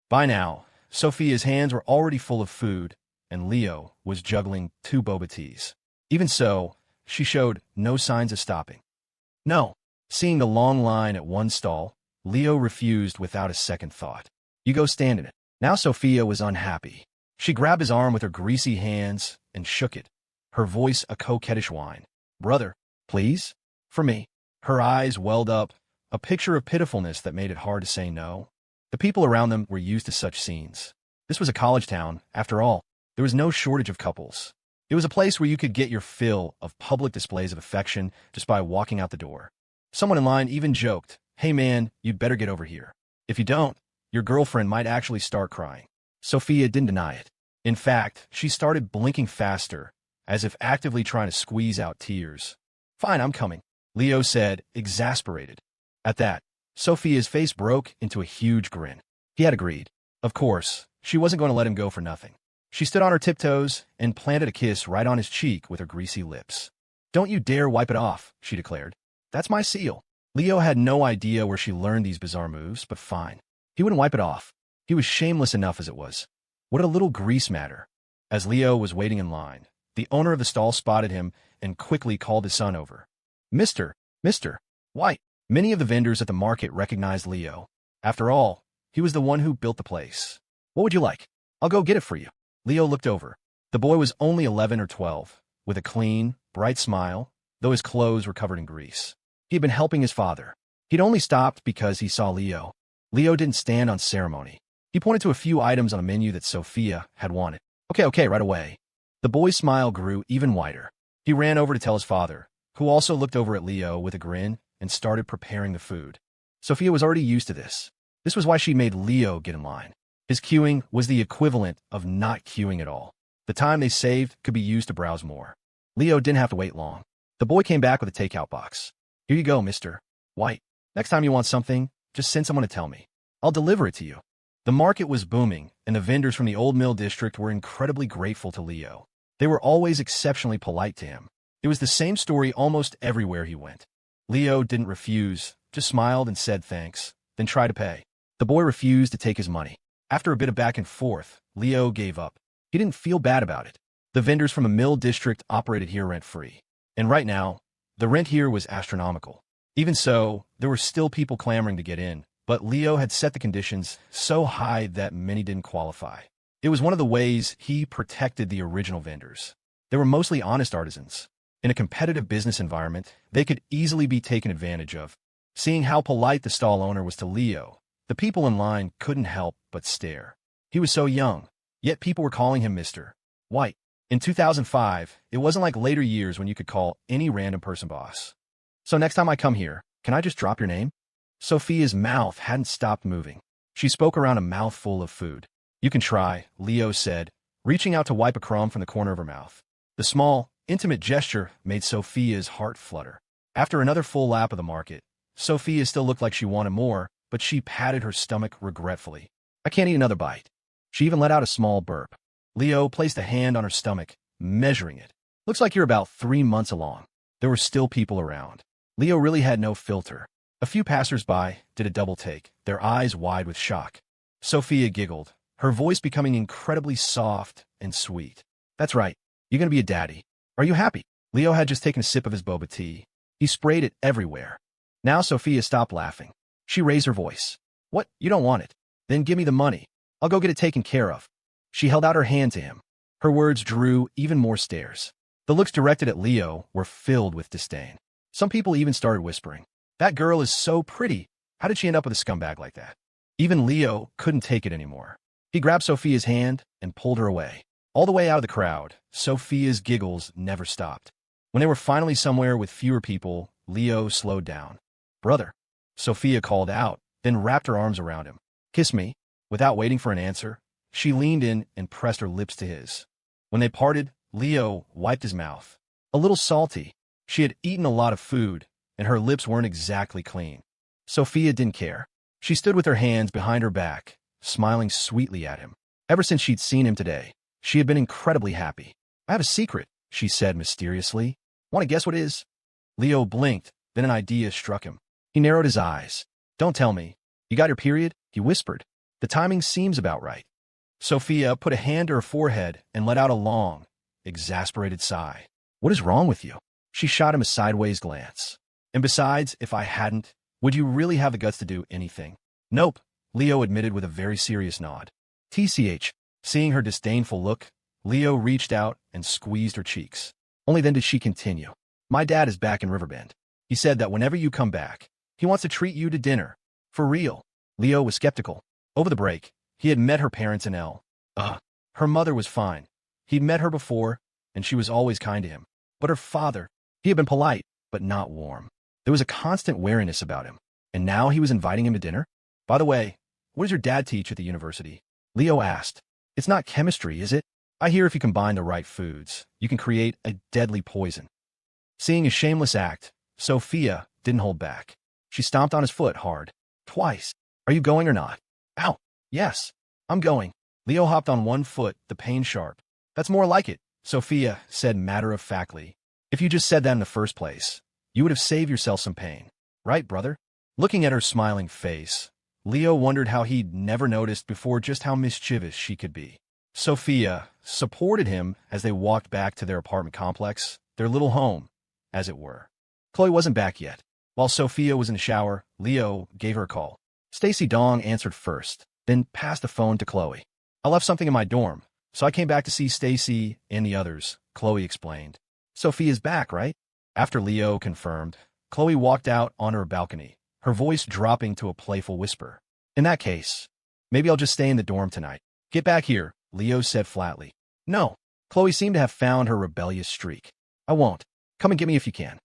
By now, Sophia's hands were already full of food, and Leo was juggling 2 boba teas. Even so, she showed no signs of stopping. No. Seeing the long line at one stall, Leo refused without a second thought. You go stand in it. Now Sophia was unhappy. She grabbed his arm with her greasy hands and shook it, her voice a coquettish whine. Brother, please? For me. Her eyes welled up, a picture of pitifulness that made it hard to say no. The people around them were used to such scenes. This was a college town, after all. There was no shortage of couples. It was a place where you could get your fill of public displays of affection just by walking out the door. Someone in line even joked, hey man, you'd better get over here. If you don't, your girlfriend might actually start crying. Sophia didn't deny it. In fact, she started blinking faster, as if actively trying to squeeze out tears. Fine, I'm coming, Leo said, exasperated. At that, Sophia's face broke into a huge grin. He had agreed. Of course, she wasn't going to let him go for nothing. She stood on her tiptoes and planted a kiss right on his cheek with her greasy lips. Don't you dare wipe it off, she declared. That's my seal. Leo had no idea where she learned these bizarre moves, but fine. He wouldn't wipe it off. He was shameless enough as it was. What did a little grease matter? As Leo was waiting in line, the owner of the stall spotted him and quickly called his son over. Mr. White. Many of the vendors at the market recognized Leo. After all, he was the one who built the place. What would you like? I'll go get it for you. Leo looked over. The boy was only 11 or 12, with a clean, bright smile, though his clothes were covered in grease. He had been helping his father. He'd only stopped because he saw Leo. Leo didn't stand on ceremony. He pointed to a few items on a menu that Sophia had wanted. Okay, right away. The boy's smile grew even wider. He ran over to tell his father, who also looked over at Leo with a grin and started preparing the food. Sophia was already used to this. This was why she made Leo get in line. His queuing was the equivalent of not queuing at all. The time they saved could be used to browse more. Leo didn't have to wait long. The boy came back with a takeout box. Here you go, Mr. White. Next time you want something, just send someone to tell me. I'll deliver it to you. The market was booming, and the vendors from the Old Mill District were incredibly grateful to Leo. They were always exceptionally polite to him. It was the same story almost everywhere he went. Leo didn't refuse, just smiled and said thanks, then tried to pay. The boy refused to take his money. After a bit of back and forth, Leo gave up. He didn't feel bad about it. The vendors from a mill district operated here rent-free. And right now, the rent here was astronomical. Even so, there were still people clamoring to get in, but Leo had set the conditions so high that many didn't qualify. It was one of the ways he protected the original vendors. They were mostly honest artisans. In a competitive business environment, they could easily be taken advantage of. Seeing how polite the stall owner was to Leo, the people in line couldn't help but stare. He was so young, yet people were calling him Mr. White. In 2005, it wasn't like later years when you could call any random person boss. So next time I come here, can I just drop your name? Sophia's mouth hadn't stopped moving. She spoke around a mouthful of food. You can try, Leo said, reaching out to wipe a crumb from the corner of her mouth. The small, intimate gesture made Sophia's heart flutter. After another full lap of the market, Sophia still looked like she wanted more, but she patted her stomach regretfully. I can't eat another bite. She even let out a small burp. Leo placed a hand on her stomach, measuring it. Looks like you're about 3 months along. There were still people around. Leo really had no filter. A few passers-by did a double take, their eyes wide with shock. Sophia giggled, her voice becoming incredibly soft and sweet. That's right. You're going to be a daddy. Are you happy? Leo had just taken a sip of his boba tea. He sprayed it everywhere. Now Sophia stopped laughing. She raised her voice. What? You don't want it? Then give me the money. I'll go get it taken care of. She held out her hand to him. Her words drew even more stares. The looks directed at Leo were filled with disdain. Some people even started whispering, that girl is so pretty. How did she end up with a scumbag like that? Even Leo couldn't take it anymore. He grabbed Sophia's hand and pulled her away. All the way out of the crowd, Sophia's giggles never stopped. When they were finally somewhere with fewer people, Leo slowed down. "Brother," Sophia called out, then wrapped her arms around him. "Kiss me." Without waiting for an answer, she leaned in and pressed her lips to his. When they parted, Leo wiped his mouth. A little salty. She had eaten a lot of food, and her lips weren't exactly clean. Sophia didn't care. She stood with her hands behind her back, smiling sweetly at him. Ever since she'd seen him today, she had been incredibly happy. "I have a secret," she said mysteriously. "Want to guess what it is?" Leo blinked, then an idea struck him. He narrowed his eyes. "Don't tell me. You got your period?" he whispered. "The timing seems about right." Sophia put a hand to her forehead and let out a long, exasperated sigh. "What is wrong with you?" She shot him a sideways glance. "And besides, if I hadn't, would you really have the guts to do anything?" "Nope," Leo admitted with a very serious nod. "TCH." Seeing her disdainful look, Leo reached out and squeezed her cheeks. Only then did she continue. "My dad is back in Riverbend. He said that whenever you come back, he wants to treat you to dinner. For real." Leo was skeptical. Over the break, he had met her parents in L. Her mother was fine. He'd met her before, and she was always kind to him. But her father, he had been polite, but not warm. There was a constant wariness about him. And now he was inviting him to dinner? "By the way, what does your dad teach at the university?" Leo asked. "It's not chemistry, is it? I hear if you combine the right foods, you can create a deadly poison." Seeing his shameless act, Sophia didn't hold back. She stomped on his foot hard. "Twice. Are you going or not?" "Ow. Yes, I'm going." Leo hopped on one foot, the pain sharp. "That's more like it," Sophia said matter-of-factly. "If you just said that in the first place, you would have saved yourself some pain. Right, brother?" Looking at her smiling face, Leo wondered how he'd never noticed before just how mischievous she could be. Sophia supported him as they walked back to their apartment complex, their little home, as it were. Khloe wasn't back yet. While Sophia was in the shower, Leo gave her a call. Stacy Dong answered first, then passed the phone to Khloe. "I left something in my dorm, so I came back to see Stacy and the others," Khloe explained. "Sophia's back, right?" After Leo confirmed, Khloe walked out onto her balcony, her voice dropping to a playful whisper. "In that case, maybe I'll just stay in the dorm tonight." "Get back here," Leo said flatly. "No." Khloe seemed to have found her rebellious streak. "I won't. Come and get me if you can."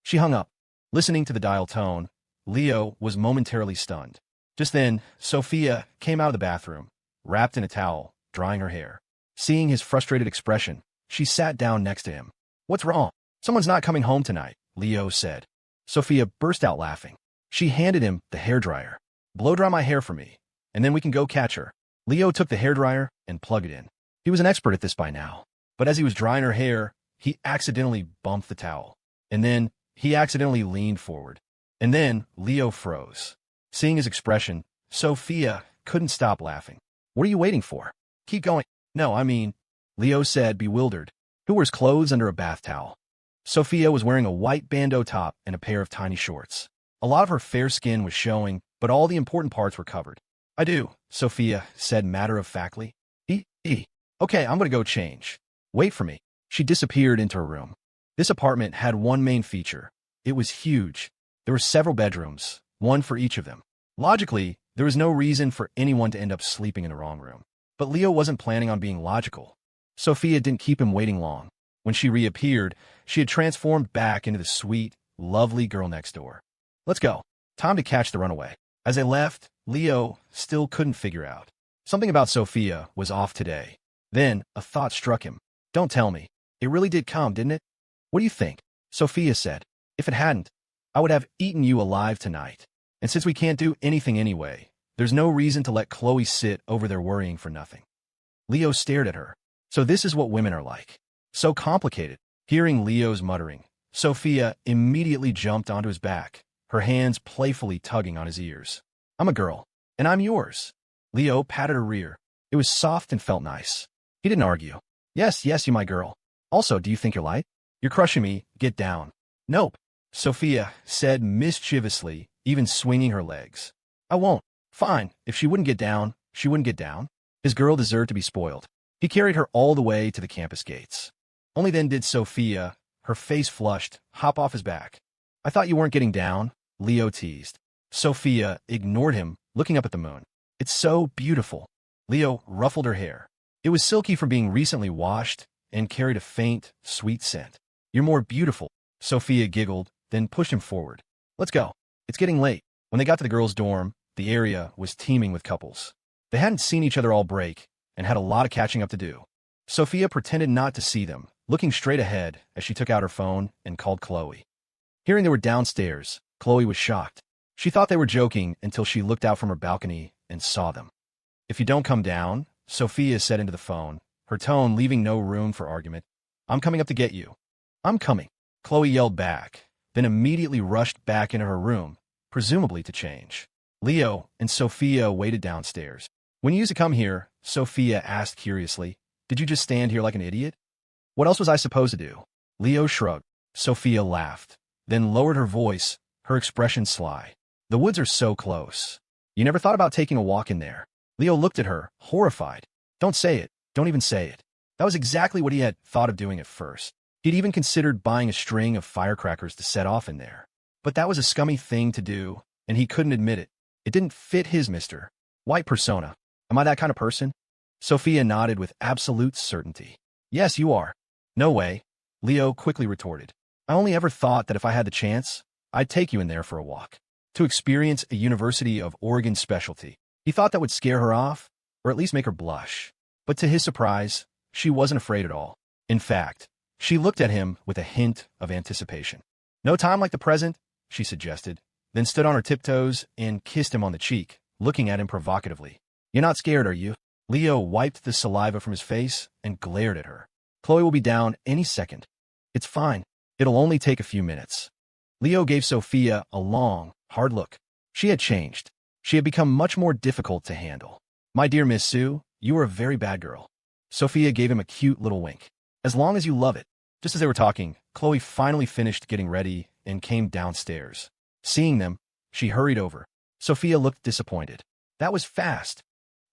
She hung up. Listening to the dial tone, Leo was momentarily stunned. Just then, Sophia came out of the bathroom, wrapped in a towel, drying her hair. Seeing his frustrated expression, she sat down next to him. "What's wrong?" "Someone's not coming home tonight," Leo said. Sophia burst out laughing. She handed him the hairdryer. "Blow dry my hair for me, and then we can go catch her." Leo took the hairdryer and plugged it in. He was an expert at this by now. But as he was drying her hair, he accidentally bumped the towel. And then he accidentally leaned forward. And then Leo froze. Seeing his expression, Sophia couldn't stop laughing. "What are you waiting for? Keep going." "No, I mean," Leo said, bewildered. "Who wears clothes under a bath towel?" Sophia was wearing a white bandeau top and a pair of tiny shorts. A lot of her fair skin was showing, but all the important parts were covered. "I do," Sophia said matter-of-factly. Okay, I'm going to go change. Wait for me." She disappeared into her room. This apartment had one main feature. It was huge. There were several bedrooms, one for each of them. Logically, there was no reason for anyone to end up sleeping in the wrong room. But Leo wasn't planning on being logical. Sophia didn't keep him waiting long. When she reappeared, she had transformed back into the sweet, lovely girl next door. "Let's go. Time to catch the runaway." As they left, Leo still couldn't figure out. Something about Sophia was off today. Then a thought struck him. "Don't tell me. It really did come, didn't it?" "What do you think?" Sophia said. "If it hadn't, I would have eaten you alive tonight. And since we can't do anything anyway, there's no reason to let Khloe sit over there worrying for nothing." Leo stared at her. So this is what women are like. So complicated. Hearing Leo's muttering, Sophia immediately jumped onto his back, her hands playfully tugging on his ears. "I'm a girl, and I'm yours." Leo patted her rear. It was soft and felt nice. He didn't argue. Yes, you my girl. Also, do you think you're light? You're crushing me. Get down." "Nope," Sophia said mischievously, even swinging her legs. "I won't." Fine, if she wouldn't get down, she wouldn't get down. His girl deserved to be spoiled. He carried her all the way to the campus gates. Only then did Sophia, her face flushed, hop off his back. "I thought you weren't getting down," Leo teased. Sophia ignored him, looking up at the moon. "It's so beautiful." Leo ruffled her hair. It It was silky from being recently washed and carried a faint, sweet scent. "You're more beautiful," Sophia giggled, then pushed him forward. "Let's go. It's getting late." When they got to the girls' dorm, the area was teeming with couples. They hadn't seen each other all break and had a lot of catching up to do. Sophia pretended not to see them, looking straight ahead as she took out her phone and called Khloe. Hearing they were downstairs, Khloe was shocked. She thought they were joking until she looked out from her balcony and saw them. "If you don't come down," Sophia said into the phone, her tone leaving no room for argument, "I'm coming up to get you." "I'm coming," Khloe yelled back, then immediately rushed back into her room, presumably to change. Leo and Sophia waited downstairs. "When you used to come here," Sophia asked curiously, "did you just stand here like an idiot? What else was I supposed to do?" Leo shrugged. Sophia laughed, then lowered her voice, her expression sly. "The woods are so close. You never thought about taking a walk in there?" Leo looked at her, horrified. "Don't say it. Don't even say it." That was exactly what he had thought of doing at first. He'd even considered buying a string of firecrackers to set off in there. But that was a scummy thing to do, and he couldn't admit it. It didn't fit his Mr. White persona. "Am I that kind of person?" Sophia nodded with absolute certainty. "Yes, you are." "No way," Leo quickly retorted. "I only ever thought that if I had the chance, I'd take you in there for a walk. To experience a University of Oregon specialty." He thought that would scare her off, or at least make her blush. But to his surprise, she wasn't afraid at all. In fact, she looked at him with a hint of anticipation. "No time like the present," she suggested, then stood on her tiptoes and kissed him on the cheek, looking at him provocatively. "You're not scared, are you?" Leo wiped the saliva from his face and glared at her. "Khloe will be down any second." "It's fine. It'll only take a few minutes." Leo gave Sophia a long, hard look. She had changed. She had become much more difficult to handle. "My dear Miss Sue, you are a very bad girl." Sophia gave him a cute little wink. "As long as you love it." Just as they were talking, Khloe finally finished getting ready and came downstairs. Seeing them, she hurried over. Sophia looked disappointed. "That was fast."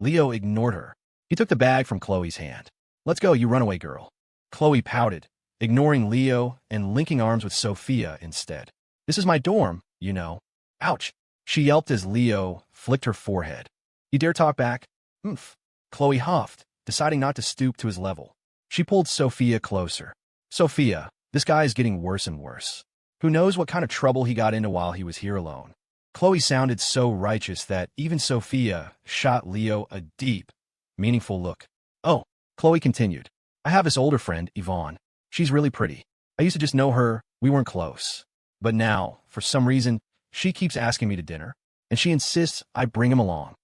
Leo ignored her. He took the bag from Khloe's hand. "Let's go, you runaway girl." Khloe pouted, ignoring Leo and linking arms with Sophia instead. "This is my dorm, you know." "Ouch," she yelped as Leo flicked her forehead. "You dare talk back?" "Oomph." Khloe huffed, deciding not to stoop to his level. She pulled Sophia closer. "Sophia, this guy is getting worse and worse. Who knows what kind of trouble he got into while he was here alone." Khloe sounded so righteous that even Sophia shot Leo a deep, meaningful look. "Oh," Khloe continued, "I have this older friend, Ivonne. She's really pretty. I used to just know her, we weren't close. But now, for some reason, she keeps asking me to dinner, and she insists I bring him along.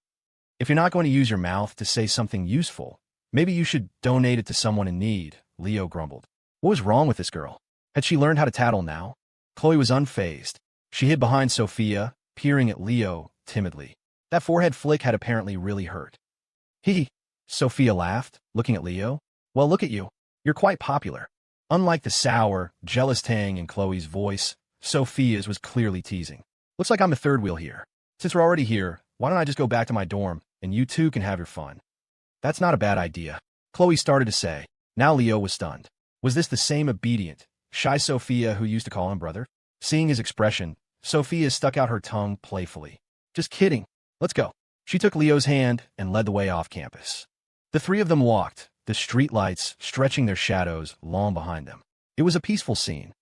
If you're not going to use your mouth to say something useful, maybe you should donate it to someone in need," Leo grumbled. What was wrong with this girl? Had she learned how to tattle now? Khloe was unfazed. She hid behind Sophia, peering at Leo timidly. That forehead flick had apparently really hurt. "Hee," Sophia laughed, looking at Leo. "Well, look at you. You're quite popular." Unlike the sour, jealous tang in Khloe's voice, Sophia's was clearly teasing. "Looks like I'm the third wheel here. Since we're already here, why don't I just go back to my dorm, and you two can have your fun?" "That's not a bad idea," Khloe started to say. Now Leo was stunned. Was this the same obedient, shy Sophia who used to call him brother? Seeing his expression, Sophia stuck out her tongue playfully. "Just kidding. Let's go." She took Leo's hand and led the way off campus. The three of them walked, the streetlights stretching their shadows long behind them. It was a peaceful scene.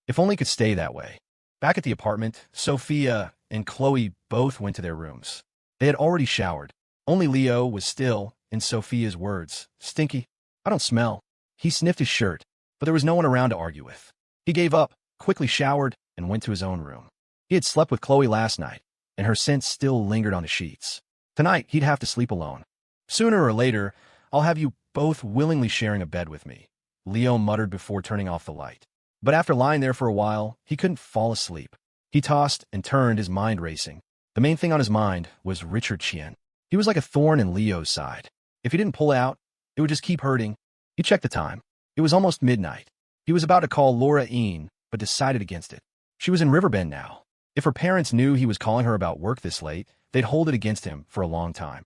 If only it could stay that way. Back at the apartment, Sophia and Khloe both went to their rooms. They had already showered. Only Leo was still, in Sophia's words, stinky. "I don't smell." He sniffed his shirt, but there was no one around to argue with. He gave up, quickly showered, and went to his own room. He had slept with Khloe last night, and her scent still lingered on the sheets. Tonight, he'd have to sleep alone. "Sooner or later, I'll have you both willingly sharing a bed with me," Leo muttered before turning off the light. But after lying there for a while, he couldn't fall asleep. He tossed and turned, his mind racing. The main thing on his mind was Richard Chien. He was like a thorn in Leo's side. If he didn't pull out, it would just keep hurting. He checked the time. It was almost midnight. He was about to call Laura Ying, but decided against it. She was in Riverbend now. If her parents knew he was calling her about work this late, they'd hold it against him for a long time.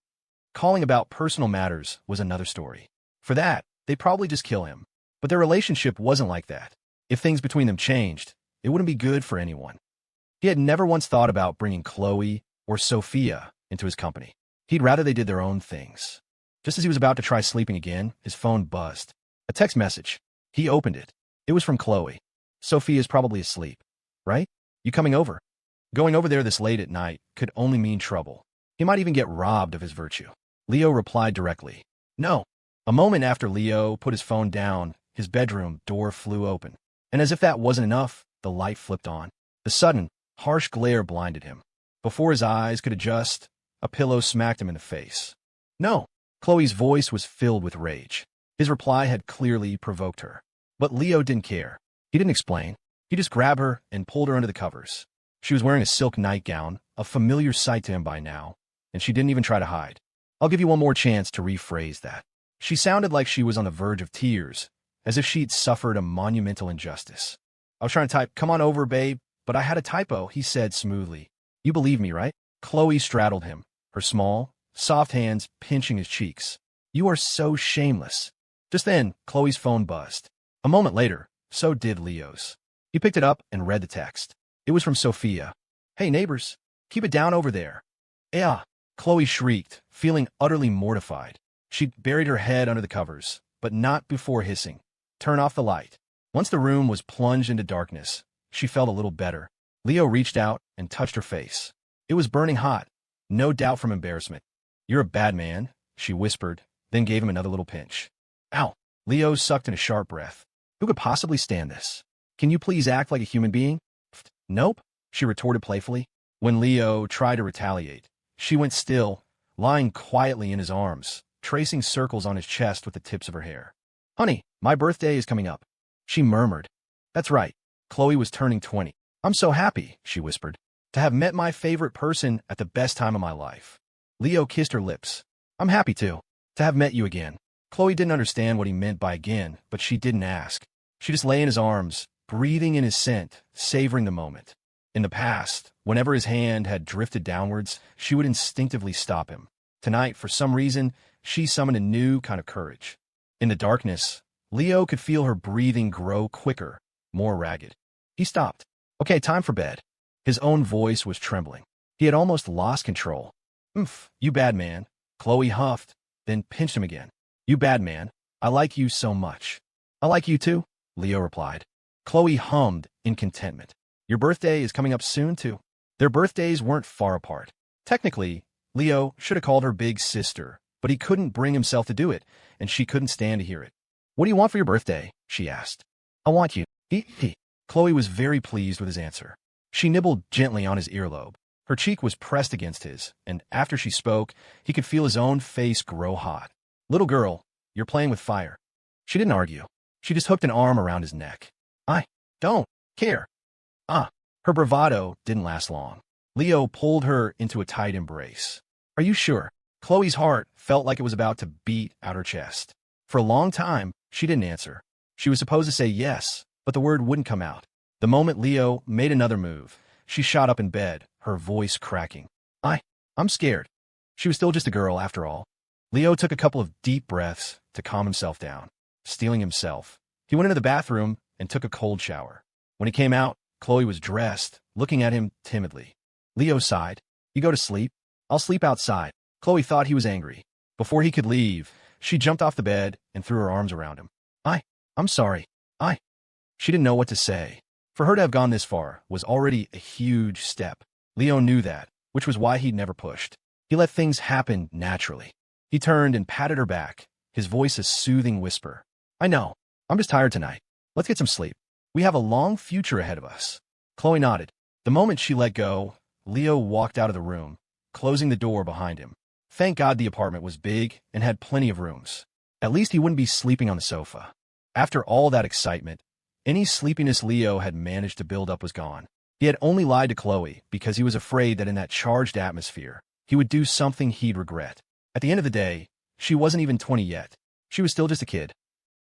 Calling about personal matters was another story. For that, they'd probably just kill him. But their relationship wasn't like that. If things between them changed, it wouldn't be good for anyone. He had never once thought about bringing Khloe or Sophia into his company. He'd rather they did their own things. Just as he was about to try sleeping again, his phone buzzed. A text message. He opened it. It was from Khloe. Sophia's probably asleep, right? You coming over? Going over there this late at night could only mean trouble. He might even get robbed of his virtue. Leo replied directly. No. A moment after Leo put his phone down, his bedroom door flew open. And as if that wasn't enough, the light flipped on. The sudden, harsh glare blinded him. Before his eyes could adjust, a pillow smacked him in the face. No. Khloe's voice was filled with rage. His reply had clearly provoked her. But Leo didn't care. He didn't explain. He just grabbed her and pulled her under the covers. She was wearing a silk nightgown, a familiar sight to him by now, and she didn't even try to hide. I'll give you one more chance to rephrase that. She sounded like she was on the verge of tears, as if she'd suffered a monumental injustice. I was trying to type, come on over, babe, but I had a typo, he said smoothly. You believe me, right? Khloe straddled him, her small, soft hands pinching his cheeks. You are so shameless. Just then, Khloe's phone buzzed. A moment later, so did Leo's. He picked it up and read the text. It was from Sophia. Hey, neighbors, keep it down over there. Yeah, Khloe shrieked, feeling utterly mortified. She buried her head under the covers, but not before hissing. Turn off the light. Once the room was plunged into darkness, she felt a little better. Leo reached out and touched her face. It was burning hot, no doubt from embarrassment. You're a bad man, she whispered, then gave him another little pinch. Ow! Leo sucked in a sharp breath. Who could possibly stand this? Can you please act like a human being? Nope, she retorted playfully. When Leo tried to retaliate, she went still, lying quietly in his arms, tracing circles on his chest with the tips of her hair. Honey, my birthday is coming up, she murmured. That's right, Khloe was turning 20. I'm so happy, she whispered, to have met my favorite person at the best time of my life. Leo kissed her lips. I'm happy too, to have met you again. Khloe didn't understand what he meant by again, but she didn't ask. She just lay in his arms, breathing in his scent, savoring the moment. In the past, whenever his hand had drifted downwards, she would instinctively stop him. Tonight, for some reason, she summoned a new kind of courage. In the darkness, Leo could feel her breathing grow quicker, more ragged. He stopped. Okay, time for bed. His own voice was trembling. He had almost lost control. You bad man. Khloe huffed, then pinched him again. You bad man. I like you so much. I like you too, Leo replied. Khloe hummed in contentment. Your birthday is coming up soon too. Their birthdays weren't far apart. Technically, Leo should have called her big sister, but he couldn't bring himself to do it, and she couldn't stand to hear it. What do you want for your birthday? She asked. I want you. Khloe was very pleased with his answer. She nibbled gently on his earlobe. Her cheek was pressed against his, and after she spoke, he could feel his own face grow hot. Little girl, you're playing with fire. She didn't argue. She just hooked an arm around his neck. I don't care. Her bravado didn't last long. Leo pulled her into a tight embrace. Are you sure? Khloe's heart felt like it was about to beat out her chest. For a long time, she didn't answer. She was supposed to say yes, but the word wouldn't come out. The moment Leo made another move, she shot up in bed, her voice cracking. I'm scared. She was still just a girl, after all. Leo took a couple of deep breaths to calm himself down. Steeling himself, he went into the bathroom and took a cold shower. When he came out, Khloe was dressed, looking at him timidly. Leo sighed. You go to sleep? I'll sleep outside. Khloe thought he was angry. Before he could leave, she jumped off the bed and threw her arms around him. I'm sorry. She didn't know what to say. For her to have gone this far was already a huge step. Leo knew that, which was why he'd never pushed. He let things happen naturally. He turned and patted her back, his voice a soothing whisper. I know. I'm just tired tonight. Let's get some sleep. We have a long future ahead of us. Khloe nodded. The moment she let go, Leo walked out of the room, closing the door behind him. Thank God the apartment was big and had plenty of rooms. At least he wouldn't be sleeping on the sofa. After all that excitement, any sleepiness Leo had managed to build up was gone. He had only lied to Khloe because he was afraid that in that charged atmosphere, he would do something he'd regret. At the end of the day, she wasn't even 20 yet. She was still just a kid.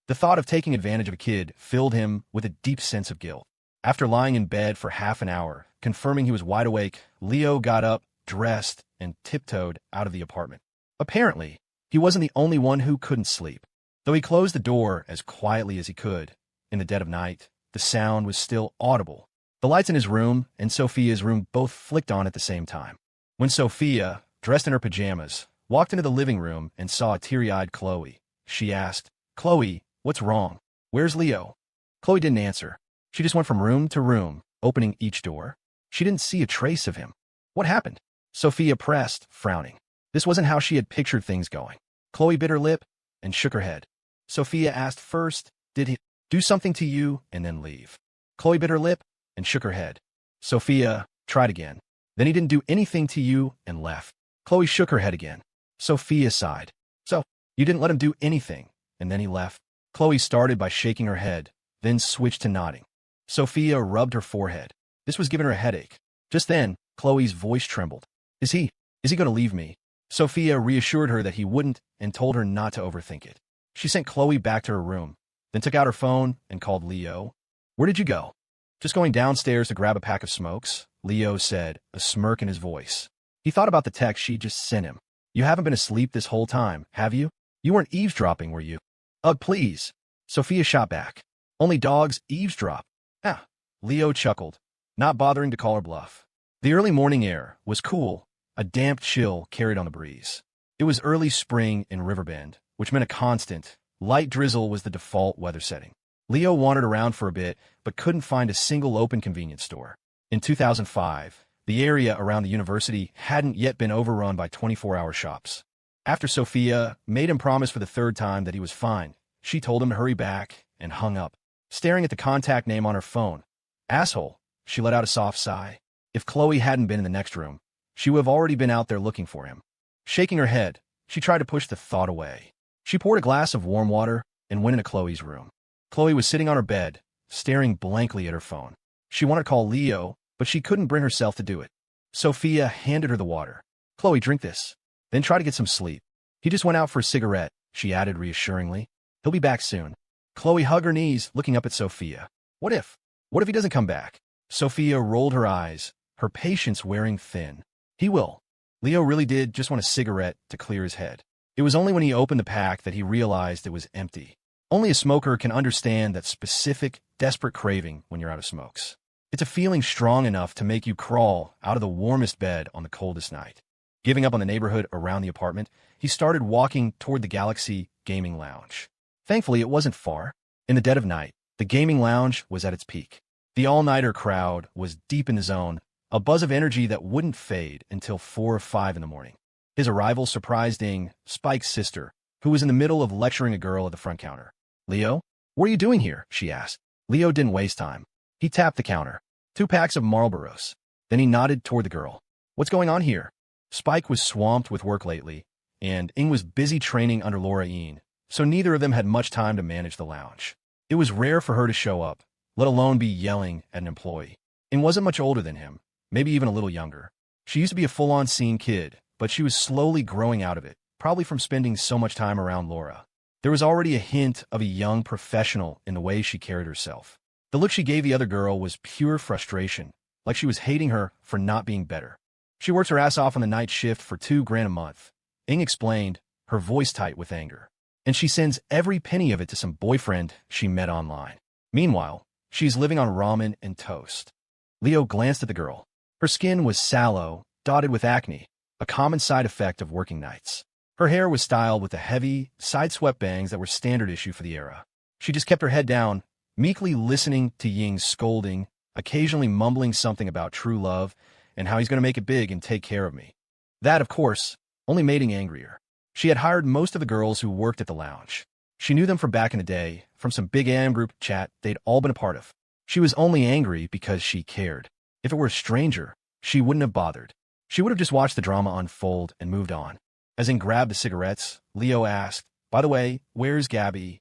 The thought of taking advantage of a kid filled him with a deep sense of guilt. After lying in bed for half an hour, confirming he was wide awake, Leo got up, dressed, and tiptoed out of the apartment. Apparently, he wasn't the only one who couldn't sleep. Though he closed the door as quietly as he could, in the dead of night, the sound was still audible. The lights in his room and Sophia's room both flicked on at the same time. When Sophia, dressed in her pajamas, walked into the living room and saw a teary-eyed Khloe. She asked, "Khloe, what's wrong? Where's Leo?" Khloe didn't answer. She just went from room to room, opening each door. She didn't see a trace of him. What happened? Sophia pressed, frowning. This wasn't how she had pictured things going. Khloe bit her lip and shook her head. Sophia asked first, "Did he do something to you and then leave?" Khloe bit her lip and shook her head. Sophia tried again. "Then he didn't do anything to you and left." Khloe shook her head again. Sophia sighed. "So, you didn't let him do anything, and then he left?" Khloe started by shaking her head, then switched to nodding. Sophia rubbed her forehead. This was giving her a headache. Just then, Khloe's voice trembled. Is he going to leave me?" Sophia reassured her that he wouldn't and told her not to overthink it. She sent Khloe back to her room, then took out her phone and called Leo. "Where did you go?" "Just going downstairs to grab a pack of smokes," Leo said, a smirk in his voice. He thought about the text she just sent him. "You haven't been asleep this whole time, have you? You weren't eavesdropping, were you?" "Ugh, please." Sophia shot back. "Only dogs eavesdrop." "Ah," Leo chuckled, not bothering to call her bluff. The early morning air was cool, a damp chill carried on the breeze. It was early spring in Riverbend, which meant a constant, light drizzle was the default weather setting. Leo wandered around for a bit, but couldn't find a single open convenience store. In 2005, the area around the university hadn't yet been overrun by 24-hour shops. After Sophia made him promise for the third time that he was fine, she told him to hurry back and hung up, staring at the contact name on her phone. Asshole, she let out a soft sigh. If Khloe hadn't been in the next room, she would have already been out there looking for him. Shaking her head, she tried to push the thought away. She poured a glass of warm water and went into Khloe's room. Khloe was sitting on her bed, staring blankly at her phone. She wanted to call Leo, but she couldn't bring herself to do it. Sophia handed her the water. "Khloe, drink this. Then try to get some sleep." "He just went out for a cigarette," she added reassuringly. "He'll be back soon." Khloe hugged her knees, looking up at Sophia. What if he doesn't come back?" Sophia rolled her eyes, her patience wearing thin. "He will." Leo really did just want a cigarette to clear his head. It was only when he opened the pack that he realized it was empty. Only a smoker can understand that specific, desperate craving when you're out of smokes. It's a feeling strong enough to make you crawl out of the warmest bed on the coldest night. Giving up on the neighborhood around the apartment, he started walking toward the Galaxy Gaming Lounge. Thankfully, it wasn't far. In the dead of night, the gaming lounge was at its peak. The all-nighter crowd was deep in the zone, a buzz of energy that wouldn't fade until 4 or 5 in the morning. His arrival surprised Ying, Spike's sister, who was in the middle of lecturing a girl at the front counter. "Leo, what are you doing here?" she asked. Leo didn't waste time. He tapped the counter. 2 packs of Marlboros. Then he nodded toward the girl. "What's going on here?" Spike was swamped with work lately, and Ying was busy training under Laura Ian, so neither of them had much time to manage the lounge. It was rare for her to show up, let alone be yelling at an employee. Ying wasn't much older than him, maybe even a little younger. She used to be a full-on scene kid, but she was slowly growing out of it, probably from spending so much time around Laura. There was already a hint of a young professional in the way she carried herself. The look she gave the other girl was pure frustration, like she was hating her for not being better. "She works her ass off on the night shift for $2,000 a month," Ying explained, her voice tight with anger. "And she sends every penny of it to some boyfriend she met online. Meanwhile, she's living on ramen and toast." Leo glanced at the girl. Her skin was sallow, dotted with acne, a common side effect of working nights. Her hair was styled with the heavy, side-swept bangs that were standard issue for the era. She just kept her head down, meekly listening to Ying's scolding, occasionally mumbling something about true love and how he's going to make it big and take care of me. That, of course, only made Ying angrier. She had hired most of the girls who worked at the lounge. She knew them from back in the day, from some big AM group chat they'd all been a part of. She was only angry because she cared. If it were a stranger, she wouldn't have bothered. She would have just watched the drama unfold and moved on. As Ying grabbed the cigarettes, Leo asked, "By the way, where's Gabby?"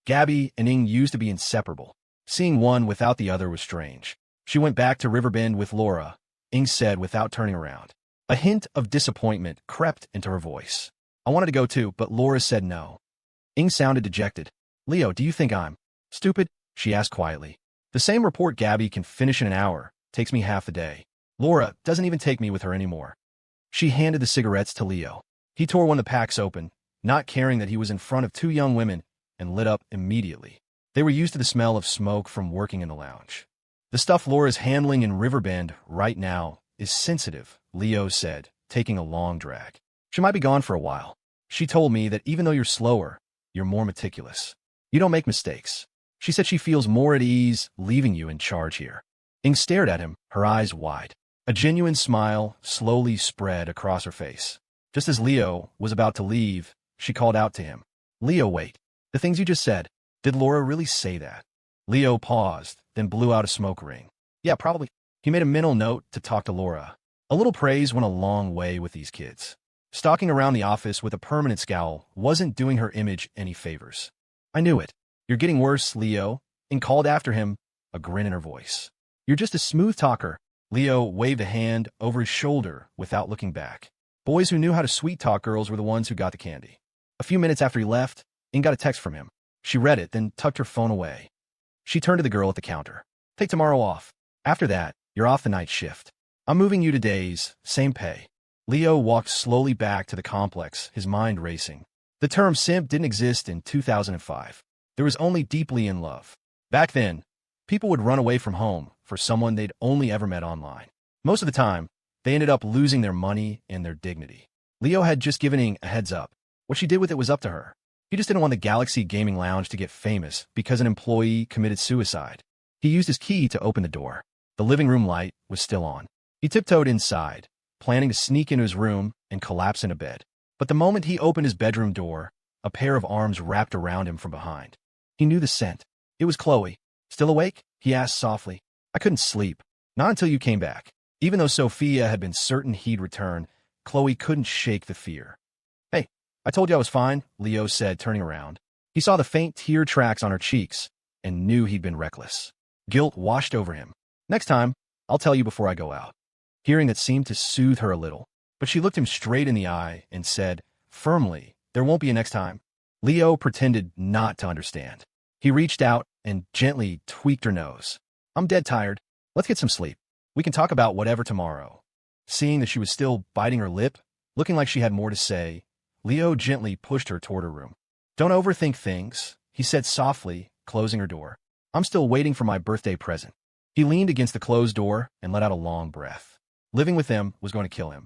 Gabby and Ying used to be inseparable. Seeing one without the other was strange. "She went back to Riverbend with Laura," Ying said without turning around. A hint of disappointment crept into her voice. "I wanted to go too, but Laura said no." Ying sounded dejected. "Leo, do you think I'm stupid?" she asked quietly. "The same report Gabby can finish in an hour takes me half the day. Laura doesn't even take me with her anymore." She handed the cigarettes to Leo. He tore one of the packs open, not caring that he was in front of 2 young women, and lit up immediately. They were used to the smell of smoke from working in the lounge. "The stuff Laura's handling in Riverbend right now is sensitive," Leo said, taking a long drag. She might be gone for a while. She told me that even though you're slower, you're more meticulous. You don't make mistakes. She said she feels more at ease leaving you in charge here. Ying stared at him, her eyes wide. A genuine smile slowly spread across her face. Just as Leo was about to leave, she called out to him. Leo, wait. The things you just said, did Laura really say that? Leo paused, then blew out a smoke ring. Yeah, probably. He made a mental note to talk to Laura. A little praise went a long way with these kids. Stalking around the office with a permanent scowl wasn't doing her image any favors. I knew it. You're getting worse, Leo. Ying called after him, a grin in her voice. You're just a smooth talker. Leo waved a hand over his shoulder without looking back. Boys who knew how to sweet-talk girls were the ones who got the candy. A few minutes after he left, Ying got a text from him. She read it, then tucked her phone away. She turned to the girl at the counter. Take tomorrow off. After that, you're off the night shift. I'm moving you to days, same pay. Leo walked slowly back to the complex, his mind racing. The term simp didn't exist in 2005. There was only deeply in love. Back then, people would run away from home for someone they'd only ever met online. Most of the time, they ended up losing their money and their dignity. Leo had just given Ying a heads up. What she did with it was up to her. He just didn't want the Galaxy Gaming Lounge to get famous because an employee committed suicide. He used his key to open the door. The living room light was still on. He tiptoed inside, planning to sneak into his room and collapse in a bed. But the moment he opened his bedroom door, a pair of arms wrapped around him from behind. He knew the scent. It was Khloe. Still awake? He asked softly. I couldn't sleep. Not until you came back. Even though Sophia had been certain he'd return, Khloe couldn't shake the fear. Hey, I told you I was fine, Leo said, turning around. He saw the faint tear tracks on her cheeks and knew he'd been reckless. Guilt washed over him. Next time, I'll tell you before I go out. Hearing that seemed to soothe her a little, but she looked him straight in the eye and said, firmly, there won't be a next time. Leo pretended not to understand. He reached out and gently tweaked her nose. I'm dead tired. Let's get some sleep. We can talk about whatever tomorrow. Seeing that she was still biting her lip, looking like she had more to say, Leo gently pushed her toward her room. Don't overthink things, he said softly, closing her door. I'm still waiting for my birthday present. He leaned against the closed door and let out a long breath. Living with them was going to kill him.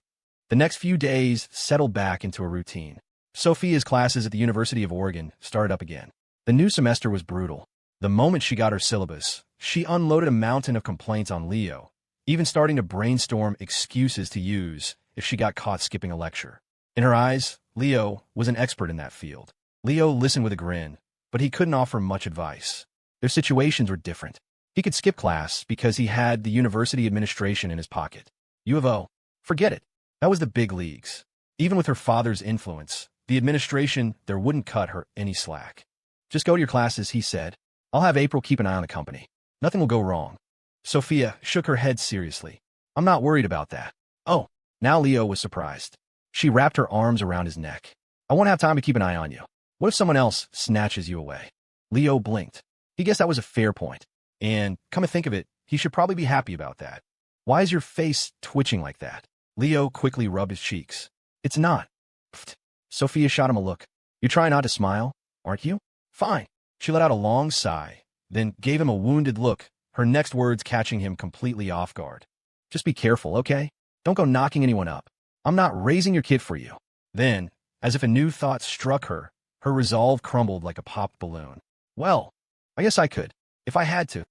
The next few days settled back into a routine. Sophia's classes at the University of Oregon started up again. The new semester was brutal. The moment she got her syllabus, she unloaded a mountain of complaints on Leo, even starting to brainstorm excuses to use if she got caught skipping a lecture. In her eyes, Leo was an expert in that field. Leo listened with a grin, but he couldn't offer much advice. Their situations were different. He could skip class because he had the university administration in his pocket. U of O. Forget it. That was the big leagues. Even with her father's influence, the administration there wouldn't cut her any slack. Just go to your classes, he said. I'll have April keep an eye on the company. Nothing will go wrong. Sophia shook her head seriously. I'm not worried about that. Oh, now Leo was surprised. She wrapped her arms around his neck. I won't have time to keep an eye on you. What if someone else snatches you away? Leo blinked. He guessed that was a fair point. And, come to think of it, he should probably be happy about that. Why is your face twitching like that? Leo quickly rubbed his cheeks. It's not. Pfft. Sophia shot him a look. You're trying not to smile, aren't you? Fine. She let out a long sigh, then gave him a wounded look, her next words catching him completely off guard. Just be careful, okay? Don't go knocking anyone up. I'm not raising your kid for you. Then, as if a new thought struck her, her resolve crumbled like a popped balloon. Well, I guess I could, if I had to.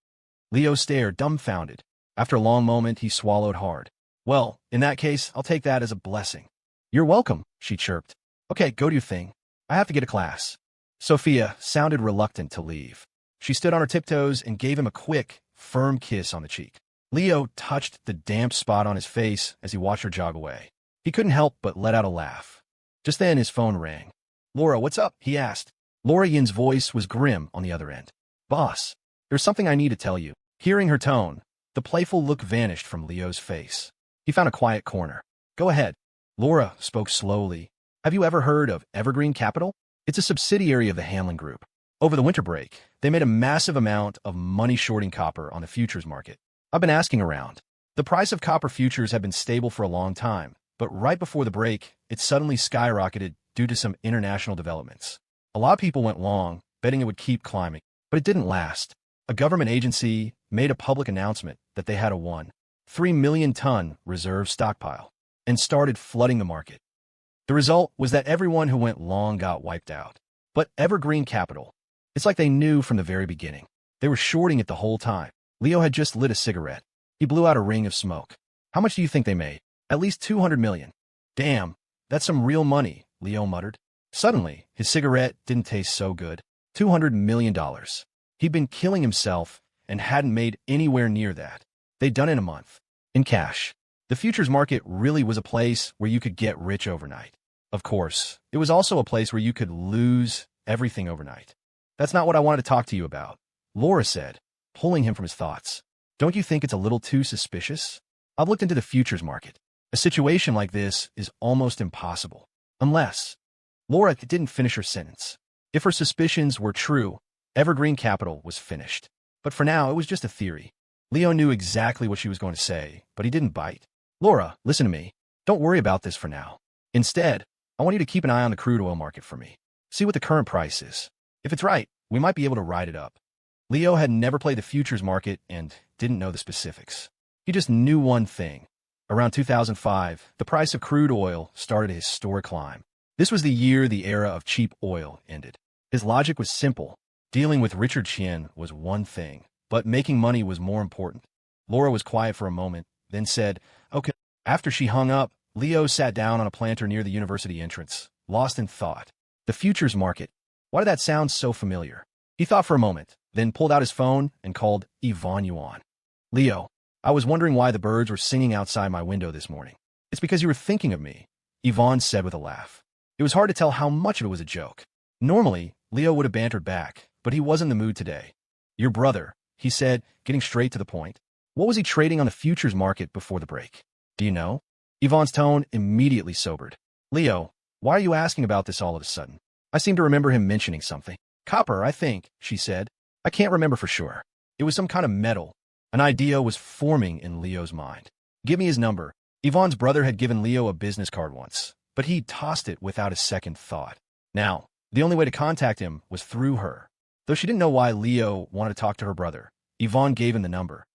Leo stared, dumbfounded. After a long moment, he swallowed hard. Well, in that case, I'll take that as a blessing. You're welcome, she chirped. Okay, go do your thing. I have to get to class. Sophia sounded reluctant to leave. She stood on her tiptoes and gave him a quick, firm kiss on the cheek. Leo touched the damp spot on his face as he watched her jog away. He couldn't help but let out a laugh. Just then his phone rang. Laura, what's up? He asked. Laura Yin's voice was grim on the other end. Boss, there's something I need to tell you. Hearing her tone, the playful look vanished from Leo's face. He found a quiet corner. Go ahead. Laura spoke slowly. Have you ever heard of Evergreen Capital? It's a subsidiary of the Hanlon Group. Over the winter break, they made a massive amount of money shorting copper on the futures market. I've been asking around. The price of copper futures had been stable for a long time, but right before the break, it suddenly skyrocketed due to some international developments. A lot of people went long, betting it would keep climbing, but it didn't last. A government agency made a public announcement that they had a 1.3 million ton reserve stockpile and started flooding the market. The result was that everyone who went long got wiped out. But Evergreen Capital, it's like they knew from the very beginning. They were shorting it the whole time. Leo had just lit a cigarette. He blew out a ring of smoke. How much do you think they made? At least 200 million. Damn, that's some real money, Leo muttered. Suddenly, his cigarette didn't taste so good. $200 million. He'd been killing himself and hadn't made anywhere near that. They'd done it in a month. In cash. The futures market really was a place where you could get rich overnight. Of course, it was also a place where you could lose everything overnight. That's not what I wanted to talk to you about, Laura said, pulling him from his thoughts. Don't you think it's a little too suspicious? I've looked into the futures market. A situation like this is almost impossible. Unless... Laura didn't finish her sentence. If her suspicions were true, Evergreen Capital was finished. But for now, it was just a theory. Leo knew exactly what she was going to say, but he didn't bite. Laura, listen to me. Don't worry about this for now. Instead, I want you to keep an eye on the crude oil market for me. See what the current price is. If it's right, we might be able to ride it up. Leo had never played the futures market and didn't know the specifics. He just knew one thing. Around 2005, the price of crude oil started a historic climb. This was the year the era of cheap oil ended. His logic was simple. Dealing with Richard Chien was one thing, but making money was more important. Laura was quiet for a moment, then said, okay. After she hung up, Leo sat down on a planter near the university entrance, lost in thought. The futures market. Why did that sound so familiar? He thought for a moment, then pulled out his phone and called Ivonne. Leo, I was wondering why the birds were singing outside my window this morning. It's because you were thinking of me, Yvonne said with a laugh. It was hard to tell how much of it was a joke. Normally, Leo would have bantered back, but he wasn't in the mood today. Your brother, he said, getting straight to the point. What was he trading on the futures market before the break? Do you know? Yvonne's tone immediately sobered. Leo, why are you asking about this all of a sudden? I seem to remember him mentioning something. Copper, I think, she said. I can't remember for sure. It was some kind of metal. An idea was forming in Leo's mind. Give me his number. Yvonne's brother had given Leo a business card once, but he tossed it without a second thought. Now, the only way to contact him was through her. Though she didn't know why Leo wanted to talk to her brother, Yvonne gave him the number.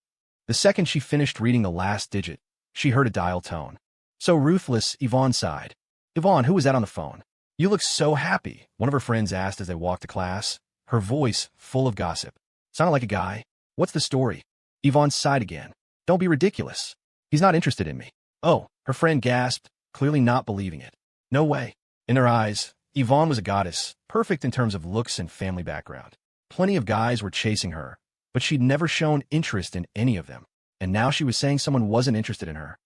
The second she finished reading the last digit, she heard a dial tone. So ruthless, Yvonne sighed. Yvonne, who was that on the phone? You look so happy, one of her friends asked as they walked to class, her voice full of gossip. Sounded like a guy. What's the story? Yvonne sighed again. Don't be ridiculous. He's not interested in me. Oh, her friend gasped, clearly not believing it. No way. In her eyes, Yvonne was a goddess, perfect in terms of looks and family background. Plenty of guys were chasing her, but she'd never shown interest in any of them. And now she was saying someone wasn't interested in her.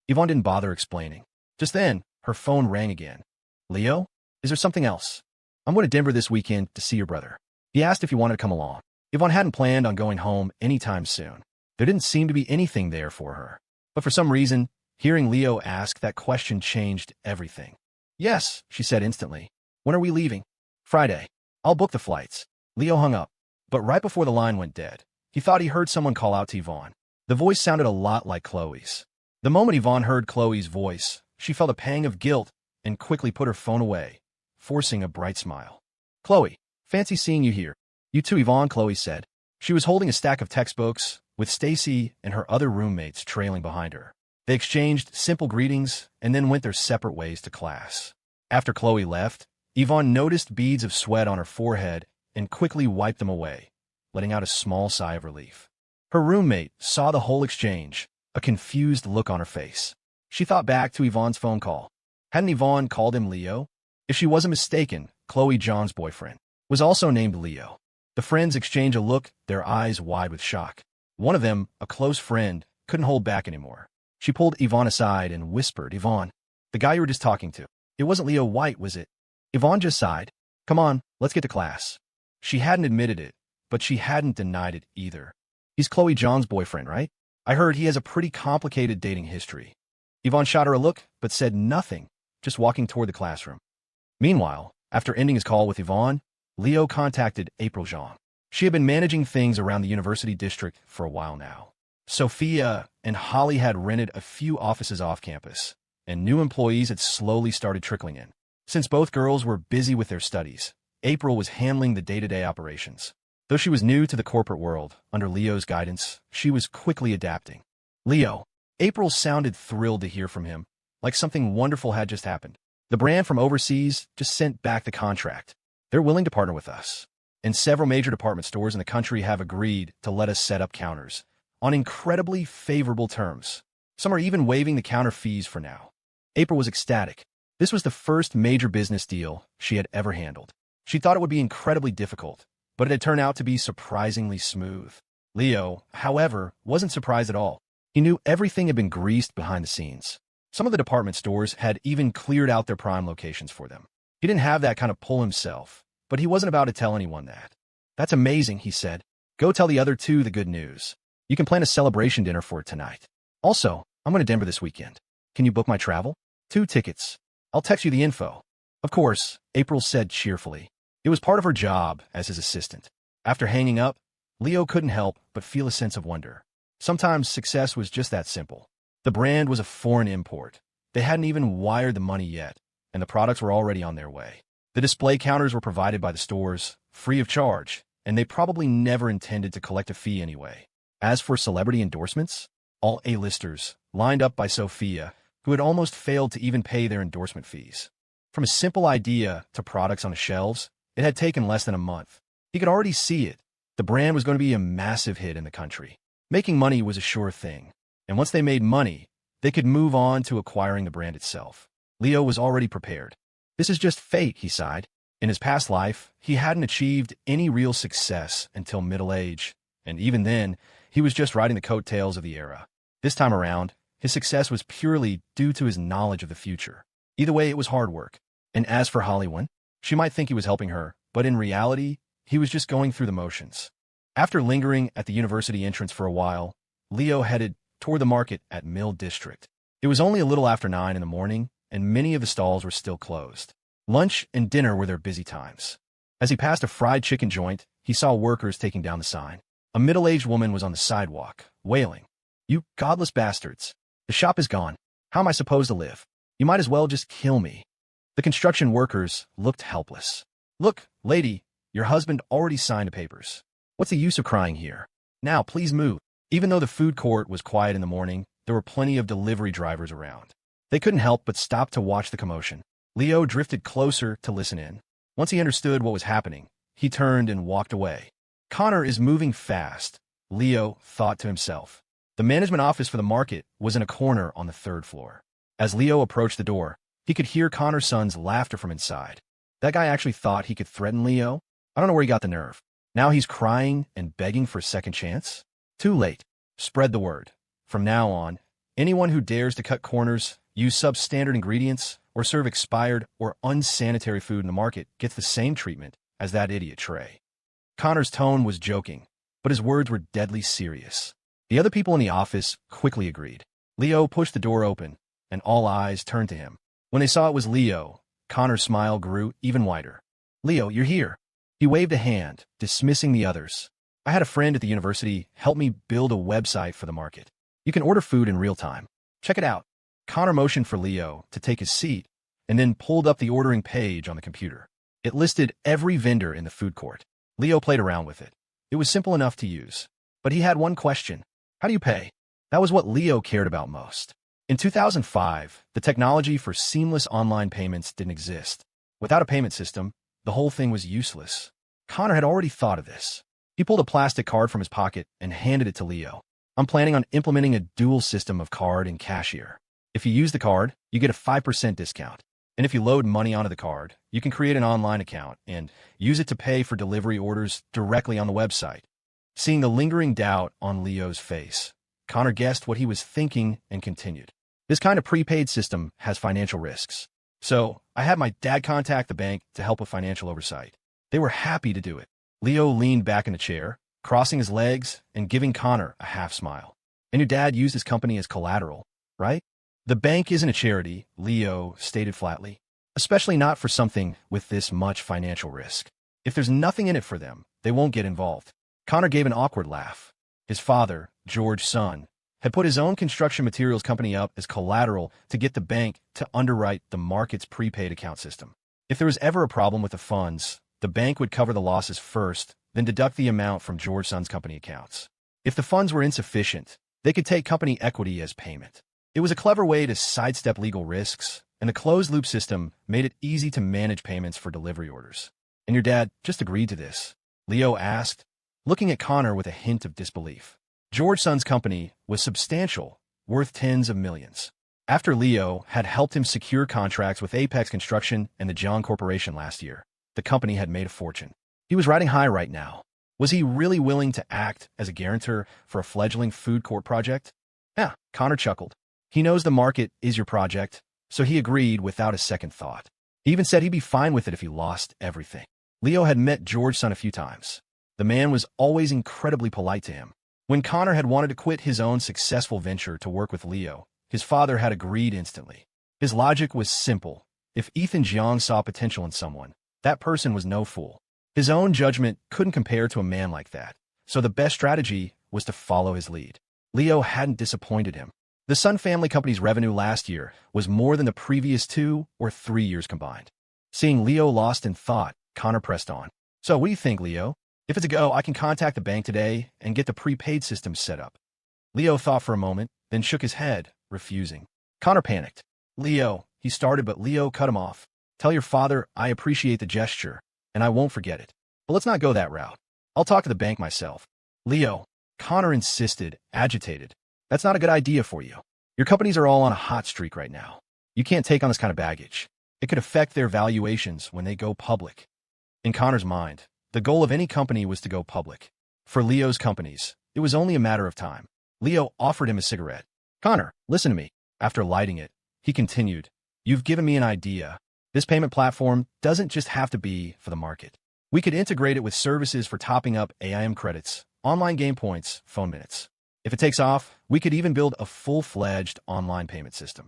Yvonne didn't bother explaining. Just then, her phone rang again. Leo? Is there something else? I'm going to Denver this weekend to see your brother. He asked if you wanted to come along. Yvonne hadn't planned on going home anytime soon. There didn't seem to be anything there for her. But for some reason, hearing Leo ask that question changed everything. Yes, she said instantly. When are we leaving? Friday. I'll book the flights. Leo hung up. But right before the line went dead, he thought he heard someone call out to Yvonne. The voice sounded a lot like Khloe's. The moment Yvonne heard Khloe's voice, she felt a pang of guilt and quickly put her phone away, forcing a bright smile. Khloe, fancy seeing you here. You too, Yvonne, Khloe said. She was holding a stack of textbooks, with Stacy and her other roommates trailing behind her. They exchanged simple greetings and then went their separate ways to class. After Khloe left, Yvonne noticed beads of sweat on her forehead and quickly wiped them away, letting out a small sigh of relief. Her roommate saw the whole exchange, a confused look on her face. She thought back to Yvonne's phone call. Hadn't Yvonne called him Leo? If she wasn't mistaken, Khloe, John's boyfriend, was also named Leo. The friends exchanged a look, their eyes wide with shock. One of them, a close friend, couldn't hold back anymore. She pulled Yvonne aside and whispered, Yvonne, the guy you were just talking to, it wasn't Leo White, was it? Yvonne just sighed. Come on, let's get to class. She hadn't admitted it, but she hadn't denied it either. He's Khloe, John's boyfriend, right? I heard he has a pretty complicated dating history. Yvonne shot her a look, but said nothing, just walking toward the classroom. Meanwhile, after ending his call with Yvonne, Leo contacted April Jean. She had been managing things around the university district for a while now. Sophia and Holly had rented a few offices off campus, and new employees had slowly started trickling in. Since both girls were busy with their studies, April was handling the day-to-day operations. Though she was new to the corporate world, under Leo's guidance, she was quickly adapting. Leo. April sounded thrilled to hear from him, like something wonderful had just happened. The brand from overseas just sent back the contract. They're willing to partner with us. And several major department stores in the country have agreed to let us set up counters on incredibly favorable terms. Some are even waiving the counter fees for now. April was ecstatic. This was the first major business deal she had ever handled. She thought it would be incredibly difficult, but it had turned out to be surprisingly smooth. Leo, however, wasn't surprised at all. He knew everything had been greased behind the scenes. Some of the department stores had even cleared out their prime locations for them. He didn't have that kind of pull himself, but he wasn't about to tell anyone that. "That's amazing," he said. "Go tell the other two the good news. You can plan a celebration dinner for it tonight. Also, I'm going to Denver this weekend. Can you book my travel? 2 tickets. I'll text you the info." Of course, April said cheerfully. It was part of her job as his assistant. After hanging up, Leo couldn't help but feel a sense of wonder. Sometimes success was just that simple. The brand was a foreign import. They hadn't even wired the money yet, and the products were already on their way. The display counters were provided by the stores, free of charge, and they probably never intended to collect a fee anyway. As for celebrity endorsements, all A-listers, lined up by Sophia, who had almost failed to even pay their endorsement fees. From a simple idea to products on the shelves, it had taken less than a month. He could already see it. The brand was going to be a massive hit in the country. Making money was a sure thing, and once they made money, they could move on to acquiring the brand itself. Leo was already prepared. This is just fate, he sighed. In his past life, he hadn't achieved any real success until middle age, and even then, he was just riding the coattails of the era. This time around, his success was purely due to his knowledge of the future. Either way, it was hard work. And as for Hollywood, she might think he was helping her, but in reality, he was just going through the motions. After lingering at the university entrance for a while, Leo headed toward the market at Mill District. It was only a little after 9 in the morning, and many of the stalls were still closed. Lunch and dinner were their busy times. As he passed a fried chicken joint, he saw workers taking down the sign. A middle-aged woman was on the sidewalk, wailing, "You godless bastards! The shop is gone. How am I supposed to live? You might as well just kill me." The construction workers looked helpless. "Look, lady, your husband already signed the papers. What's the use of crying here? Now, please move." Even though the food court was quiet in the morning, there were plenty of delivery drivers around. They couldn't help but stop to watch the commotion. Leo drifted closer to listen in. Once he understood what was happening, he turned and walked away. Connor is moving fast, Leo thought to himself. The management office for the market was in a corner on the 3rd floor. As Leo approached the door, he could hear Connor's son's laughter from inside. That guy actually thought he could threaten Leo? I don't know where he got the nerve. Now he's crying and begging for a second chance? Too late. Spread the word. From now on, anyone who dares to cut corners, use substandard ingredients, or serve expired or unsanitary food in the market gets the same treatment as that idiot Trey. Connor's tone was joking, but his words were deadly serious. The other people in the office quickly agreed. Leo pushed the door open, and all eyes turned to him. When they saw it was Leo, Connor's smile grew even wider. "Leo, you're here." He waved a hand, dismissing the others. "I had a friend at the university help me build a website for the market. You can order food in real time. Check it out." Connor motioned for Leo to take his seat and then pulled up the ordering page on the computer. It listed every vendor in the food court. Leo played around with it. It was simple enough to use. But he had one question. How do you pay? That was what Leo cared about most. In 2005, the technology for seamless online payments didn't exist. Without a payment system, the whole thing was useless. Connor had already thought of this. He pulled a plastic card from his pocket and handed it to Leo. "I'm planning on implementing a dual system of card and cashier. If you use the card, you get a 5% discount. And if you load money onto the card, you can create an online account and use it to pay for delivery orders directly on the website." Seeing the lingering doubt on Leo's face, Connor guessed what he was thinking and continued. "This kind of prepaid system has financial risks. So I had my dad contact the bank to help with financial oversight. They were happy to do it." Leo leaned back in the chair, crossing his legs and giving Connor a half smile. "And your dad used his company as collateral, right?" "The bank isn't a charity," Leo stated flatly, "especially not for something with this much financial risk. If there's nothing in it for them, they won't get involved." Connor gave an awkward laugh. His father, George's son, had put his own construction materials company up as collateral to get the bank to underwrite the market's prepaid account system. If there was ever a problem with the funds, the bank would cover the losses first, then deduct the amount from George's son's company accounts. If the funds were insufficient, they could take company equity as payment. It was a clever way to sidestep legal risks, and the closed-loop system made it easy to manage payments for delivery orders. And your dad just agreed to this? Leo asked, looking at Connor with a hint of disbelief. George Sun's company was substantial, worth tens of millions. After Leo had helped him secure contracts with Apex Construction and the John Corporation last year, the company had made a fortune. He was riding high right now. Was he really willing to act as a guarantor for a fledgling food court project? Yeah, Connor chuckled. He knows the market is your project, so he agreed without a second thought. He even said he'd be fine with it if he lost everything. Leo had met George Sun a few times. The man was always incredibly polite to him. When Connor had wanted to quit his own successful venture to work with Leo, his father had agreed instantly. His logic was simple. If Ethan Jiang saw potential in someone, that person was no fool. His own judgment couldn't compare to a man like that, so the best strategy was to follow his lead. Leo hadn't disappointed him. The Sun family company's revenue last year was more than the previous 2 or 3 years combined. Seeing Leo lost in thought, Connor pressed on. So what do you think, Leo? If it's a go, I can contact the bank today and get the prepaid system set up. Leo thought for a moment, then shook his head, refusing. Connor panicked. Leo, he started, but Leo cut him off. Tell your father I appreciate the gesture, and I won't forget it. But let's not go that route. I'll talk to the bank myself. Leo, Connor insisted, agitated. That's not a good idea for you. Your companies are all on a hot streak right now. You can't take on this kind of baggage. It could affect their valuations when they go public. In Connor's mind, the goal of any company was to go public. For Leo's companies, it was only a matter of time. Leo offered him a cigarette. Connor, listen to me. After lighting it, he continued, you've given me an idea. This payment platform doesn't just have to be for the market. We could integrate it with services for topping up AIM credits, online game points, phone minutes. If it takes off, we could even build a full-fledged online payment system.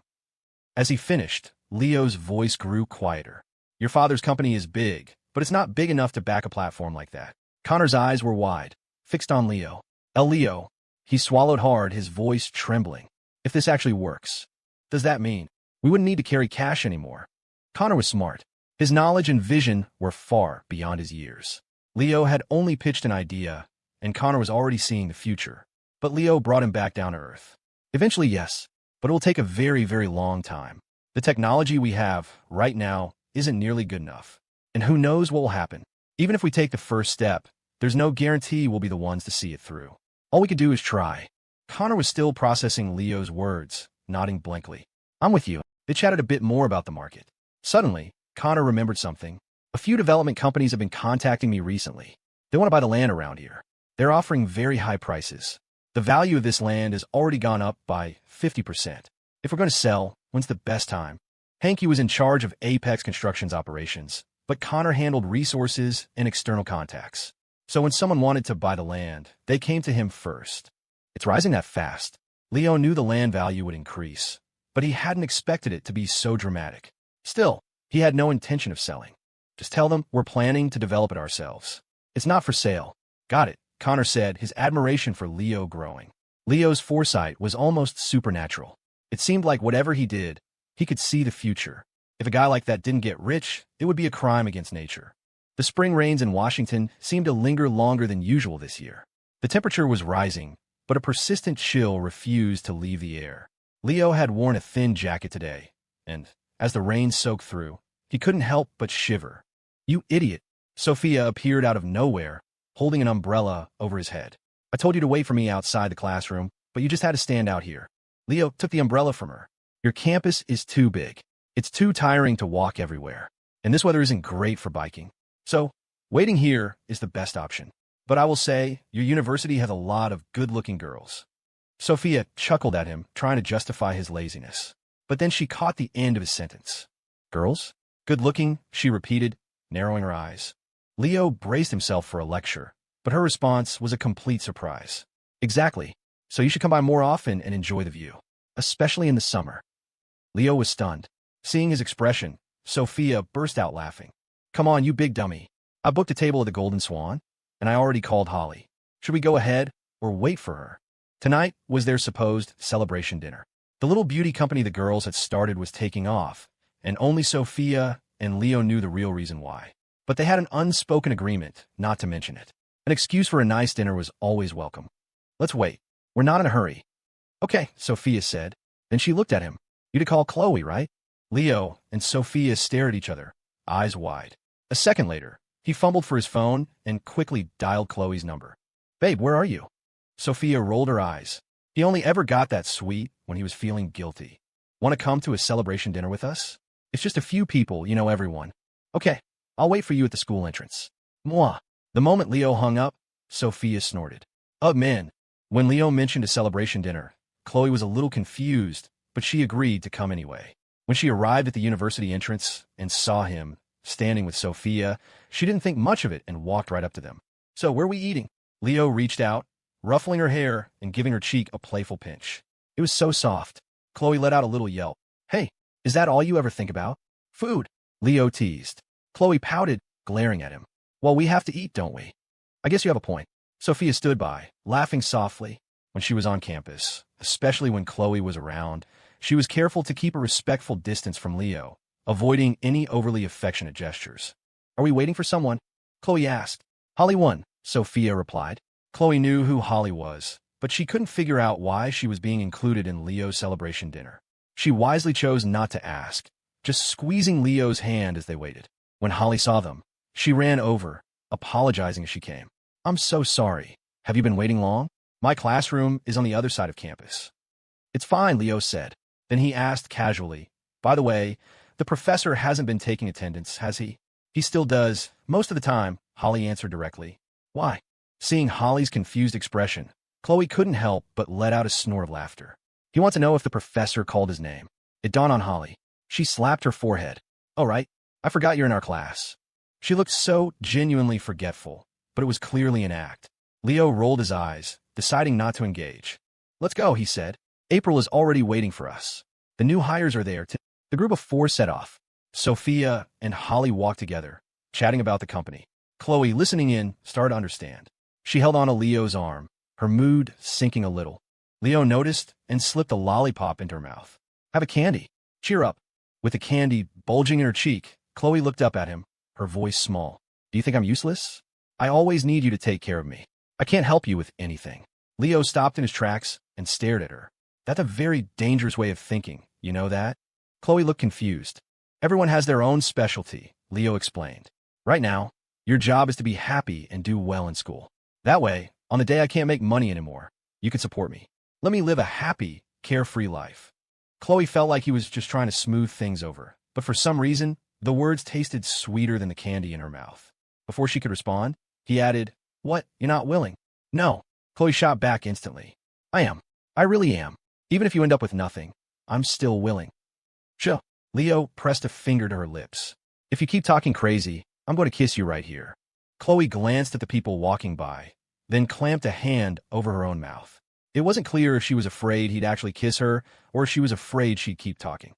As he finished, Leo's voice grew quieter. Your father's company is big, but it's not big enough to back a platform like that. Connor's eyes were wide, fixed on Leo. Leo. He swallowed hard, his voice trembling. If this actually works, does that mean we wouldn't need to carry cash anymore? Connor was smart. His knowledge and vision were far beyond his years. Leo had only pitched an idea, and Connor was already seeing the future. But Leo brought him back down to earth. Eventually, yes, but it will take a very, very long time. The technology we have right now isn't nearly good enough. And who knows what will happen. Even if we take the first step, there's no guarantee we'll be the ones to see it through. All we could do is try. Connor was still processing Leo's words, nodding blankly. I'm with you. They chatted a bit more about the market. Suddenly, Connor remembered something. A few development companies have been contacting me recently. They want to buy the land around here. They're offering very high prices. The value of this land has already gone up by 50%. If we're going to sell, when's the best time? Hanky was in charge of Apex Construction's operations, but Connor handled resources and external contacts. So when someone wanted to buy the land, they came to him first. It's rising that fast. Leo knew the land value would increase, but he hadn't expected it to be so dramatic. Still, he had no intention of selling. Just tell them we're planning to develop it ourselves. It's not for sale. Got it, Connor said, his admiration for Leo growing. Leo's foresight was almost supernatural. It seemed like whatever he did, he could see the future. If a guy like that didn't get rich, it would be a crime against nature. The spring rains in Washington seemed to linger longer than usual this year. The temperature was rising, but a persistent chill refused to leave the air. Leo had worn a thin jacket today, and, as the rain soaked through, he couldn't help but shiver. You idiot! Sophia appeared out of nowhere, holding an umbrella over his head. I told you to wait for me outside the classroom, but you just had to stand out here. Leo took the umbrella from her. Your campus is too big. It's too tiring to walk everywhere, and this weather isn't great for biking. So, waiting here is the best option. But I will say, your university has a lot of good-looking girls. Sophia chuckled at him, trying to justify his laziness. But then she caught the end of his sentence. Girls? Good-looking, she repeated, narrowing her eyes. Leo braced himself for a lecture, but her response was a complete surprise. Exactly. So you should come by more often and enjoy the view, especially in the summer. Leo was stunned. Seeing his expression, Sophia burst out laughing. Come on, you big dummy. I booked a table at the Golden Swan, and I already called Holly. Should we go ahead or wait for her? Tonight was their supposed celebration dinner. The little beauty company the girls had started was taking off, and only Sophia and Leo knew the real reason why. But they had an unspoken agreement not to mention it. An excuse for a nice dinner was always welcome. Let's wait. We're not in a hurry. Okay, Sophia said. Then she looked at him. You to call Khloe, right? Leo and Sophia stared at each other, eyes wide. A second later, he fumbled for his phone and quickly dialed Khloe's number. "Babe, where are you?" Sophia rolled her eyes. He only ever got that sweet when he was feeling guilty. "Want to come to a celebration dinner with us? It's just a few people, you know everyone." "Okay, I'll wait for you at the school entrance." Mwah. The moment Leo hung up, Sophia snorted. Man. When Leo mentioned a celebration dinner, Khloe was a little confused, but she agreed to come anyway. When she arrived at the university entrance and saw him standing with Sophia, she didn't think much of it and walked right up to them. "So, where are we eating?" Leo reached out, ruffling her hair and giving her cheek a playful pinch. It was so soft. Khloe let out a little yelp. "Hey, is that all you ever think about? Food?" Leo teased. Khloe pouted, glaring at him. "Well, we have to eat, don't we?" "I guess you have a point." Sophia stood by, laughing softly. When she was on campus, especially when Khloe was around, she was careful to keep a respectful distance from Leo, avoiding any overly affectionate gestures. "Are we waiting for someone?" Khloe asked. "Holly won," Sophia replied. Khloe knew who Holly was, but she couldn't figure out why she was being included in Leo's celebration dinner. She wisely chose not to ask, just squeezing Leo's hand as they waited. When Holly saw them, she ran over, apologizing as she came. "I'm so sorry. Have you been waiting long? My classroom is on the other side of campus." "It's fine," Leo said. Then he asked casually, "By the way, the professor hasn't been taking attendance, has he?" "He still does, most of the time," Holly answered directly. "Why?" Seeing Holly's confused expression, Khloe couldn't help but let out a snort of laughter. "He wants to know if the professor called his name." It dawned on Holly. She slapped her forehead. "Oh, right. I forgot you're in our class." She looked so genuinely forgetful, but it was clearly an act. Leo rolled his eyes, deciding not to engage. "Let's go," he said. "April is already waiting for us. The new hires are there, too." The group of four set off. Sophia and Holly walked together, chatting about the company. Khloe, listening in, started to understand. She held on to Leo's arm, her mood sinking a little. Leo noticed and slipped a lollipop into her mouth. "Have a candy. Cheer up." With the candy bulging in her cheek, Khloe looked up at him, her voice small. "Do you think I'm useless? I always need you to take care of me. I can't help you with anything." Leo stopped in his tracks and stared at her. "That's a very dangerous way of thinking, you know that?" Khloe looked confused. "Everyone has their own specialty," Leo explained. "Right now, your job is to be happy and do well in school. That way, on the day I can't make money anymore, you can support me. Let me live a happy, carefree life." Khloe felt like he was just trying to smooth things over, but for some reason, the words tasted sweeter than the candy in her mouth. Before she could respond, he added, "What, you're not willing?" "No." Khloe shot back instantly. "I am. I really am. Even if you end up with nothing, I'm still willing." "Sure." Leo pressed a finger to her lips. "If you keep talking crazy, I'm going to kiss you right here." Khloe glanced at the people walking by, then clamped a hand over her own mouth. It wasn't clear if she was afraid he'd actually kiss her or if she was afraid she'd keep talking.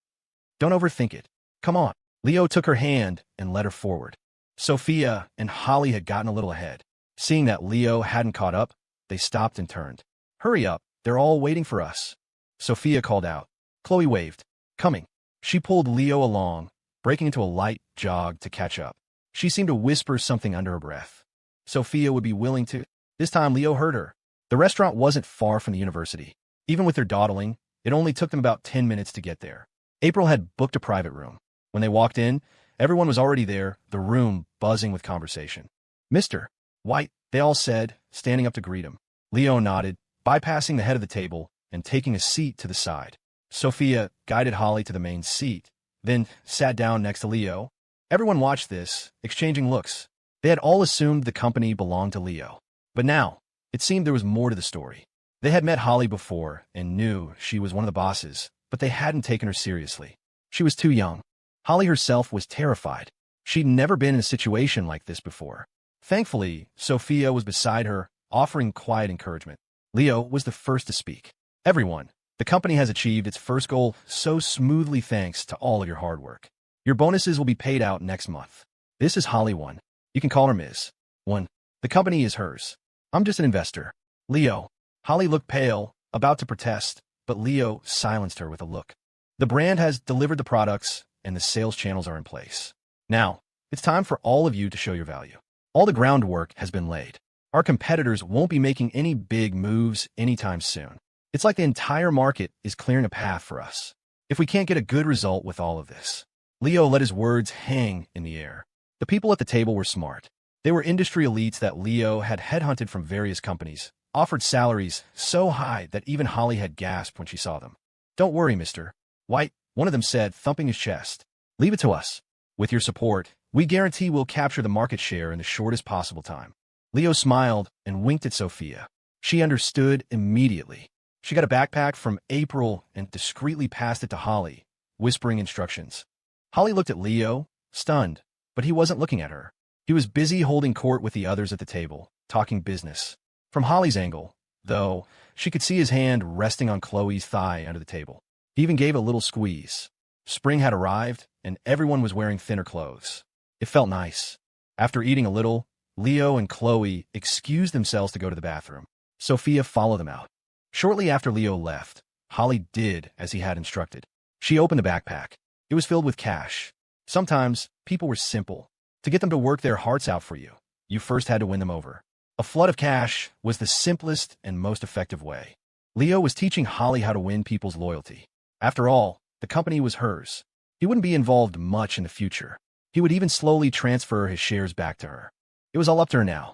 "Don't overthink it. Come on." Leo took her hand and led her forward. Sophia and Holly had gotten a little ahead. Seeing that Leo hadn't caught up, they stopped and turned. "Hurry up. They're all waiting for us." Sophia called out. Khloe waved. "Coming." She pulled Leo along, breaking into a light jog to catch up. She seemed to whisper something under her breath. Sophia would be willing to. This time Leo heard her. The restaurant wasn't far from the university. Even with their dawdling, it only took them about 10 minutes to get there. April had booked a private room. When they walked in, everyone was already there, the room buzzing with conversation. "Mr. White," they all said, standing up to greet him. Leo nodded, bypassing the head of the table and taking a seat to the side. Sophia guided Holly to the main seat, then sat down next to Leo. Everyone watched this, exchanging looks. They had all assumed the company belonged to Leo. But now, it seemed there was more to the story. They had met Holly before and knew she was one of the bosses, but they hadn't taken her seriously. She was too young. Holly herself was terrified. She'd never been in a situation like this before. Thankfully, Sophia was beside her, offering quiet encouragement. Leo was the first to speak. "Everyone, the company has achieved its first goal so smoothly thanks to all of your hard work. Your bonuses will be paid out next month. This is Holly 1. You can call her Ms. 1. The company is hers. I'm just an investor." "Leo." Holly looked pale, about to protest, but Leo silenced her with a look. "The brand has delivered the products, and the sales channels are in place. Now, it's time for all of you to show your value. All the groundwork has been laid. Our competitors won't be making any big moves anytime soon. It's like the entire market is clearing a path for us. if we can't get a good result with all of this. Leo let his words hang in the air. The people at the table were smart. They were industry elites that Leo had headhunted from various companies, offered salaries so high that even Holly had gasped when she saw them. "Don't worry, Mr. White," one of them said, thumping his chest. "Leave it to us. With your support, we guarantee we'll capture the market share in the shortest possible time." Leo smiled and winked at Sophia. She understood immediately. She got a backpack from April and discreetly passed it to Holly, whispering instructions. Holly looked at Leo, stunned, but he wasn't looking at her. He was busy holding court with the others at the table, talking business. From Holly's angle, though, she could see his hand resting on Khloe's thigh under the table. He even gave a little squeeze. Spring had arrived, and everyone was wearing thinner clothes. It felt nice. After eating a little, Leo and Khloe excused themselves to go to the bathroom. Sophia followed them out. Shortly after Leo left, Holly did as he had instructed. She opened the backpack. It was filled with cash. Sometimes, people were simple. To get them to work their hearts out for you, you first had to win them over. A flood of cash was the simplest and most effective way. Leo was teaching Holly how to win people's loyalty. After all, the company was hers. He wouldn't be involved much in the future. He would even slowly transfer his shares back to her. It was all up to her now.